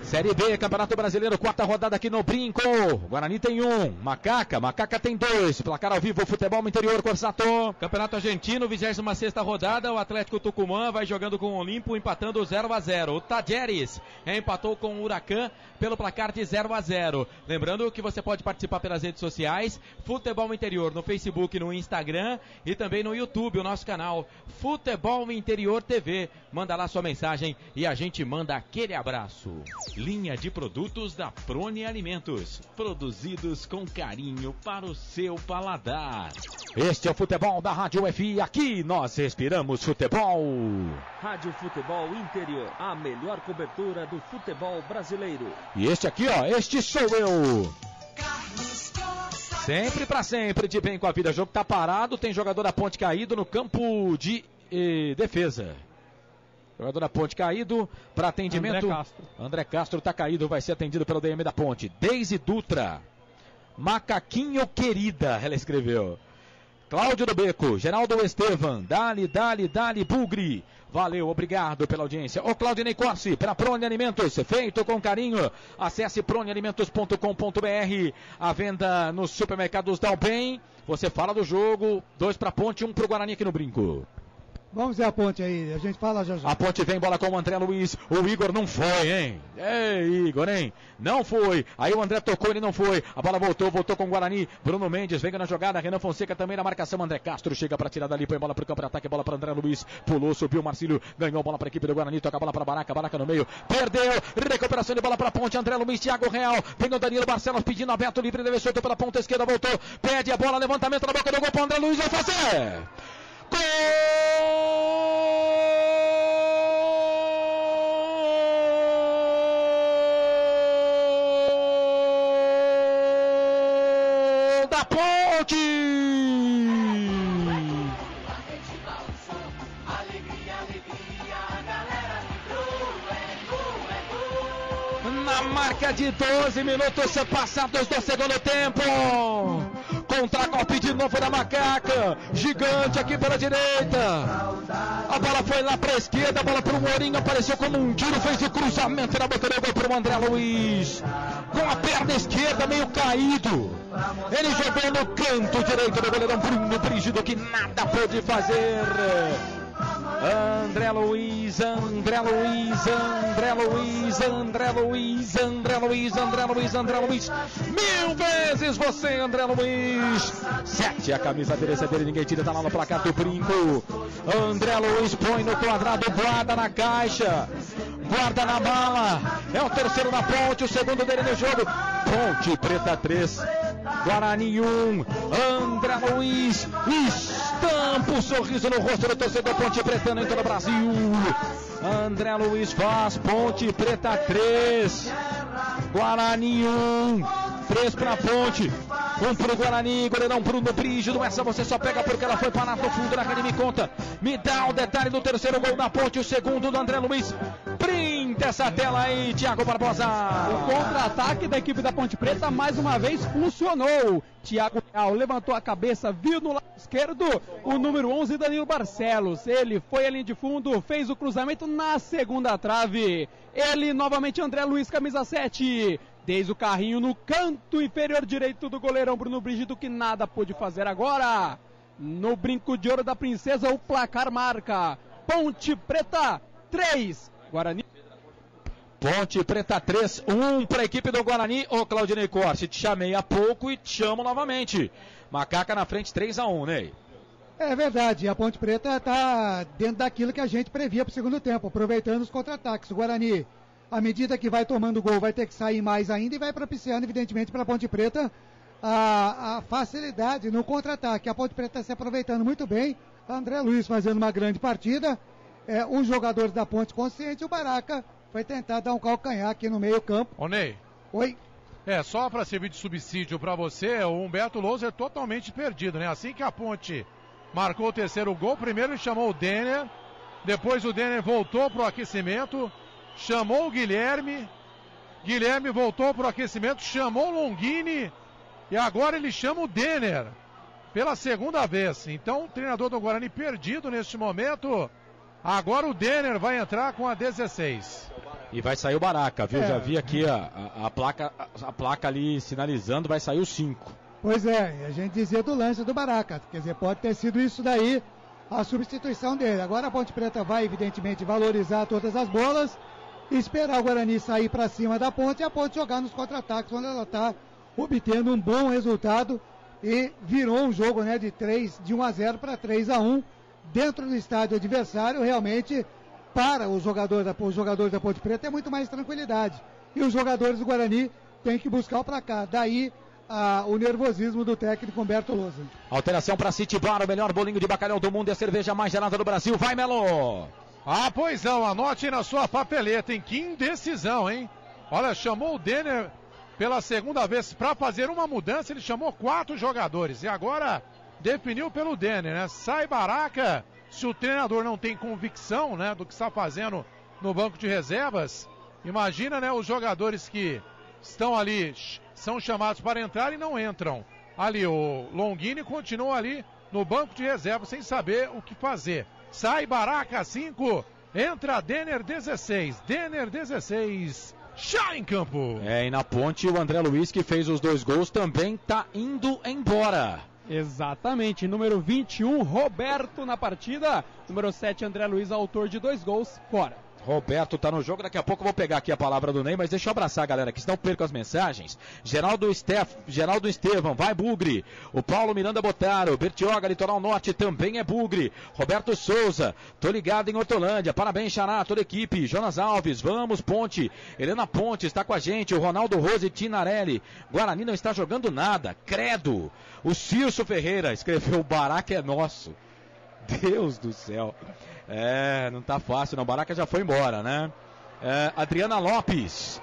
Série B, Campeonato Brasileiro, quarta rodada aqui no Brinco. Guarani tem 1, Macaca tem 2. Placar ao vivo, futebol no interior, Corsato. Campeonato Argentino, 26ª rodada. O Atlético Tucumã vai jogando com o Olimpo, empatando 0-0. O Tajeres empatou com o Huracan pelo placar de 0-0. Lembrando que você pode participar pelas redes sociais. Futebol Interior no Facebook, no Instagram e também no YouTube, o nosso canal Futebol Interior TV. Manda lá sua mensagem e a gente manda aquele abraço. Linha de produtos da Prone Alimentos, produzidos com carinho para o seu paladar. Este é o futebol da Rádio UFI, aqui nós respiramos futebol. Rádio Futebol Interior, a melhor cobertura do futebol brasileiro. E este aqui, ó, este sou eu. Sempre pra sempre, de bem com a vida. O jogo tá parado, tem jogador da Ponte caído no campo de defesa. Jogador da Ponte caído para atendimento. André Castro tá caído, vai ser atendido pelo DM da Ponte. Deise Dutra. Macaquinho querida, ela escreveu. Cláudio do Beco, Geraldo Estevan, dali, Bugre. Valeu, obrigado pela audiência. O Claudinei Corsi, para Prone Alimentos, feito com carinho. Acesse pronealimentos.com.br. A venda nos supermercados Dal Bem. Você fala do jogo, 2 para Ponte, 1 pro Guarani aqui no Brinco. Vamos ver a Ponte aí, a gente fala já. A Ponte vem, bola com o André Luiz. O Igor não foi, hein? Ei, Igor, hein? Não foi. Aí o André tocou, ele não foi. A bola voltou com o Guarani. Bruno Mendes vem na jogada. Renan Fonseca também na marcação. André Castro chega para tirar dali, põe bola pro campo de ataque. Bola para André Luiz. Pulou, subiu. Marcílio ganhou bola para a equipe do Guarani. Toca a bola para Baraca. Baraca no meio. Perdeu. Recuperação de bola para a Ponte. André Luiz, Thiago Real. Vem o Danilo Barcelos pedindo aberto livre. Deve soltou pela ponta esquerda. Voltou. Pede a bola. Levantamento na boca do gol para André Luiz. Vai fazer. Gol da Ponte! Na marca de 12 minutos passados do segundo tempo, com Contra-golpe de novo da Macaca. Gigante aqui pela direita. A bola foi lá para a esquerda. A bola para o Mourinho. Apareceu como um tiro. Fez o cruzamento. Era botando o gol para o André Luiz. Com a perna esquerda meio caído. Ele jogou no canto direito do goleirão Bruno Brígido, que nada pôde fazer. André Luiz, André Luiz, André Luiz, André Luiz, André Luiz, André Luiz, André Luiz. 1000 vezes você, André Luiz. 7, a camisa dele, essa dele, ninguém tira, tá lá no placar do Brinco. André Luiz põe no quadrado, guarda na caixa, guarda na bala. É o terceiro na Ponte, o segundo dele no jogo. Ponte Preta 3, Guarani 1. André Luiz estampa o sorriso no rosto do torcedor Ponte Pretano em todo o Brasil. André Luiz faz Ponte Preta 3, Guarani 1. 3 para Ponte, 1 para o Guarani. Goleirão Bruno Brígido. Essa você só pega porque ela foi parar no fundo da rede. Me conta, me dá o detalhe do terceiro gol da Ponte, o segundo do André Luiz. Printa essa tela aí, Thiago Barbosa. O contra-ataque da equipe da Ponte Preta mais uma vez funcionou. Thiago Real levantou a cabeça, viu no lado esquerdo o número 11, Danilo Barcelos. Ele foi à linha de fundo, fez o cruzamento na segunda trave. Ele novamente, André Luiz, camisa 7. Desde o carrinho no canto inferior direito do goleirão Bruno Brígido, que nada pôde fazer agora. No Brinco de Ouro da Princesa, o placar marca Ponte Preta 3, Guarani. Ponte Preta 3, 1 para a equipe do Guarani. Ô Claudinei Corte, te chamei há pouco e te chamo novamente. Macaca na frente, 3-1, Ney. É verdade, a Ponte Preta está dentro daquilo que a gente previa para o segundo tempo, aproveitando os contra-ataques. O Guarani, à medida que vai tomando gol, vai ter que sair mais ainda e vai propiciando, evidentemente, para a Ponte Preta a facilidade no contra-ataque. A Ponte Preta se aproveitando muito bem. André Luiz fazendo uma grande partida. Os jogadores da Ponte conscientes. O Baraca foi tentar dar um calcanhar aqui no meio campo. Ô Ney. Oi. Só para servir de subsídio para você, o Humberto Louser totalmente perdido, né? Assim que a Ponte marcou o terceiro gol, primeiro ele chamou o Denner, depois o Denner voltou pro aquecimento, chamou o Guilherme voltou pro aquecimento, chamou o Longini e agora ele chama o Denner pela segunda vez. Então o treinador do Guarani perdido neste momento. Agora o Denner vai entrar com a 16. E vai sair o Baraca, viu? Já vi aqui a placa ali sinalizando, vai sair o 5. Pois é, a gente dizia do lance do Baraca. Quer dizer, pode ter sido isso daí, a substituição dele. Agora a Ponte Preta vai, evidentemente, valorizar todas as bolas, esperar o Guarani sair para cima da Ponte e a Ponte jogar nos contra-ataques, onde ela está obtendo um bom resultado e virou um jogo, né, de 1-0 para 3-1 dentro do estádio adversário. Realmente, para os jogadores da Ponte Preta é muito mais tranquilidade. E os jogadores do Guarani têm que buscar o placar. Daí o nervosismo do técnico Humberto Louser. Alteração para City Bar, o melhor bolinho de bacalhau do mundo e a cerveja mais gelada do Brasil. Vai, Melo! Ah, pois não, anote na sua papeleta, hein? Que indecisão, hein? Olha, chamou o Denner pela segunda vez para fazer uma mudança, ele chamou 4 jogadores e agora definiu pelo Denner, né? Sai Baraca, se o treinador não tem convicção, né, do que está fazendo no banco de reservas, imagina, né, os jogadores que estão ali, são chamados para entrar e não entram. Ali, o Longini continua ali no banco de reservas sem saber o que fazer. Sai Baraca 5, entra Denner 16, Denner 16, já em campo. E na Ponte o André Luiz, que fez os 2 gols, também está indo embora. Exatamente, número 21, Roberto na partida, número 7, André Luiz, autor de 2 gols, fora. Roberto tá no jogo, daqui a pouco eu vou pegar aqui a palavra do Ney, mas deixa eu abraçar a galera aqui, senão eu perco as mensagens. Geraldo Estevam, vai Bugre. O Paulo Miranda Botaro, Bertioga, Litoral Norte, também é Bugre. Roberto Souza, tô ligado em Hortolândia, parabéns Xará, toda a equipe. Jonas Alves, vamos Ponte. Helena Ponte está com a gente, o Ronaldo Rose Tinarelli. Guarani não está jogando nada, credo. O Cirso Ferreira escreveu, o Baraca é nosso. Deus do céu. Não tá fácil não, Baraca já foi embora, né? Adriana Lopes,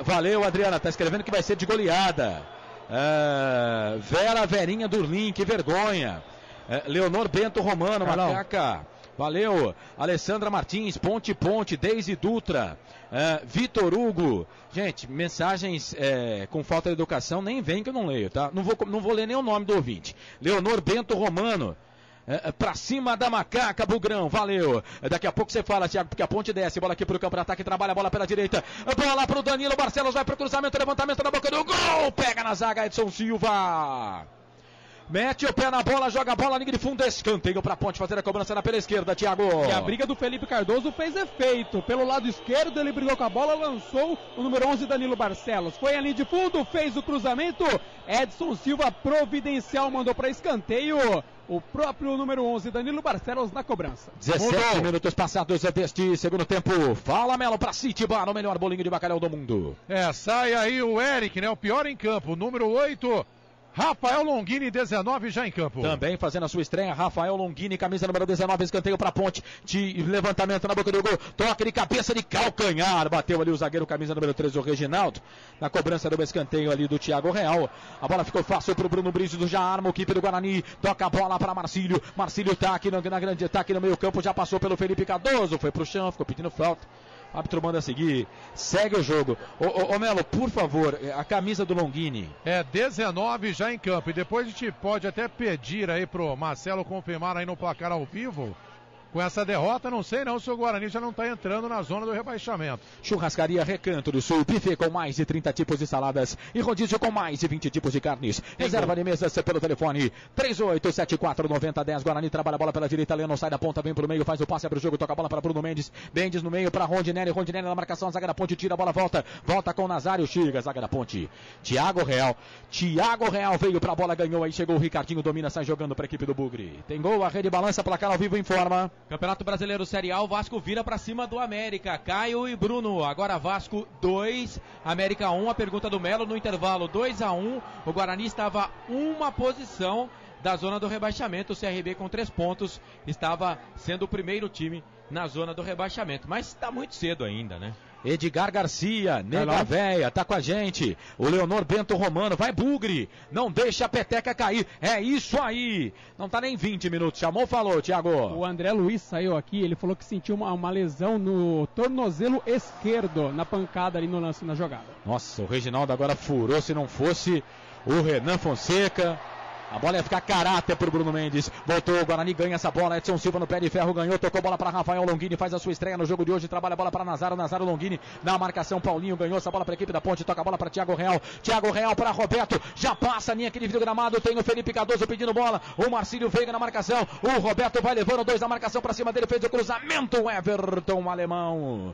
valeu Adriana, tá escrevendo que vai ser de goleada. Verinha Durlim, que vergonha. Leonor Bento Romano, Macaca, Valeu, Alessandra Martins, Ponte, Deise Dutra, Vitor Hugo. Gente, mensagens com falta de educação, nem vem que eu não leio, tá? Não vou ler nem o nome do ouvinte. Leonor Bento Romano. Pra cima da macaca, Bugrão, valeu. Daqui a pouco você fala, Thiago, porque a Ponte desce. Bola aqui pro campo de ataque, trabalha a bola pela direita. Bola pro Danilo Barcelos, vai pro cruzamento, levantamento na boca do gol. Pega na zaga, Edson Silva. Mete o pé na bola, joga a bola, linha de fundo, escanteio pra Ponte fazer a cobrança pela esquerda, Thiago. E a briga do Felipe Cardoso fez efeito. Pelo lado esquerdo, ele brigou com a bola, lançou o número 11, Danilo Barcelos. Foi a linha de fundo, fez o cruzamento. Edson Silva, providencial, mandou pra escanteio. O próprio número 11, Danilo Barcelos, na cobrança. 17 minutos passados deste segundo tempo. Fala, Melo, pra City Bar, o melhor bolinho de bacalhau do mundo. Sai aí o Eric, né? O pior em campo, número 8. Rafael Longini, 19, já em campo. Também fazendo a sua estreia, Rafael Longini, camisa número 19, escanteio pra Ponte, de levantamento na boca do gol, toque de cabeça de calcanhar, bateu ali o zagueiro, camisa número 13, o Reginaldo, na cobrança do escanteio ali do Thiago Real. A bola ficou fácil pro Bruno Brígido, já arma o equipe do Guarani, toca a bola pra Marcílio tá aqui tá aqui no meio campo, já passou pelo Felipe Cardoso, foi pro chão, ficou pedindo falta. O árbitro manda seguir, segue o jogo. Ô Melo, por favor, a camisa do Longini. 19 já em campo. E depois a gente pode até pedir aí pro Marcelo confirmar aí no placar ao vivo. Com essa derrota, não sei não se o Guarani já não está entrando na zona do rebaixamento. Churrascaria Recanto do Sul, buffet com mais de 30 tipos de saladas e rodízio com mais de 20 tipos de carnes. Reserva de mesas pelo telefone 38749010. Guarani trabalha a bola pela direita, Leandro sai da ponta, vem pro meio, faz o passe, abre o jogo, toca a bola para Bruno Mendes. Mendes no meio para Rondinelli na marcação, zaga da Ponte, tira a bola, volta com o Nazário, chega, zaga da Ponte. Thiago Real veio pra bola, ganhou, aí chegou o Ricardinho, domina, sai jogando pra equipe do Bugre. Tem gol, a rede balança, placar ao vivo informa. Campeonato Brasileiro Série A, o Vasco vira pra cima do América. Caio e Bruno, agora Vasco 2, América 1. A pergunta do Melo no intervalo 2-1. O Guarani estava uma posição da zona do rebaixamento. O CRB com 3 pontos estava sendo o primeiro time na zona do rebaixamento. Mas está muito cedo ainda, né? Edgar Garcia, nega véia, tá com a gente. O Leonor Bento Romano, vai Bugre, não deixa a peteca cair. É isso aí. Não tá nem 20 minutos. Chamou, falou, Thiago. O André Luiz saiu aqui, ele falou que sentiu uma lesão no tornozelo esquerdo, na pancada ali no lance, na jogada. Nossa, o Reginaldo agora furou, se não fosse o Renan Fonseca. A bola ia ficar caráter pro Bruno Mendes. Voltou, o Guarani ganha essa bola. Edson Silva no pé de ferro, ganhou, tocou bola para Rafael Longini, faz a sua estreia no jogo de hoje, trabalha a bola para Nazário Longini na marcação, Paulinho ganhou essa bola para a equipe da Ponte, toca a bola para Thiago Real para Roberto, já passa a linha aqui de gramado, tem o Felipe Cardoso pedindo bola, o Marcílio Veiga na marcação, o Roberto vai levando 2 na marcação para cima dele, fez o cruzamento, o Everton alemão.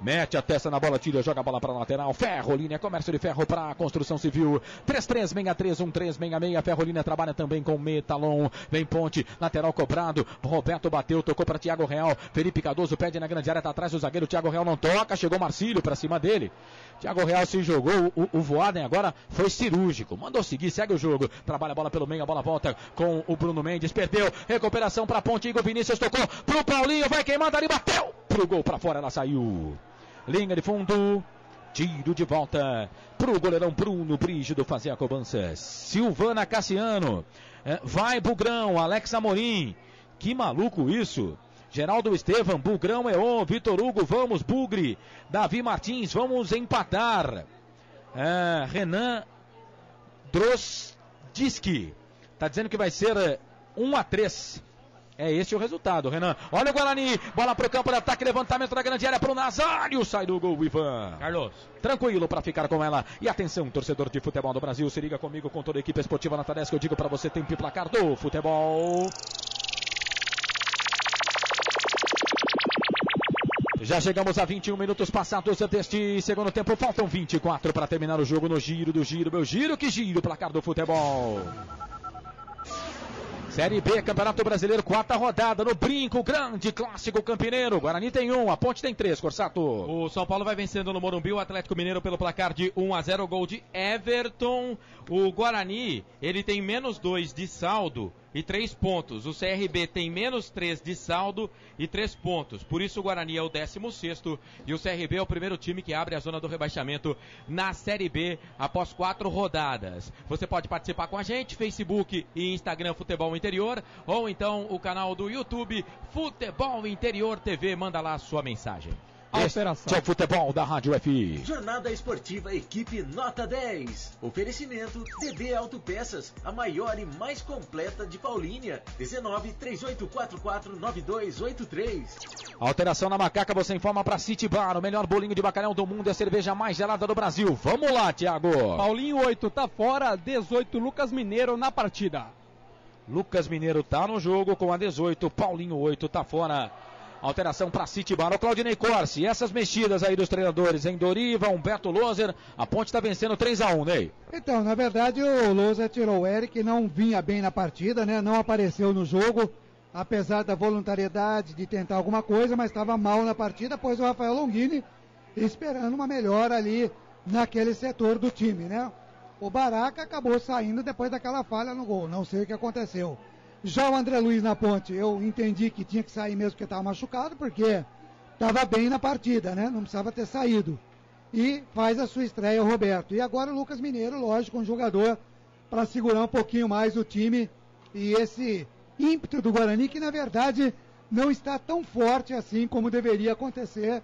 Mete a testa na bola, tira, joga a bola para a lateral. Ferrolinha, comércio de ferro para construção civil. 33631366. Ferrolinha trabalha também com Metalon. Vem Ponte, lateral cobrado. Roberto bateu, tocou para Thiago Real. Felipe Cardoso pede na grande área, tá atrás do zagueiro. Thiago Real não toca, chegou Marcílio para cima dele. Thiago Real se jogou. O Voaden agora foi cirúrgico. Mandou seguir, segue o jogo. Trabalha a bola pelo meio, a bola volta com o Bruno Mendes. Perdeu, recuperação para Ponte. Igor Vinícius tocou pro Paulinho, vai queimando ali, bateu pro gol para fora, ela saiu. Linha de fundo, tiro de volta pro goleirão Bruno Brígido fazer a cobrança. Silvana Cassiano, vai Bugrão, Alex Amorim, que maluco isso. Geraldo Estevam, Bugrão é Vitor Hugo, vamos Bugre, Davi Martins, vamos empatar. Renan Drosdiski, tá dizendo que vai ser 1-3. É esse o resultado, Renan. Olha o Guarani, bola pro campo de ataque, levantamento da grande área pro Nazário, sai do gol, Ivan. Carlos. Tranquilo para ficar com ela. E atenção, torcedor de futebol do Brasil, se liga comigo, com toda a equipe esportiva na Tedesco, eu digo para você, tempo e placar do futebol. Já chegamos a 21 minutos passados deste segundo tempo, faltam 24 para terminar o jogo no giro do giro, meu giro que giro, placar do futebol. Série B, Campeonato Brasileiro, 4ª rodada, no Brinco, grande clássico campineiro. Guarani tem 1, a Ponte tem 3, Corsato. O São Paulo vai vencendo no Morumbi o Atlético Mineiro pelo placar de 1-0, gol de Everton. O Guarani, ele tem -2 de saldo e 3 pontos. O CRB tem menos 3 de saldo e 3 pontos. Por isso o Guarani é o 16º e o CRB é o primeiro time que abre a zona do rebaixamento na Série B após 4 rodadas. Você pode participar com a gente, Facebook e Instagram Futebol Interior, ou então o canal do YouTube Futebol Interior TV. Manda lá a sua mensagem. Este é o futebol da Rádio FI. Jornada Esportiva Equipe Nota 10. Oferecimento DB Autopeças, a maior e mais completa de Paulínia. 19-3844-9283. Alteração na Macaca, você informa para City Bar, o melhor bolinho de bacalhau do mundo e a cerveja mais gelada do Brasil. Vamos lá, Thiago. Paulinho 8 tá fora, 18 Lucas Mineiro na partida. Lucas Mineiro tá no jogo com a 18, Paulinho 8 tá fora. Alteração para City Bar. O Claudinei Corsi, essas mexidas aí dos treinadores em Doriva, Humberto Loser, a Ponte está vencendo 3-1, Ney. Então, na verdade, o Loser tirou o Eric, não vinha bem na partida, né? Não apareceu no jogo, apesar da voluntariedade de tentar alguma coisa, mas estava mal na partida, pois o Rafael Longini esperando uma melhora ali naquele setor do time, né? O Baraca acabou saindo depois daquela falha no gol, não sei o que aconteceu. Já o André Luiz na Ponte, eu entendi que tinha que sair mesmo porque estava machucado, porque estava bem na partida, né? Não precisava ter saído. E faz a sua estreia o Roberto. E agora o Lucas Mineiro, lógico, um jogador para segurar um pouquinho mais o time. E esse ímpeto do Guarani, que na verdade não está tão forte assim como deveria acontecer.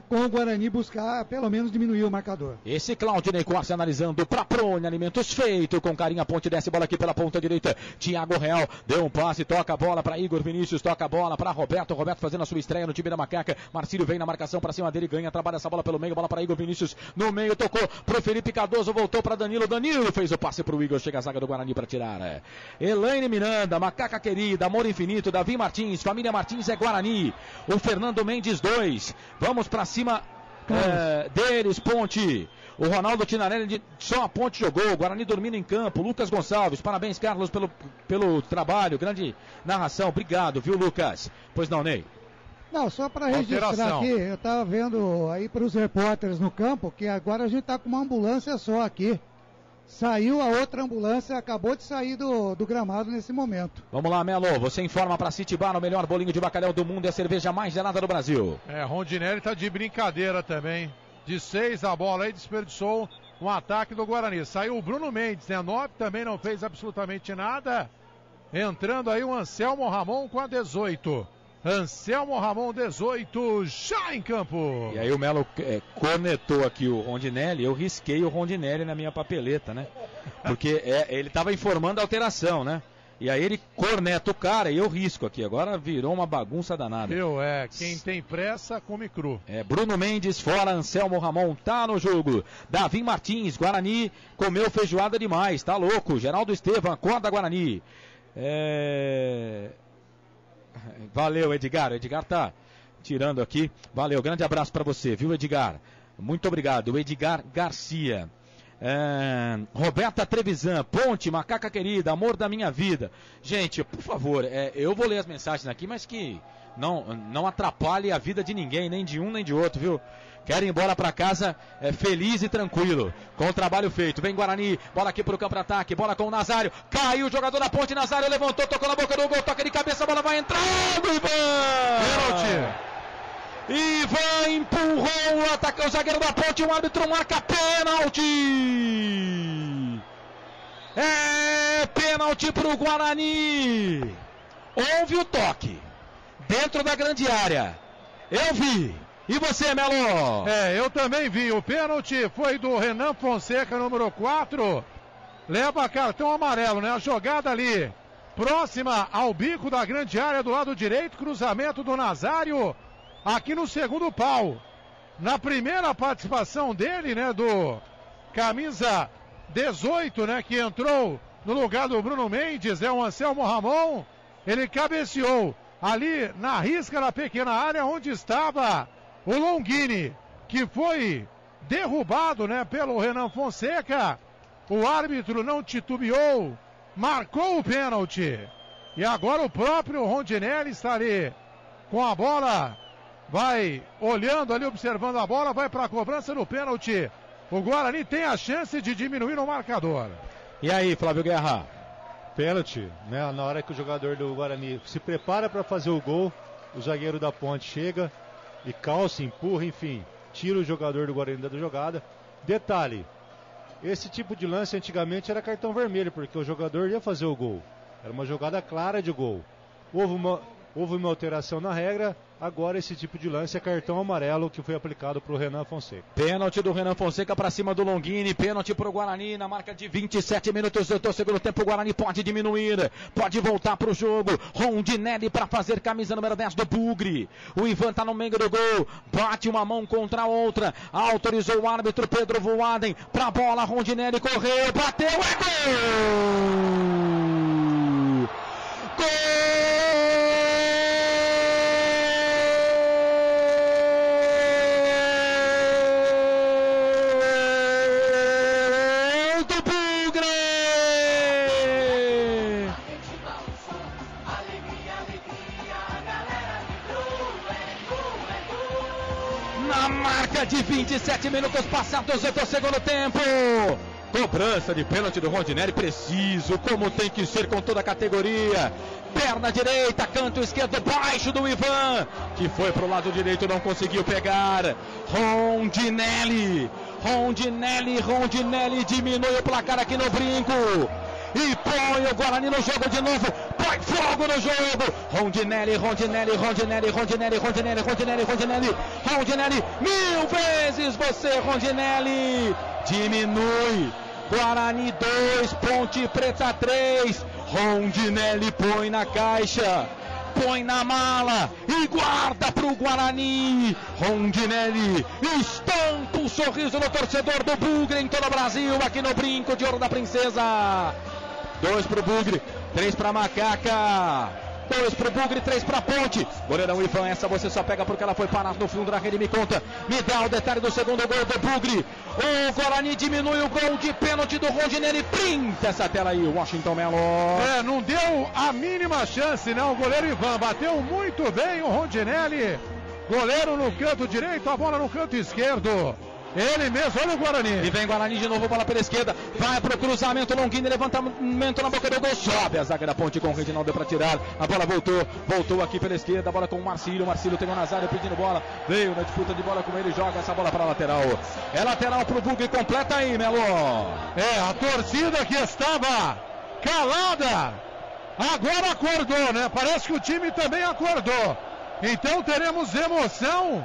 Com o Guarani buscar, pelo menos, diminuir o marcador. Esse Claudinei Corsi analisando para Prone Alimentos, feito com carinho. A Ponte desce, bola aqui pela ponta direita. Thiago Real deu um passe, toca a bola para Igor Vinícius, toca a bola para Roberto. Roberto fazendo a sua estreia no time da Macaca. Marcílio vem na marcação para cima dele, ganha, trabalha essa bola pelo meio, bola para Igor Vinícius no meio, tocou pro Felipe Cardoso, voltou para Danilo. Danilo fez o passe pro Igor, chega a zaga do Guarani para tirar. Elaine Miranda, Macaca querida, amor infinito, Davi Martins, família Martins é Guarani. O Fernando Mendes 2. Vamos pra cima deles, Ponte. O Ronaldo Tinarelli, só a Ponte jogou. Guarani dormindo em campo. Lucas Gonçalves, parabéns, Carlos, pelo trabalho. Grande narração. Obrigado, viu, Lucas? Pois não, Ney? Não, só para registrar aqui, eu estava vendo aí para os repórteres no campo que agora a gente está com uma ambulância só aqui. Saiu a outra ambulância, acabou de sair do gramado nesse momento. Vamos lá, Melo, você informa para City Bar, o melhor bolinho de bacalhau do mundo e a cerveja mais gelada do Brasil. Rondinelli tá de brincadeira também. De 6 a bola aí, desperdiçou um ataque do Guarani. Saiu o Bruno Mendes, 9 também não fez absolutamente nada. Entrando aí o Anselmo Ramon com a 18. Anselmo Ramon, 18, já em campo. E aí o Melo cornetou aqui o Rondinelli, eu risquei o Rondinelli na minha papeleta, né? Porque ele estava informando a alteração, né? E aí ele corneta o cara e eu risco aqui. Agora virou uma bagunça danada. Quem tem pressa come cru. Bruno Mendes fora, Anselmo Ramon tá no jogo. Davi Martins, Guarani comeu feijoada demais, tá louco. Geraldo Estevam, acorda Guarani. Valeu, Edgar. O Edgar tá tirando aqui. Valeu, grande abraço para você, viu, Edgar? Muito obrigado. O Edgar Garcia. Roberta Trevisan, Ponte, Macaca querida, amor da minha vida. Gente, por favor, eu vou ler as mensagens aqui, mas que não atrapalhe a vida de ninguém, nem de um nem de outro, viu? Quero ir embora para casa feliz e tranquilo, com o trabalho feito. Vem Guarani, bola aqui pro campo de ataque, bola com o Nazário. Caiu o jogador da Ponte, Nazário levantou, tocou na boca do gol, toca de cabeça, a bola vai entrando, Ivan! Pênalti! Ivan empurrou o zagueiro da Ponte, o árbitro marca pênalti! Pênalti pro Guarani! Houve o toque dentro da grande área. Eu vi. E você, Melo? Eu também vi. O pênalti foi do Renan Fonseca, número 4. Leva cartão amarelo, né? A jogada ali, próxima ao bico da grande área do lado direito. Cruzamento do Nazário, aqui no segundo pau. Na primeira participação dele, né? Do camisa 18, né? Que entrou no lugar do Bruno Mendes. É o Anselmo Ramon. Ele cabeceou ali na risca da pequena área onde estava o Longini, que foi derrubado, né, pelo Renan Fonseca. O árbitro não titubeou, marcou o pênalti. E agora o próprio Rondinelli está ali com a bola, vai olhando ali, observando a bola, vai para a cobrança do pênalti. O Guarani tem a chance de diminuir o marcador. E aí, Flávio Guerra? Pênalti, né? Na hora que o jogador do Guarani se prepara para fazer o gol, o zagueiro da Ponte chega e calça, empurra, enfim, tira o jogador do Guarani da jogada. Detalhe, esse tipo de lance antigamente era cartão vermelho, porque o jogador ia fazer o gol. Era uma jogada clara de gol. Houve uma alteração na regra, agora esse tipo de lance é cartão amarelo que foi aplicado para o Renan Fonseca. Pênalti do Renan Fonseca para cima do Longini, pênalti para o Guarani na marca de 27 minutos do segundo tempo. O Guarani pode diminuir, pode voltar para o jogo. Rondinelli para fazer camisa número 10 do Bugre. O Ivan está no meio do gol, bate uma mão contra a outra, autorizou o árbitro Pedro Voaden para a bola. Rondinelli correu, bateu, é gol! De 27 minutos passados do segundo tempo. Cobrança de pênalti do Rondinelli, preciso, como tem que ser com toda a categoria. Perna direita, canto esquerdo, baixo do Ivan, que foi pro lado direito, não conseguiu pegar. Rondinelli diminui o placar aqui no Brinco. E põe o Guarani no jogo de novo. Põe fogo no jogo. Rondinelli. Mil vezes você, Rondinelli. Diminui. Guarani 2, Ponte Preta 3. Rondinelli põe na caixa. Põe na mala e guarda pro Guarani. Rondinelli estampa o sorriso no torcedor do Bugre em todo o Brasil, aqui no Brinco de Ouro da Princesa. 2 pro Bugre, 3 pra Macaca. 2 pro Bugre, 3 pra Ponte. Goleirão Ivan, essa você só pega porque ela foi parar no fundo da rede, me conta. Me dá o detalhe do segundo gol do Bugre. O Guarani diminui o gol de pênalti do Rondinelli. Printa essa tela aí, Washington Melo. Não deu a mínima chance, né? O goleiro Ivan bateu muito bem o Rondinelli. Goleiro no canto direito, a bola no canto esquerdo. Ele mesmo, olha o Guarani. E vem Guarani de novo, bola pela esquerda. Vai pro cruzamento, Longini, levantamento na boca do gol. Sobe a zaga da Ponte com o Reginaldo para tirar. A bola voltou aqui pela esquerda. A bola com o Marcílio. Marcílio tem o Nazário pedindo bola. Veio na disputa de bola com ele, joga essa bola para lateral. É lateral pro Bugre, completa aí, Melo. A torcida que estava calada agora acordou, né? Parece que o time também acordou. Então teremos emoção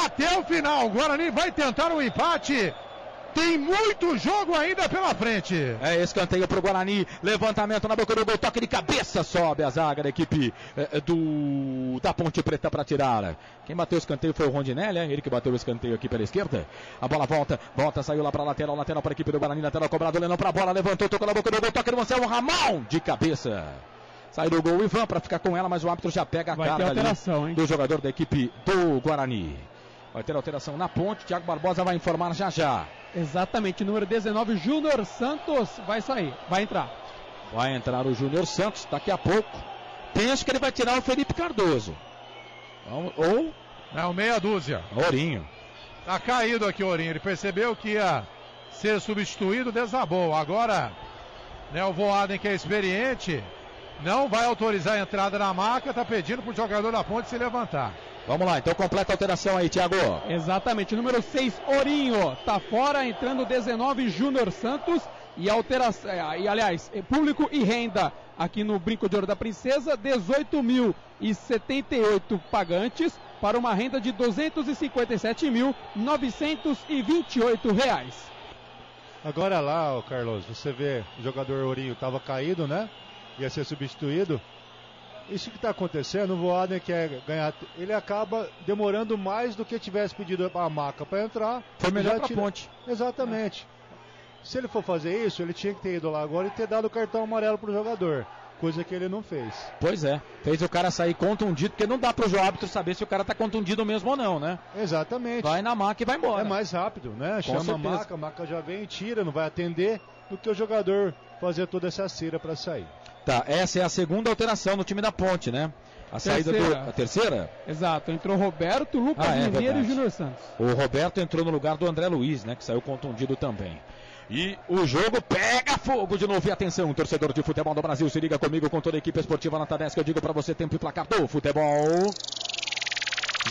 até o final. O Guarani vai tentar um empate. Tem muito jogo ainda pela frente. Escanteio pro Guarani. Levantamento na boca do gol. Toque de cabeça. Sobe a zaga da equipe da Ponte Preta para tirar. Quem bateu o escanteio foi o Rondinelli. Ele que bateu o escanteio aqui pela esquerda. A bola volta, saiu lá para lateral para a equipe do Guarani. Lateral cobrado. Lenão para a bola. Levantou, tocou na boca do gol. Toque do Marcelo Ramon de cabeça. Sai do gol o Ivan para ficar com ela, mas o árbitro já pega a carga ali do jogador da equipe do Guarani. Vai ter alteração na Ponte. Thiago Barbosa vai informar já. Exatamente, número 19, Júnior Santos vai sair, vai entrar. Vai entrar o Júnior Santos daqui a pouco. Penso que ele vai tirar o Felipe Cardoso. Ou... Não, meia dúzia. Ourinho. Tá caído aqui o Ourinho. Ele percebeu que ia ser substituído, desabou. Agora, né, o Voaden, que é experiente, não vai autorizar a entrada na marca. Tá pedindo pro jogador da Ponte se levantar. Vamos lá, então completa a alteração aí, Thiago. Exatamente, número 6, Ourinho, tá fora, entrando 19, Júnior Santos. E alteração, aliás, público e renda aqui no Brinco de Ouro da Princesa, 18.078 pagantes para uma renda de R$ 257.928. Agora lá, Carlos, você vê, o jogador Ourinho estava caído, né? Ia ser substituído. Isso que está acontecendo, o Voaden quer ganhar, ele acaba demorando mais do que tivesse pedido a Maca para entrar. Foi melhor para a Ponte. Exatamente. Se ele for fazer isso, ele tinha que ter ido lá agora e ter dado o cartão amarelo para o jogador, coisa que ele não fez. Pois é, fez o cara sair contundido, porque não dá para o árbitro saber se o cara está contundido mesmo ou não, né? Exatamente. Vai na Maca e vai embora. É mais rápido, né? Chama a Maca já vem e tira, não vai atender, do que o jogador fazer toda essa cera para sair. Tá, essa é a segunda alteração no time da Ponte, né? A saída a terceira? Exato, entrou Roberto, Lucas Mineiro e Júnior Santos. O Roberto entrou no lugar do André Luiz, né? Que saiu contundido também. E o jogo pega fogo de novo. E atenção, torcedor de futebol do Brasil, se liga comigo com toda a equipe esportiva Nota 10, que eu digo pra você, tempo e placar do futebol.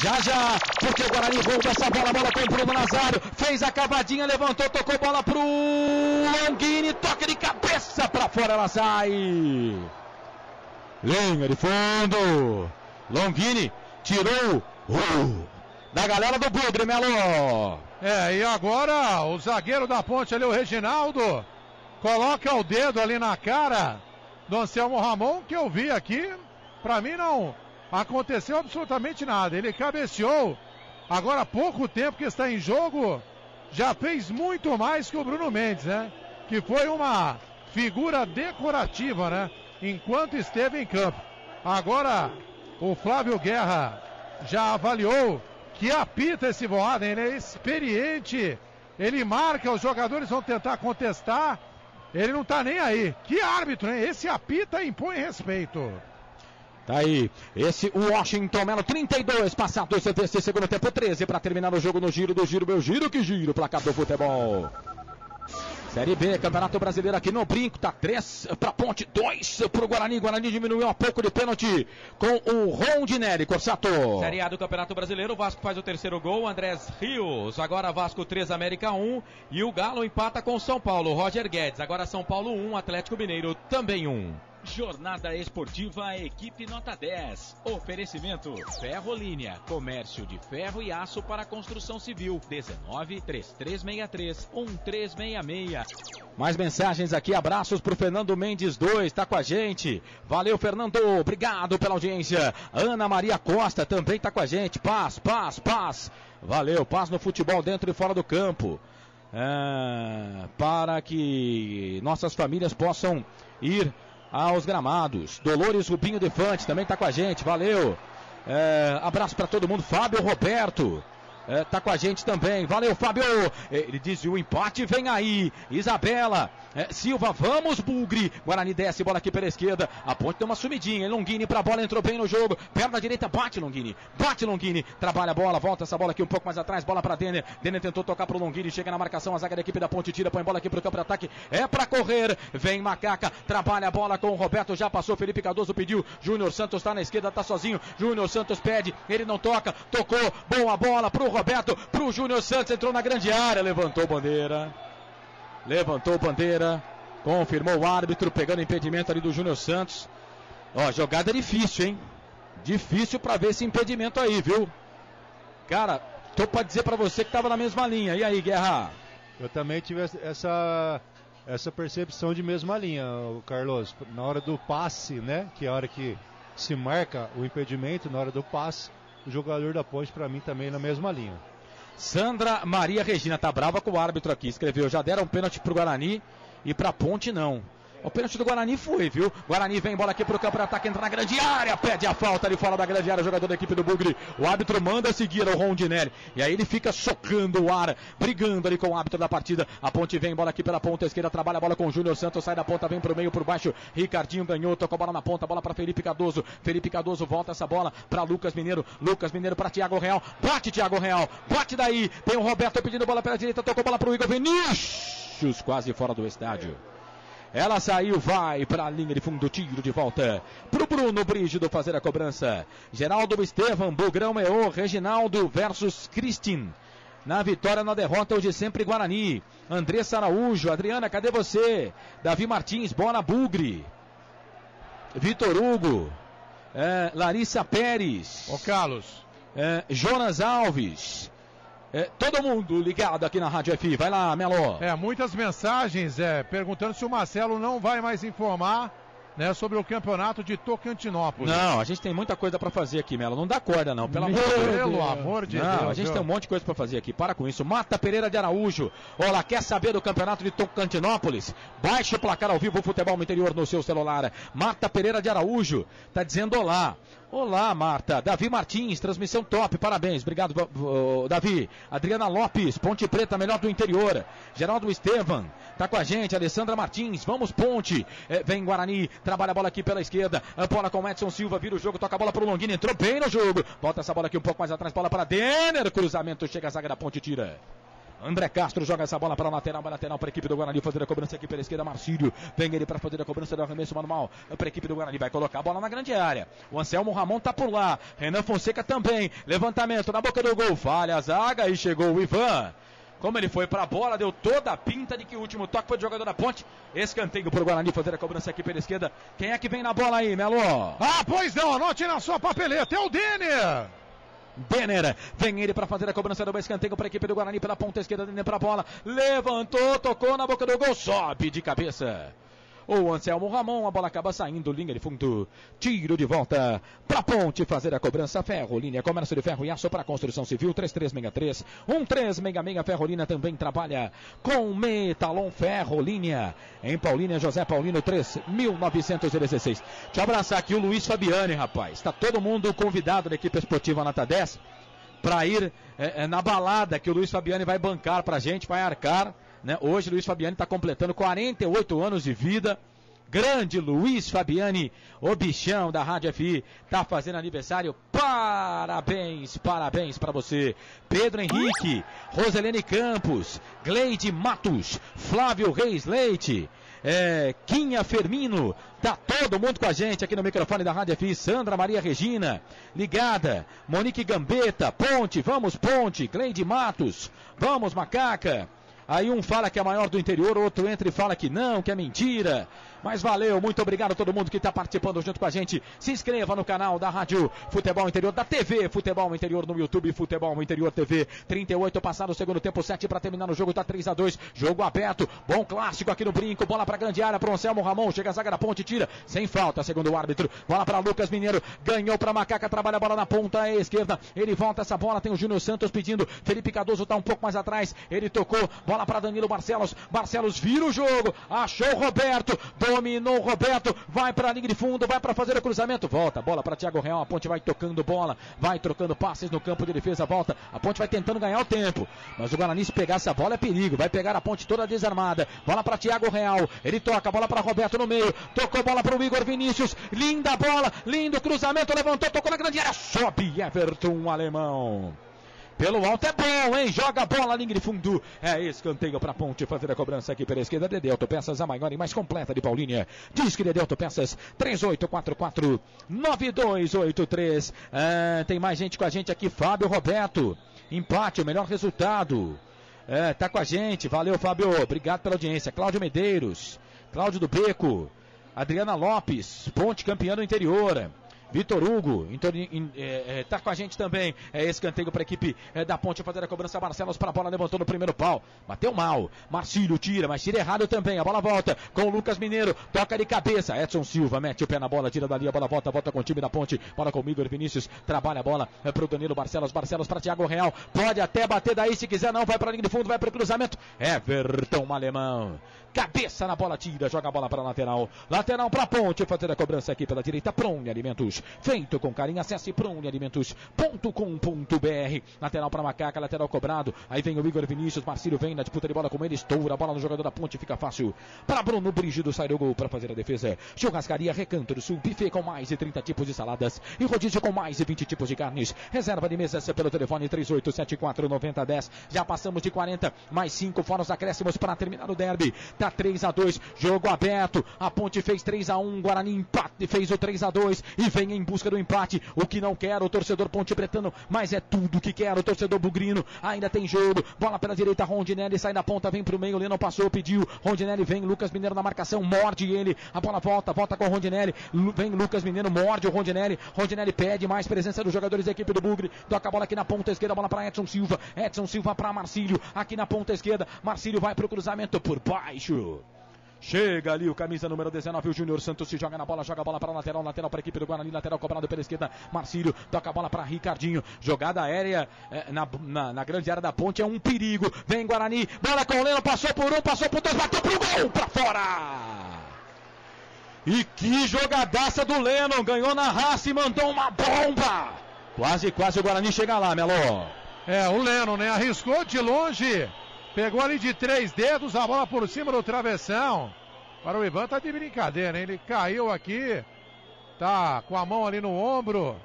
Já, porque o Guarani rouba essa bola com o Bruno Nazário, fez a cavadinha, levantou, tocou bola pro Longini, toque de cabeça pra fora, ela sai. Linha de fundo, Longini tirou da galera do Bugre, Melo. E agora o zagueiro da Ponte ali, o Reginaldo, coloca o dedo ali na cara do Anselmo Ramon, que eu vi aqui, pra mim não aconteceu absolutamente nada. Ele cabeceou, agora há pouco tempo que está em jogo, já fez muito mais que o Bruno Mendes, né? Que foi uma figura decorativa, né? Enquanto esteve em campo. Agora o Flávio Guerra já avaliou que apita esse Voaden, ele é experiente, ele marca, os jogadores vão tentar contestar, ele não tá nem aí. Que árbitro, hein? Esse apita e impõe respeito. Tá aí, esse Washington Melo, 32 passados desse segundo tempo, 13 para terminar o jogo no giro do giro, meu giro que giro, placar do futebol. Série B, Campeonato Brasileiro aqui no Brinco, tá 3 para Ponte, 2 pro Guarani. Guarani diminuiu um pouco de pênalti com o Rondinelli, Corsato. Série A do Campeonato Brasileiro, o Vasco faz o terceiro gol, Andrés Rios. Agora Vasco 3, América 1 e o Galo empata com São Paulo, Roger Guedes. Agora São Paulo 1, Atlético Mineiro também 1. Jornada Esportiva Equipe Nota 10. Oferecimento Ferrolínea, comércio de ferro e aço para construção civil. 19-3363-1366. Mais mensagens aqui, abraços pro Fernando Mendes 2, tá com a gente. Valeu, Fernando, obrigado pela audiência. Ana Maria Costa também tá com a gente. Paz. Valeu, paz no futebol dentro e fora do campo. Para que nossas famílias possam ir aos gramados. Dolores Rubinho Defante também tá com a gente, valeu. Abraço para todo mundo. Fábio Roberto tá com a gente também, valeu, Fábio. Ele diz: o empate vem aí. Isabela Silva, vamos, Bugre. Guarani desce, bola aqui pela esquerda, a Ponte deu uma sumidinha, Longini pra bola, entrou bem no jogo, perna direita, bate Longini, trabalha a bola, volta essa bola aqui um pouco mais atrás, bola pra Denner tentou tocar pro Longini, chega na marcação, a zaga da equipe da Ponte tira, põe bola aqui pro campo de ataque, é pra correr, vem Macaca, trabalha a bola com o Roberto, já passou, Felipe Cardoso pediu, Júnior Santos tá na esquerda, tá sozinho, Júnior Santos pede, ele não toca, tocou, boa bola pro Roberto, pro Júnior Santos, entrou na grande área, levantou bandeira, confirmou o árbitro, pegando impedimento ali do Júnior Santos. Jogada difícil, hein? Difícil pra ver esse impedimento aí, viu? Cara, tô pra dizer pra você que tava na mesma linha. E aí, Guerra? Eu também tive essa percepção de mesma linha, Carlos. Na hora do passe, né? Que é a hora que se marca o impedimento, na hora do passe, o jogador da Ponte pra mim também na mesma linha. Sandra Maria Regina tá brava com o árbitro aqui, escreveu: já deram um pênalti pro Guarani e pra Ponte não. O pênalti do Guarani foi, viu? Guarani vem, bola aqui pro campo de ataque, entra na grande área, pede a falta ali fora da grande área, jogador da equipe do Bugre. O árbitro manda seguir o Rondinelli. E aí ele fica socando o ar, brigando ali com o árbitro da partida. A Ponte vem, bola aqui pela ponta esquerda, trabalha a bola com o Júnior Santos, sai da ponta, vem pro meio, por baixo. Ricardinho ganhou, tocou a bola na ponta, bola pra Felipe Cardoso. Felipe Cardoso volta essa bola pra Lucas Mineiro. Lucas Mineiro pra Thiago Real. Bate Thiago Real, bate daí. Tem o Roberto pedindo bola pela direita, tocou bola pro Igor Vinícius, quase fora do estádio. Ela saiu, vai para a linha de fundo, tiro de volta pro Bruno Brígido fazer a cobrança. Geraldo Estevam, Bugrão Meô, Reginaldo versus Cristin. Na vitória, na derrota, hoje sempre Guarani. Andressa Araújo, Adriana, cadê você? Davi Martins, bola Bugre. Vitor Hugo, Larissa Pérez. Carlos. Jonas Alves. Todo mundo ligado aqui na Rádio FI. Vai lá, Melo. Muitas mensagens perguntando se o Marcelo não vai mais informar, né, sobre o campeonato de Tocantinópolis. Não, a gente tem muita coisa pra fazer aqui, Melo. Não dá corda, não. Pelo amor de Deus. A gente tem um monte de coisa pra fazer aqui. Para com isso. Mata Pereira de Araújo. Olá, quer saber do campeonato de Tocantinópolis? Baixe o placar ao vivo, futebol no interior no seu celular. Mata Pereira de Araújo. Tá dizendo olá. Olá, Marta. Davi Martins, transmissão top, parabéns. Obrigado, Davi. Adriana Lopes, Ponte Preta, melhor do interior. Geraldo Estevam, tá com a gente. Alessandra Martins, vamos Ponte. Vem Guarani, trabalha a bola aqui pela esquerda. A bola com o Edson Silva, vira o jogo, toca a bola pro Longini, entrou bem no jogo. Volta essa bola aqui um pouco mais atrás, bola para Denner. Cruzamento, chega a zaga da Ponte, tira. André Castro joga essa bola para a lateral para a equipe do Guarani fazer a cobrança aqui pela esquerda. Marcílio vem ele para fazer a cobrança do arremesso manual para a equipe do Guarani. Vai colocar a bola na grande área. O Anselmo Ramon tá por lá. Renan Fonseca também. Levantamento na boca do gol. Falha a zaga e chegou o Ivan. Como ele foi para a bola, deu toda a pinta de que o último toque foi do jogador da Ponte. Escanteio para o Guarani fazer a cobrança aqui pela esquerda. Quem é que vem na bola aí, Melo? Ah, pois não, anote na sua papeleta. É o Denner. Denner, vem ele para fazer a cobrança do escanteio para a equipe do Guarani pela ponta esquerda. Denner para a bola, levantou, tocou na boca do gol, sobe de cabeça. O Anselmo Ramon, a bola acaba saindo, linha de fundo, tiro de volta para a Ponte fazer a cobrança. Ferrolinha, comércio de ferro e aço para construção civil, 3363-1366. Ferrolinha também trabalha com Metalon Ferrolinha, em Paulínia, José Paulino, 3916. Deixa eu abraçar aqui o Luiz Fabiani, rapaz. Está todo mundo convidado da equipe esportiva Nota 10 para ir na balada que o Luiz Fabiani vai bancar para a gente, vai arcar. Né? Hoje o Luiz Fabiani está completando 48 anos de vida. Grande Luiz Fabiani, o bichão da Rádio FI, está fazendo aniversário. Parabéns, parabéns para você. Pedro Henrique, Roselene Campos, Gleide Matos, Flávio Reis Leite, Quinha Fermino, tá todo mundo com a gente aqui no microfone da Rádio FI. Sandra Maria Regina, ligada. Monique Gambetta, Ponte, vamos Ponte. Gleide Matos, vamos Macaca. Aí um fala que é maior do interior, outro entra e fala que não, que é mentira. Mas valeu, muito obrigado a todo mundo que está participando junto com a gente. Se inscreva no canal da Rádio Futebol Interior, da TV Futebol Interior no YouTube, Futebol Interior TV. 38 passado o segundo tempo, 7 para terminar no jogo, tá 3-2. Jogo aberto, bom clássico aqui no Brinco. Bola para grande área para o Anselmo Ramon. Chega a zaga da Ponte, tira, sem falta, segundo o árbitro. Bola para Lucas Mineiro, ganhou para Macaca, trabalha a bola na ponta esquerda. Ele volta essa bola, tem o Júnior Santos pedindo. Felipe Cardoso tá um pouco mais atrás. Ele tocou, bola para Danilo Barcelos. Barcelos vira o jogo, achou o Roberto, dominou o Roberto, vai para a linha de fundo, vai para fazer o cruzamento, volta, bola para Thiago Real, a Ponte vai tocando bola, vai trocando passes no campo de defesa, volta, a Ponte vai tentando ganhar o tempo, mas o Guarani se pegar essa bola é perigo, vai pegar a Ponte toda desarmada, bola para Thiago Real, ele toca, bola para Roberto no meio, tocou bola para o Igor Vinícius, linda bola, lindo cruzamento, levantou, tocou na grande área, sobe Everton Alemão. Pelo alto é bom, hein? Joga a bola, linha de fundo. É escanteio para a Ponte fazer a cobrança aqui pela esquerda. Dedé Autopeças, a maior e mais completa de Paulínia. Diz que Dedé Autopeças, 3844-9283. Tem mais gente com a gente aqui. Fábio Roberto. Empate, o melhor resultado. Tá com a gente. Valeu, Fábio. Obrigado pela audiência. Cláudio Medeiros. Cláudio do Beco. Adriana Lopes. Ponte campeã do interior. Vitor Hugo, tá com a gente também. Escanteio para a equipe da Ponte fazer a cobrança. Barcelos para a bola, levantou no primeiro pau. Bateu mal. Marcílio tira, mas tira errado também. A bola volta com o Lucas Mineiro. Toca de cabeça. Edson Silva mete o pé na bola, tira dali. A bola volta com o time da Ponte. Bola com o Igor Vinícius. Trabalha a bola para o Danilo Barcelos. Barcelos para Thiago Real. Pode até bater daí se quiser, não. Vai para a linha de fundo, vai para o cruzamento. Everton Alemão. Cabeça na bola, tira, joga a bola para a lateral. Lateral para a Ponte, fazer a cobrança aqui pela direita. Prone Alimentos, feito com carinho. Acesse pronealimentos.com.br. Lateral para Macaca, lateral cobrado. Aí vem o Igor Vinícius, Marcílio vem na disputa de bola com ele. Estoura a bola no jogador da Ponte, fica fácil para Bruno Brígido, sai do gol para fazer a defesa. Churrascaria Recanto do Sul, buffet com mais de 30 tipos de saladas e rodízio com mais de 20 tipos de carnes. Reserva de mesas pelo telefone 3874-9010. Já passamos de 40, mais 5 fora os acréscimos para terminar o derby. Tá 3-2, jogo aberto. A Ponte fez 3-1, Guarani empate, fez o 3-2 e vem em busca do empate. O que não quer o torcedor Ponte Pretano, mas é tudo que quer o torcedor bugrino. Ainda tem jogo, bola pela direita, Rondinelli sai da ponta, vem pro meio, Lennon passou, pediu, Rondinelli vem, Lucas Mineiro na marcação, morde ele, a bola volta com o Rondinelli, vem Lucas Mineiro, morde o Rondinelli pede mais presença dos jogadores da equipe do Bugre, toca a bola aqui na ponta esquerda, bola para Edson Silva para Marcílio, aqui na ponta esquerda, Marcílio vai pro cruzamento por baixo. Chega ali o camisa número 19, o Júnior Santos se joga a bola para lateral para a equipe do Guarani, lateral cobrado pela esquerda, Marcílio toca a bola para Ricardinho, jogada aérea na grande área da Ponte, é um perigo, vem Guarani, bola com o Leno, passou por um, passou por dois, bateu pro gol, para fora! E que jogadaça do Leno, ganhou na raça e mandou uma bomba! Quase o Guarani chega lá, Melo. O Leno, né, arriscou de longe. Pegou ali de 3 dedos, a bola por cima do travessão. Para o Ivan tá de brincadeira, hein? Ele caiu aqui, tá com a mão ali no ombro,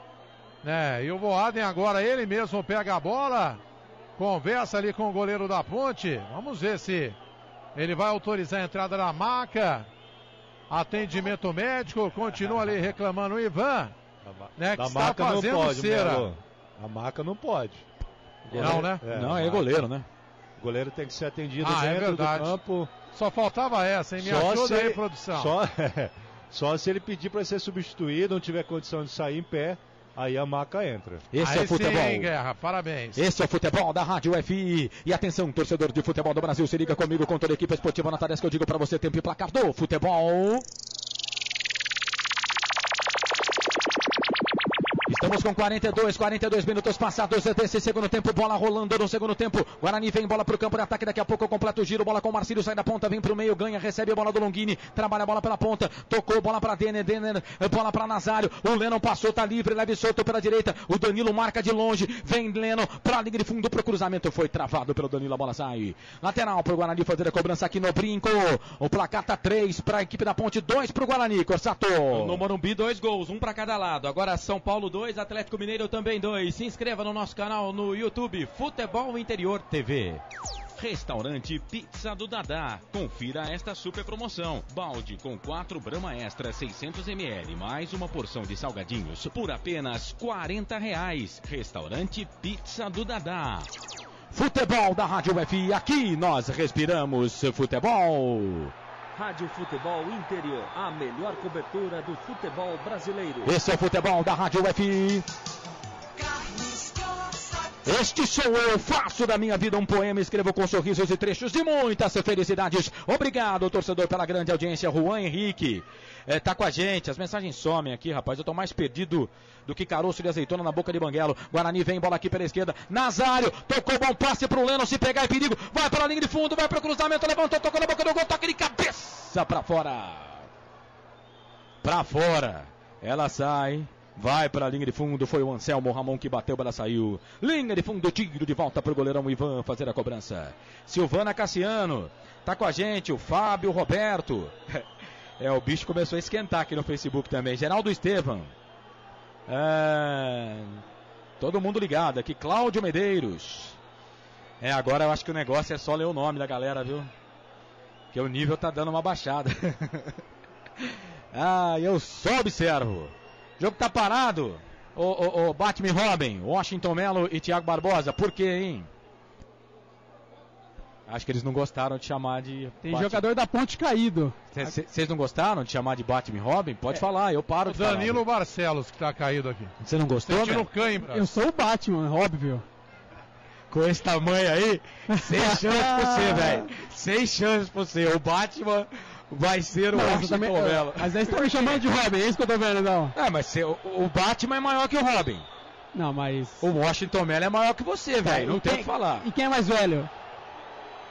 né? E o Voaden agora, ele mesmo pega a bola conversa ali com o goleiro da Ponte. Vamos ver se ele vai autorizar a entrada da maca. Atendimento médico, continua ali reclamando o Ivan, né, que da está maca fazendo não pode, cera. Melo. A maca não pode. Não, né? Não, é goleiro, né? O goleiro tem que ser atendido É dentro do verdade. campo. Só faltava essa, hein? Me ajuda aí, produção. Só se ele pedir para ser substituído, não tiver condição de sair em pé, aí a maca entra. Esse é o futebol. Sim, Guerra, parabéns. Esse é o futebol da Rádio FI. E atenção, torcedor de futebol do Brasil, se liga comigo com toda a equipe esportiva na tarefa que eu digo para você, tempo e placar do futebol. Estamos com 42 minutos passados desse segundo tempo, bola rolando no segundo tempo. Guarani vem, bola pro campo de ataque, daqui a pouco completa o giro, bola com o Marcílio, sai da ponta, vem pro meio, ganha, recebe a bola do Longini, trabalha a bola pela ponta, tocou, bola pra Denner, bola pra Nazário, o Lennon passou, tá livre, leve e solto pela direita, o Danilo marca de longe, vem Lennon pra linha de fundo pro cruzamento, foi travado pelo Danilo, a bola sai. Lateral pro Guarani fazer a cobrança aqui no Brinco, o placar tá 3 pra equipe da Ponte, 2 pro Guarani, Corsato. No Morumbi, 2 gols, 1 pra cada lado. Agora São Paulo 2, Atlético Mineiro também 2. Se inscreva no nosso canal no YouTube, Futebol Interior TV. Restaurante Pizza do Dadá. Confira esta super promoção. Balde com 4 Brahma Extra 600ml, mais uma porção de salgadinhos por apenas R$40. Restaurante Pizza do Dadá. Futebol da Rádio FI, aqui nós respiramos futebol. Rádio Futebol Interior, a melhor cobertura do futebol brasileiro. Esse é o futebol da Rádio FI. Este sou eu, faço da minha vida um poema, escrevo com sorrisos e trechos de muitas felicidades. Obrigado, torcedor, pela grande audiência. Juan Henrique tá com a gente. As mensagens somem aqui, rapaz. Eu tô mais perdido do que caroço de azeitona na boca de banguelo. Guarani vem, bola aqui pela esquerda. Nazário, tocou bom passe pro Leno, se pegar é perigo. Vai para a linha de fundo, vai pro cruzamento, levantou, tocou na boca do gol, toque de cabeça pra fora. Pra fora. Ela sai. Vai para a linha de fundo, foi o Anselmo Ramon que bateu, ela saiu. Linha de fundo, tiro de volta para o goleirão Ivan fazer a cobrança. Silvana Cassiano, tá com a gente, o Fábio Roberto. O bicho começou a esquentar aqui no Facebook também. Geraldo Estevam. Todo mundo ligado aqui. Cláudio Medeiros. Agora eu acho que o negócio é só ler o nome da galera, viu? Porque o nível tá dando uma baixada. Eu só observo. O jogo tá parado, o Batman Robin, Washington Melo e Thiago Barbosa. Por quê, hein? Acho que eles não gostaram de chamar de... Tem jogador da Ponte caído. Vocês não gostaram de chamar de Batman Robin? Pode falar, eu paro de falar. Danilo Barcelos que tá caído aqui. Você não gostou? Eu sou o Batman, óbvio. Com esse tamanho aí, sem chance pra você, velho. Sem chance pra você. O Batman... vai ser o Washington Melo. Mas aí estão me chamando de Robin, é isso que eu tô vendo, não. Mas o Batman é maior que o Robin. Não, mas... O Washington Melo é maior que você, velho. Não tem o que falar. E quem é mais velho?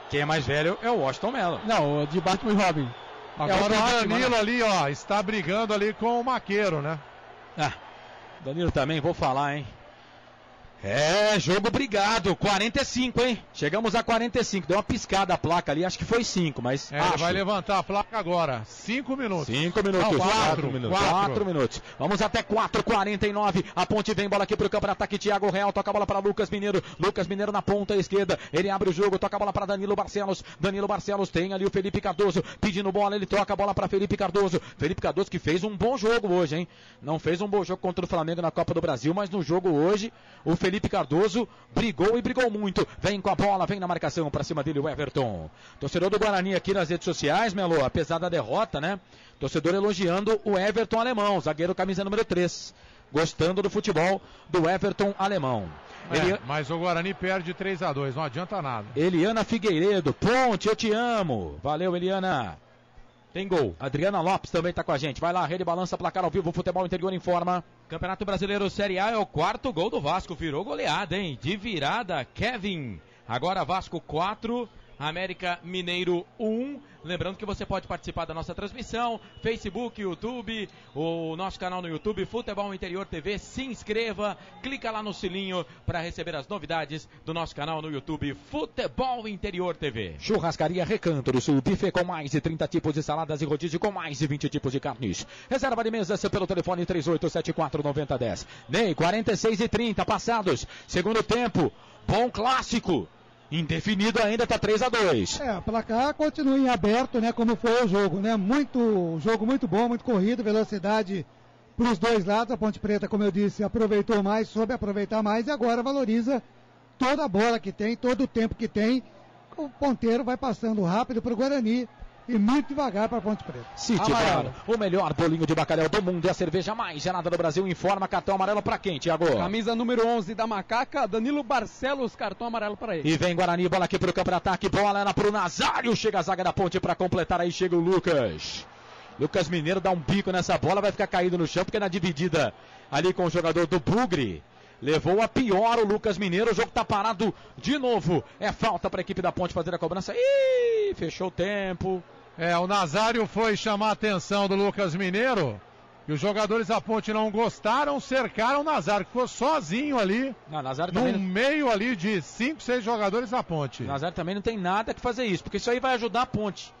Quem é mais velho é o Washington Melo. Não, o de Batman e Robin. Agora o Danilo ali, ó, está brigando ali com o Maqueiro, né? Danilo também, vou falar, hein? Jogo brigado, 45, hein? Chegamos a 45, deu uma piscada a placa ali, acho que foi 5, mas ele vai levantar a placa agora, 5 minutos. 5 minutos, não, 4 minutos. 4 minutos. Vamos até 4:49, a Ponte vem, bola aqui pro campo de ataque, Thiago Real, toca a bola para Lucas Mineiro na ponta esquerda, ele abre o jogo, toca a bola para Danilo Barcelos tem ali o Felipe Cardoso, pedindo bola, ele toca a bola para Felipe Cardoso que fez um bom jogo hoje, hein? Não fez um bom jogo contra o Flamengo na Copa do Brasil, mas no jogo hoje, o Felipe Cardoso brigou e brigou muito. Vem com a bola, vem na marcação pra cima dele o Everton. Torcedor do Guarani aqui nas redes sociais, Melo, apesar da derrota, né? Torcedor elogiando o Everton Alemão, zagueiro camisa número 3. Gostando do futebol do Everton Alemão. Mas o Guarani perde 3-2, não adianta nada. Eliana Figueiredo, Ponte, eu te amo. Valeu, Eliana. Tem gol. Adriana Lopes também está com a gente. Vai lá, Rede Balança, placar ao vivo, Futebol Interior informa. Campeonato Brasileiro Série A é o 4º gol do Vasco. Virou goleada, hein? De virada, Kevin. Agora Vasco 4, América Mineiro 1. Lembrando que você pode participar da nossa transmissão, Facebook, YouTube, o nosso canal no YouTube, Futebol Interior TV. Se inscreva, clica lá no sininho para receber as novidades do nosso canal no YouTube, Futebol Interior TV. Churrascaria Recanto do Sul, buffet com mais de 30 tipos de saladas e rodízio com mais de 20 tipos de carnes. Reserva de mesas pelo telefone 3874-9010. Ney, 46:30 passados, segundo tempo. Bom clássico. Indefinido ainda, tá 3-2. O placar continua em aberto, né? Como foi o jogo, né? Jogo muito bom, muito corrido, velocidade para os dois lados. A Ponte Preta, como eu disse, aproveitou mais, soube aproveitar mais e agora valoriza toda a bola que tem, todo o tempo que tem. O ponteiro vai passando rápido para o Guarani e muito devagar para a Ponte Preta. City Bar, o melhor bolinho de bacalhau do mundo e a cerveja mais gelada do Brasil. Informa, cartão amarelo para quem, Thiago? Camisa número 11 da Macaca, Danilo Barcelos, cartão amarelo para ele. E vem Guarani, bola aqui pro campo de ataque, bola era pro Nazário, chega a zaga da Ponte para completar, aí chega o Lucas. Lucas Mineiro dá um bico nessa bola, vai ficar caído no chão, porque na dividida ali com o jogador do Bugre, levou a pior o Lucas Mineiro, o jogo tá parado de novo. É falta para a equipe da Ponte fazer a cobrança. Ih, fechou o tempo. O Nazário foi chamar a atenção do Lucas Mineiro e os jogadores da Ponte não gostaram, cercaram o Nazário, que ficou sozinho ali, no meio ali de 5, 6 jogadores da Ponte. O Nazário também não tem nada que fazer isso, porque isso aí vai ajudar a Ponte.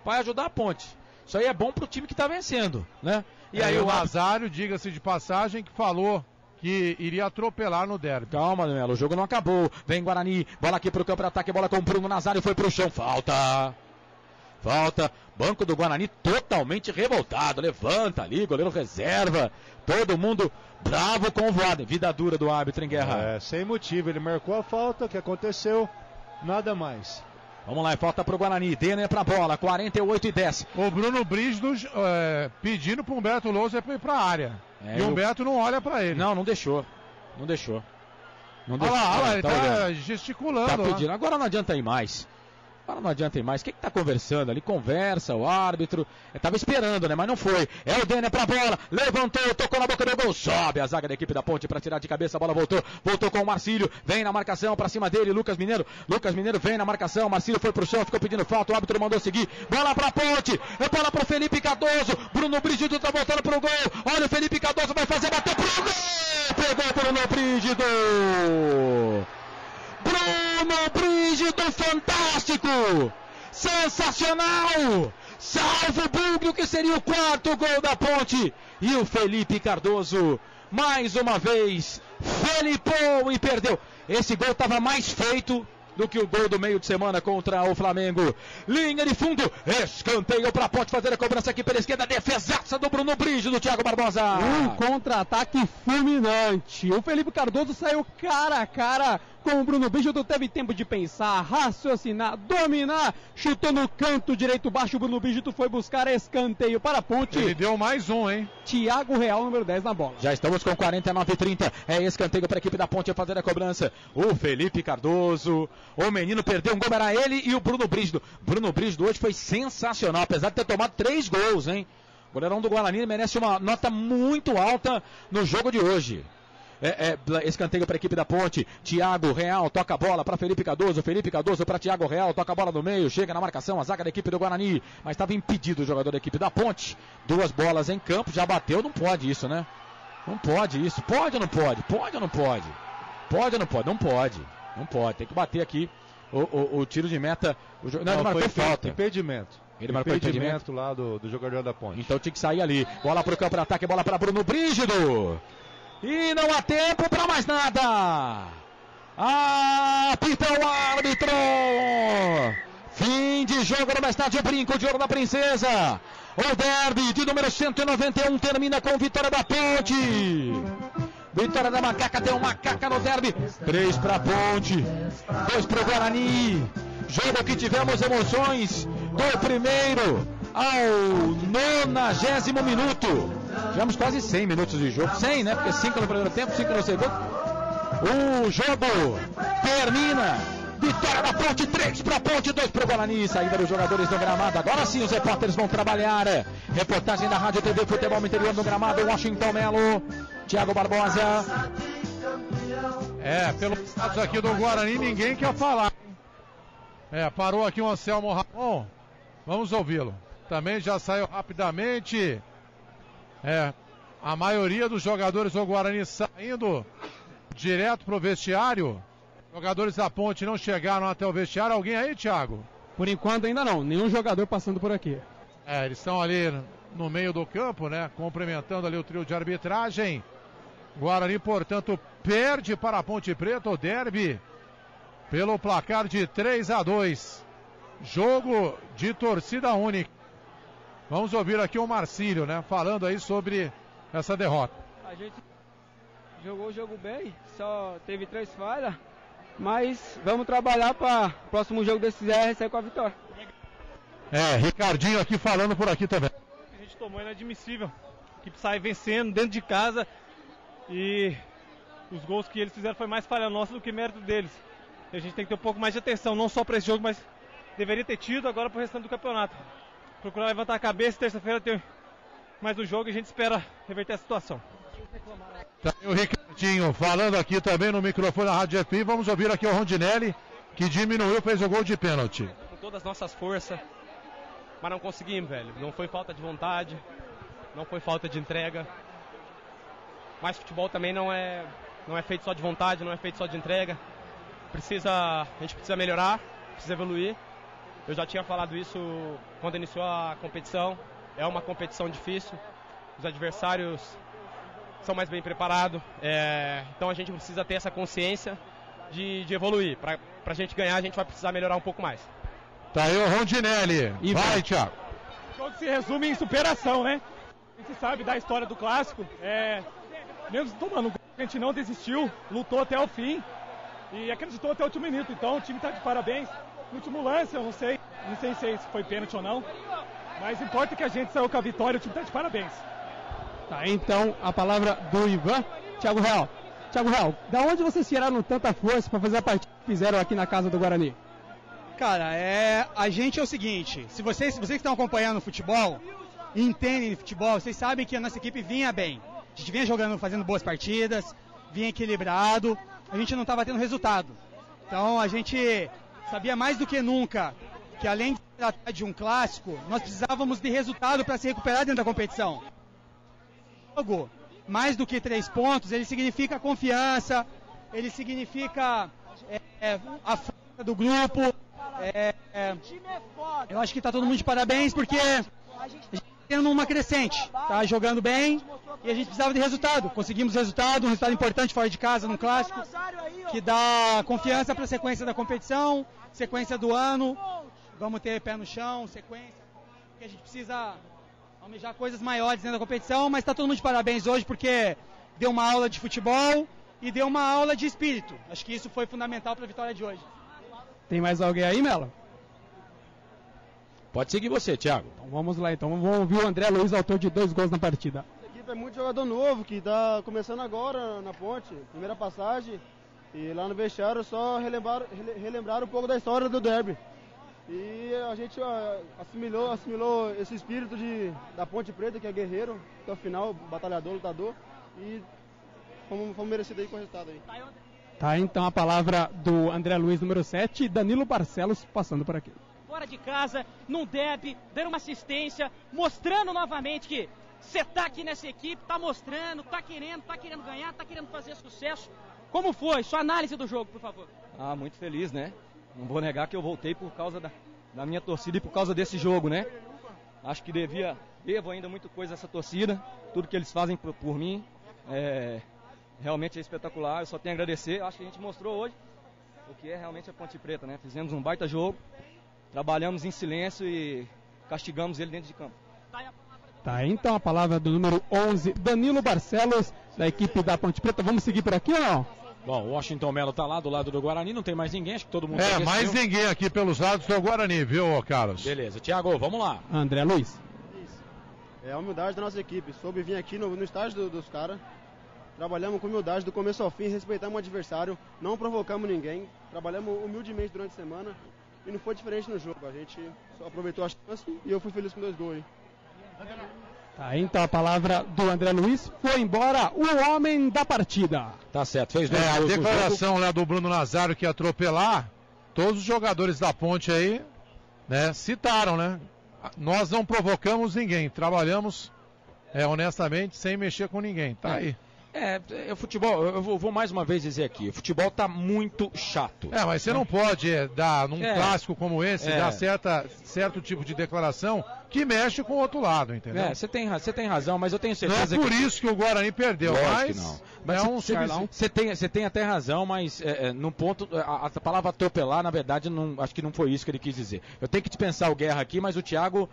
Vai ajudar a Ponte. Isso aí é bom pro time que tá vencendo, né? E aí o Nazário, diga-se de passagem, que falou que iria atropelar no derby. Calma, Melo, o jogo não acabou. Vem Guarani, bola aqui pro campo de ataque, bola com o Bruno Nazário, foi pro chão, falta. Banco do Guarani totalmente revoltado, levanta ali, goleiro reserva, todo mundo bravo com o Voaden, vida dura do árbitro em guerra. Sem motivo, ele marcou a falta, o que aconteceu, nada mais. Vamos lá, falta pro Guarani, Denner pra bola, 48-10. O Bruno Brígido pedindo pro Humberto Lousa pra ir pra área, e o Humberto não olha pra ele. Não deixou. Olha lá, ele tá gesticulando. Tá pedindo, agora não adianta ir mais. O que tá conversando ali? Conversa, o árbitro. Tava esperando, né? Mas não foi. É o Denner pra bola. Levantou, tocou na boca do gol. Sobe a zaga da equipe da Ponte pra tirar de cabeça. A bola voltou. Voltou com o Marcílio. Vem na marcação pra cima dele. Lucas Mineiro vem na marcação. Marcílio foi pro chão, ficou pedindo falta. O árbitro mandou seguir. Bola pra Ponte. Bola pro Felipe Cardoso. Bruno Brígido tá voltando pro gol. Olha o Felipe Cardoso, vai fazer, bateu pro gol. Pegou o Bruno Brígido. Bruno Brígido, fantástico, sensacional, salva o Bugre, que seria o 4º gol da Ponte, e o Felipe Cardoso, mais uma vez, felipou e perdeu. Esse gol estava mais feito do que o gol do meio de semana contra o Flamengo. Linha de fundo, escanteio para a Ponte fazer a cobrança aqui pela esquerda, defesaça do Bruno Brígido, Thiago Barbosa. Um contra-ataque fulminante. O Felipe Cardoso saiu cara a cara com o Bruno Brígido, teve tempo de pensar, raciocinar, dominar, chutou no canto direito baixo, o Bruno Brígido foi buscar escanteio para a Ponte. Ele deu mais um, hein? Thiago Real, número 10 na bola. Já estamos com 49-30, é escanteio para a equipe da Ponte a fazer a cobrança. O Felipe Cardoso, o menino perdeu um gol, era ele e o Bruno Brígido. Bruno Brígido hoje foi sensacional, apesar de ter tomado 3 gols, hein? O goleirão do Guarani merece uma nota muito alta no jogo de hoje. Escanteio para a equipe da Ponte. Thiago Real toca a bola para Felipe Cardoso para Thiago Real, toca a bola no meio, chega na marcação a zaga da equipe do Guarani, mas estava impedido o jogador da equipe da Ponte. 2 bolas em campo, já bateu, não pode isso, né? Não pode isso, pode ou não pode? Pode ou não pode? Pode ou não pode? Não pode, tem que bater aqui o tiro de meta. Não, ele marcou falta. Impedimento. Ele marcou impedimento lá do jogador da Ponte. Então tinha que sair ali. Bola para o campo de ataque, bola para Bruno Brígido. E não há tempo para mais nada. Apita o árbitro. Fim de jogo no estádio Brinco de Ouro da Princesa. O derby de número 191 termina com vitória da Ponte. Vitória da Macaca, tem um Macaca no derby. 3 para a Ponte, 2 para o Guarani. Jogo que tivemos emoções do primeiro ao 90º minuto. Tivemos quase 100 minutos de jogo. 100, né? Porque 5 no primeiro tempo, 5 no segundo. O jogo termina. Vitória da Ponte, 3 para a Ponte, 2 para o Guarani. Saída dos jogadores do gramado. Agora sim os repórteres vão trabalhar. Reportagem da Rádio TV Futebol no Interior do Gramado. Washington Melo, Thiago Barbosa. Pelos dados aqui do Guarani, ninguém quer falar. Parou aqui o Anselmo Ramon. Vamos ouvi-lo. Também já saiu rapidamente. A maioria dos jogadores do Guarani saindo direto pro vestiário. Jogadores da Ponte não chegaram até o vestiário. Alguém aí, Thiago? Por enquanto ainda não, nenhum jogador passando por aqui. Eles estão ali no meio do campo, né? Cumprimentando ali o trio de arbitragem. Guarani, portanto, perde para a Ponte Preta o derby pelo placar de 3-2. Jogo de torcida única. Vamos ouvir aqui o Marcílio, né? Falando aí sobre essa derrota. A gente jogou o jogo bem, só teve 3 falhas, mas vamos trabalhar para o próximo jogo desse Zé sair com a vitória. Ricardinho aqui falando por aqui também. A gente tomou inadmissível. A equipe sai vencendo dentro de casa e os gols que eles fizeram foi mais falha nossa do que mérito deles. E a gente tem que ter um pouco mais de atenção, não só para esse jogo, mas deveria ter tido agora para o restante do campeonato. Procurar levantar a cabeça, terça-feira tem mais um jogo e a gente espera reverter a situação. Tá aí o Ricardinho falando aqui também no microfone da Rádio FI. Vamos ouvir aqui o Rondinelli, que diminuiu, fez o gol de pênalti. Com todas as nossas forças, mas não conseguimos, velho. Não foi falta de vontade, não foi falta de entrega. Mas futebol também não é feito só de vontade, não é feito só de entrega. A gente precisa melhorar, precisa evoluir. Eu já tinha falado isso quando iniciou a competição. É uma competição difícil. Os adversários são mais bem preparados. Então a gente precisa ter essa consciência de evoluir. Para a gente ganhar, a gente vai precisar melhorar um pouco mais. Tá aí o Rondinelli. Vai, Thiago. O jogo se resume em superação, né? A gente sabe da história do clássico. Mesmo tomando, a gente não desistiu, lutou até o fim e acreditou até o último minuto. Então o time está de parabéns. No último lance, eu não sei se foi pênalti ou não, mas importa que a gente saiu com a vitória, o time está de parabéns. Tá, então a palavra do Ivan. Thiago Real. Thiago Real, da onde vocês tiraram tanta força para fazer a partida que fizeram aqui na casa do Guarani? Cara, a gente é o seguinte, se vocês que estão acompanhando o futebol, entendem de futebol, vocês sabem que a nossa equipe vinha bem. A gente vinha jogando, fazendo boas partidas, vinha equilibrado, a gente não estava tendo resultado. Então a gente sabia mais do que nunca que além de tratar de um clássico, nós precisávamos de resultado para se recuperar dentro da competição. O jogo, mais do que 3 pontos, ele significa confiança, ele significa a força do grupo. Eu acho que está todo mundo de parabéns porque a gente está tendo uma crescente, tá jogando bem e a gente precisava de resultado. Conseguimos resultado, um resultado importante fora de casa num clássico que dá confiança para a sequência da competição, sequência do ano. Vamos ter pé no chão, sequência, porque a gente precisa almejar coisas maiores dentro da competição, mas está todo mundo de parabéns hoje porque deu uma aula de futebol e deu uma aula de espírito. Acho que isso foi fundamental para a vitória de hoje. Tem mais alguém aí, Melo? Pode seguir você, Thiago. Então vamos lá, então vamos ouvir o André Luiz, autor de 2 gols na partida. A equipe é muito jogador novo, que está começando agora na Ponte, primeira passagem, e lá no vestiário só relembrar um pouco da história do derby. E a gente assimilou esse espírito da Ponte Preta, que é guerreiro, até o final, batalhador, lutador, e fomos merecidos aí com o resultado aí. Tá, então a palavra do André Luiz, número 7, Danilo Barcelos, passando por aqui. Fora de casa, num derby, dando uma assistência, mostrando novamente que você tá aqui nessa equipe, tá mostrando, tá querendo ganhar, tá querendo fazer sucesso. Como foi? Sua análise do jogo, por favor. Muito feliz, né? Não vou negar que eu voltei por causa da minha torcida e por causa desse jogo, né? Acho que devo ainda muita coisa a essa torcida, tudo que eles fazem por mim, realmente é espetacular, eu só tenho a agradecer. Acho que a gente mostrou hoje o que é realmente a Ponte Preta, né? Fizemos um baita jogo, trabalhamos em silêncio e castigamos ele dentro de campo. Tá, então a palavra do número 11, Danilo Barcelos, da equipe da Ponte Preta. Vamos seguir por aqui ou não? Bom, o Washington Melo tá lá do lado do Guarani, não tem mais ninguém, acho que todo mundo... mais ninguém aqui pelos lados do Guarani, viu, Carlos? Beleza, Thiago, vamos lá. André Luiz. É a humildade da nossa equipe, soube vir aqui no estágio dos caras, trabalhamos com humildade do começo ao fim, respeitamos o adversário, não provocamos ninguém, trabalhamos humildemente durante a semana e não foi diferente no jogo, a gente só aproveitou a chance e eu fui feliz com 2 gols aí. Tá, então a palavra do André Luiz, foi embora o homem da partida. Tá certo, fez 2 gols. A declaração lá do Bruno Nazário que ia atropelar, todos os jogadores da Ponte aí, né, citaram, né? Nós não provocamos ninguém, trabalhamos honestamente sem mexer com ninguém, tá aí. O futebol, eu vou mais uma vez dizer aqui, o futebol tá muito chato. Mas você não pode dar, num clássico como esse, dar certo tipo de declaração que mexe com o outro lado, entendeu? Você tem razão, mas eu tenho certeza não é por isso que o Guarani perdeu, lógico que não. Mas você tem até razão, mas num ponto, a palavra atropelar, na verdade, acho que não foi isso que ele quis dizer. Eu tenho que dispensar o Guerra aqui, mas o Thiago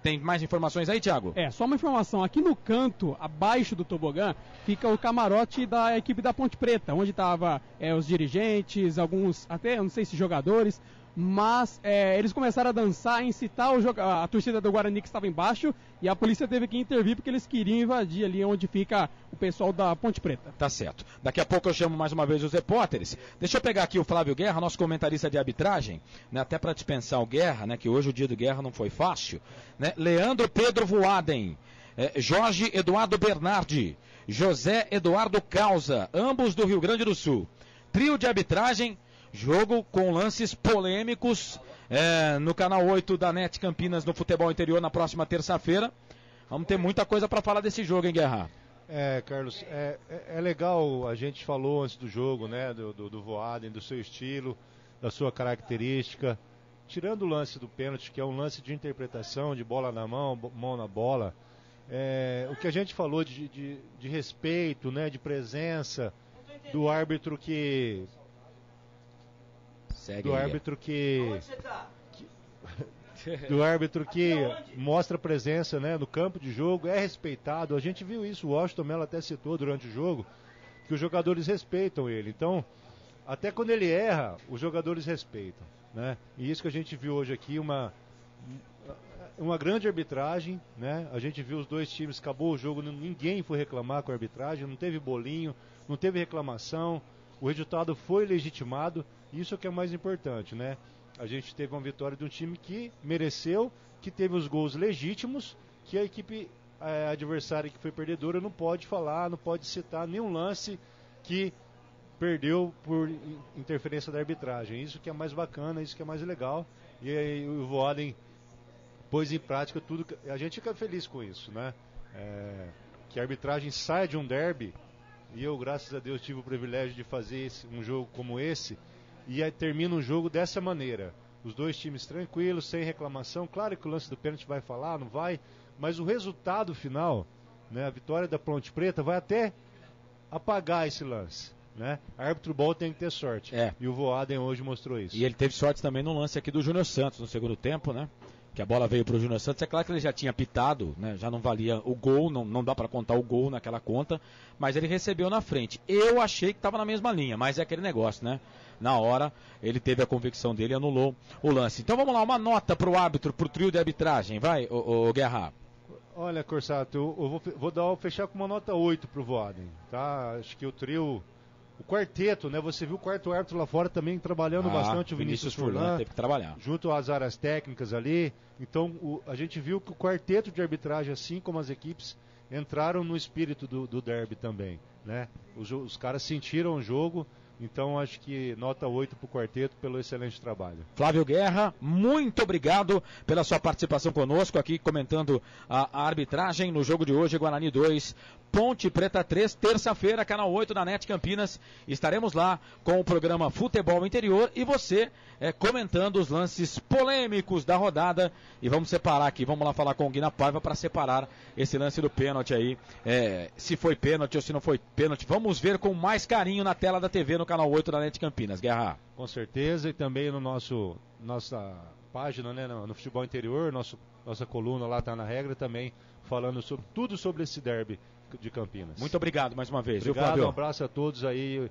tem mais informações aí, Thiago? Só uma informação, aqui no canto, abaixo do tobogã, fica o camarote da equipe da Ponte Preta, onde estavam os dirigentes, alguns, até, não sei se jogadores, mas eles começaram a dançar, incitar a torcida do Guarani que estava embaixo, e a polícia teve que intervir porque eles queriam invadir ali onde fica o pessoal da Ponte Preta. Tá certo. Daqui a pouco eu chamo mais uma vez os repórteres. Deixa eu pegar aqui o Flávio Guerra, nosso comentarista de arbitragem, né, até para dispensar o Guerra, né, que hoje o dia do Guerra não foi fácil, né? Leandro Pedro Voaden, Jorge Eduardo Bernardi, José Eduardo Causa, ambos do Rio Grande do Sul. Trio de arbitragem. Jogo com lances polêmicos no canal 8 da NET Campinas no Futebol Interior na próxima terça-feira. Vamos ter muita coisa para falar desse jogo, hein, Guerra? Carlos, é legal, a gente falou antes do jogo, né, do Voaden, do seu estilo, da sua característica. Tirando o lance do pênalti, que é um lance de interpretação, de bola na mão, mão na bola, o que a gente falou de respeito, né, de presença do árbitro que... do árbitro que mostra presença, né, no campo de jogo, é respeitado. A gente viu isso, o Washington Mello até citou durante o jogo, que os jogadores respeitam ele. Então, até quando ele erra, os jogadores respeitam, né? E isso que a gente viu hoje aqui, uma grande arbitragem, né? A gente viu os dois times, acabou o jogo, ninguém foi reclamar com a arbitragem, não teve bolinho, não teve reclamação, o resultado foi legitimado. Isso é o que é mais importante, né? A gente teve uma vitória de um time que mereceu, que teve os gols legítimos, que a equipe adversária que foi perdedora não pode falar, não pode citar nenhum lance que perdeu por interferência da arbitragem. Isso que é mais bacana, isso que é mais legal. E aí o Voaden pôs em prática tudo. A gente fica feliz com isso, né? Que a arbitragem saia de um derby, e eu, graças a Deus, tive o privilégio de fazer um jogo como esse. E aí termina o jogo dessa maneira. Os dois times tranquilos, sem reclamação. Claro que o lance do pênalti vai falar, não vai. Mas o resultado final, né, a vitória da Ponte Preta, vai até apagar esse lance, né? Árbitro bom tem que ter sorte. E o Voaden hoje mostrou isso. E ele teve sorte também no lance aqui do Júnior Santos no segundo tempo, né? Que a bola veio para o Júnior Santos. É claro que ele já tinha pitado, né? Já não valia o gol, não dá para contar o gol naquela conta. Mas ele recebeu na frente. Eu achei que estava na mesma linha, mas é aquele negócio, né? Na hora, ele teve a convicção dele e anulou o lance. Então vamos lá, uma nota para o árbitro, para o trio de arbitragem. Vai, o Guerra. Olha, Corsato, eu vou fechar com uma nota 8 para o Voaden, tá? Acho que o trio, o quarteto, né? Você viu o quarto árbitro lá fora também trabalhando bastante, o Vinícius Furlan teve que trabalhar. Junto às áreas técnicas ali. Então, a gente viu que o quarteto de arbitragem, assim como as equipes, entraram no espírito do derby também, né? Os caras sentiram o jogo. Então acho que nota 8 para o quarteto pelo excelente trabalho. Flávio Guerra, muito obrigado pela sua participação conosco aqui, comentando a arbitragem no jogo de hoje, Guarani 2, Ponte Preta 3, terça-feira, canal 8 da NET Campinas. Estaremos lá com o programa Futebol Interior e você comentando os lances polêmicos da rodada. E vamos separar aqui, vamos lá falar com o Guina Paiva para separar esse lance do pênalti aí. Se foi pênalti ou se não foi pênalti. Vamos ver com mais carinho na tela da TV no canal 8 da NET Campinas. Guerra. Com certeza, e também no nossa página, né, no Futebol Interior, nossa coluna lá está na regra também, falando tudo sobre esse derby de Campinas. Muito obrigado mais uma vez. Obrigado, viu, Flávio? Um abraço a todos aí.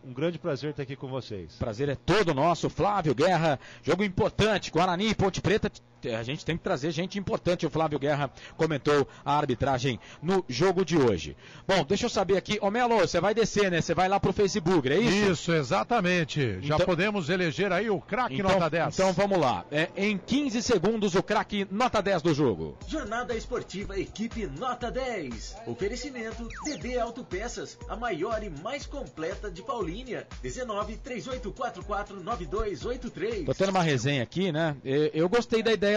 Um grande prazer estar aqui com vocês. Prazer é todo nosso, Flávio Guerra. Jogo importante, Guarani e Ponte Preta. A gente tem que trazer gente importante. O Flávio Guerra comentou a arbitragem no jogo de hoje. Bom, deixa eu saber aqui. Ô Melo, você vai descer, né? Você vai lá pro Facebook, é isso? Isso, exatamente. Já podemos eleger aí o craque nota 10. Então vamos lá. Em 15 segundos, o craque nota 10 do jogo. Jornada Esportiva Equipe Nota 10. Oferecimento DB Autopeças, a maior e mais completa de Paulínia. 19 3844 9283. Tô tendo uma resenha aqui, né? Eu gostei da ideia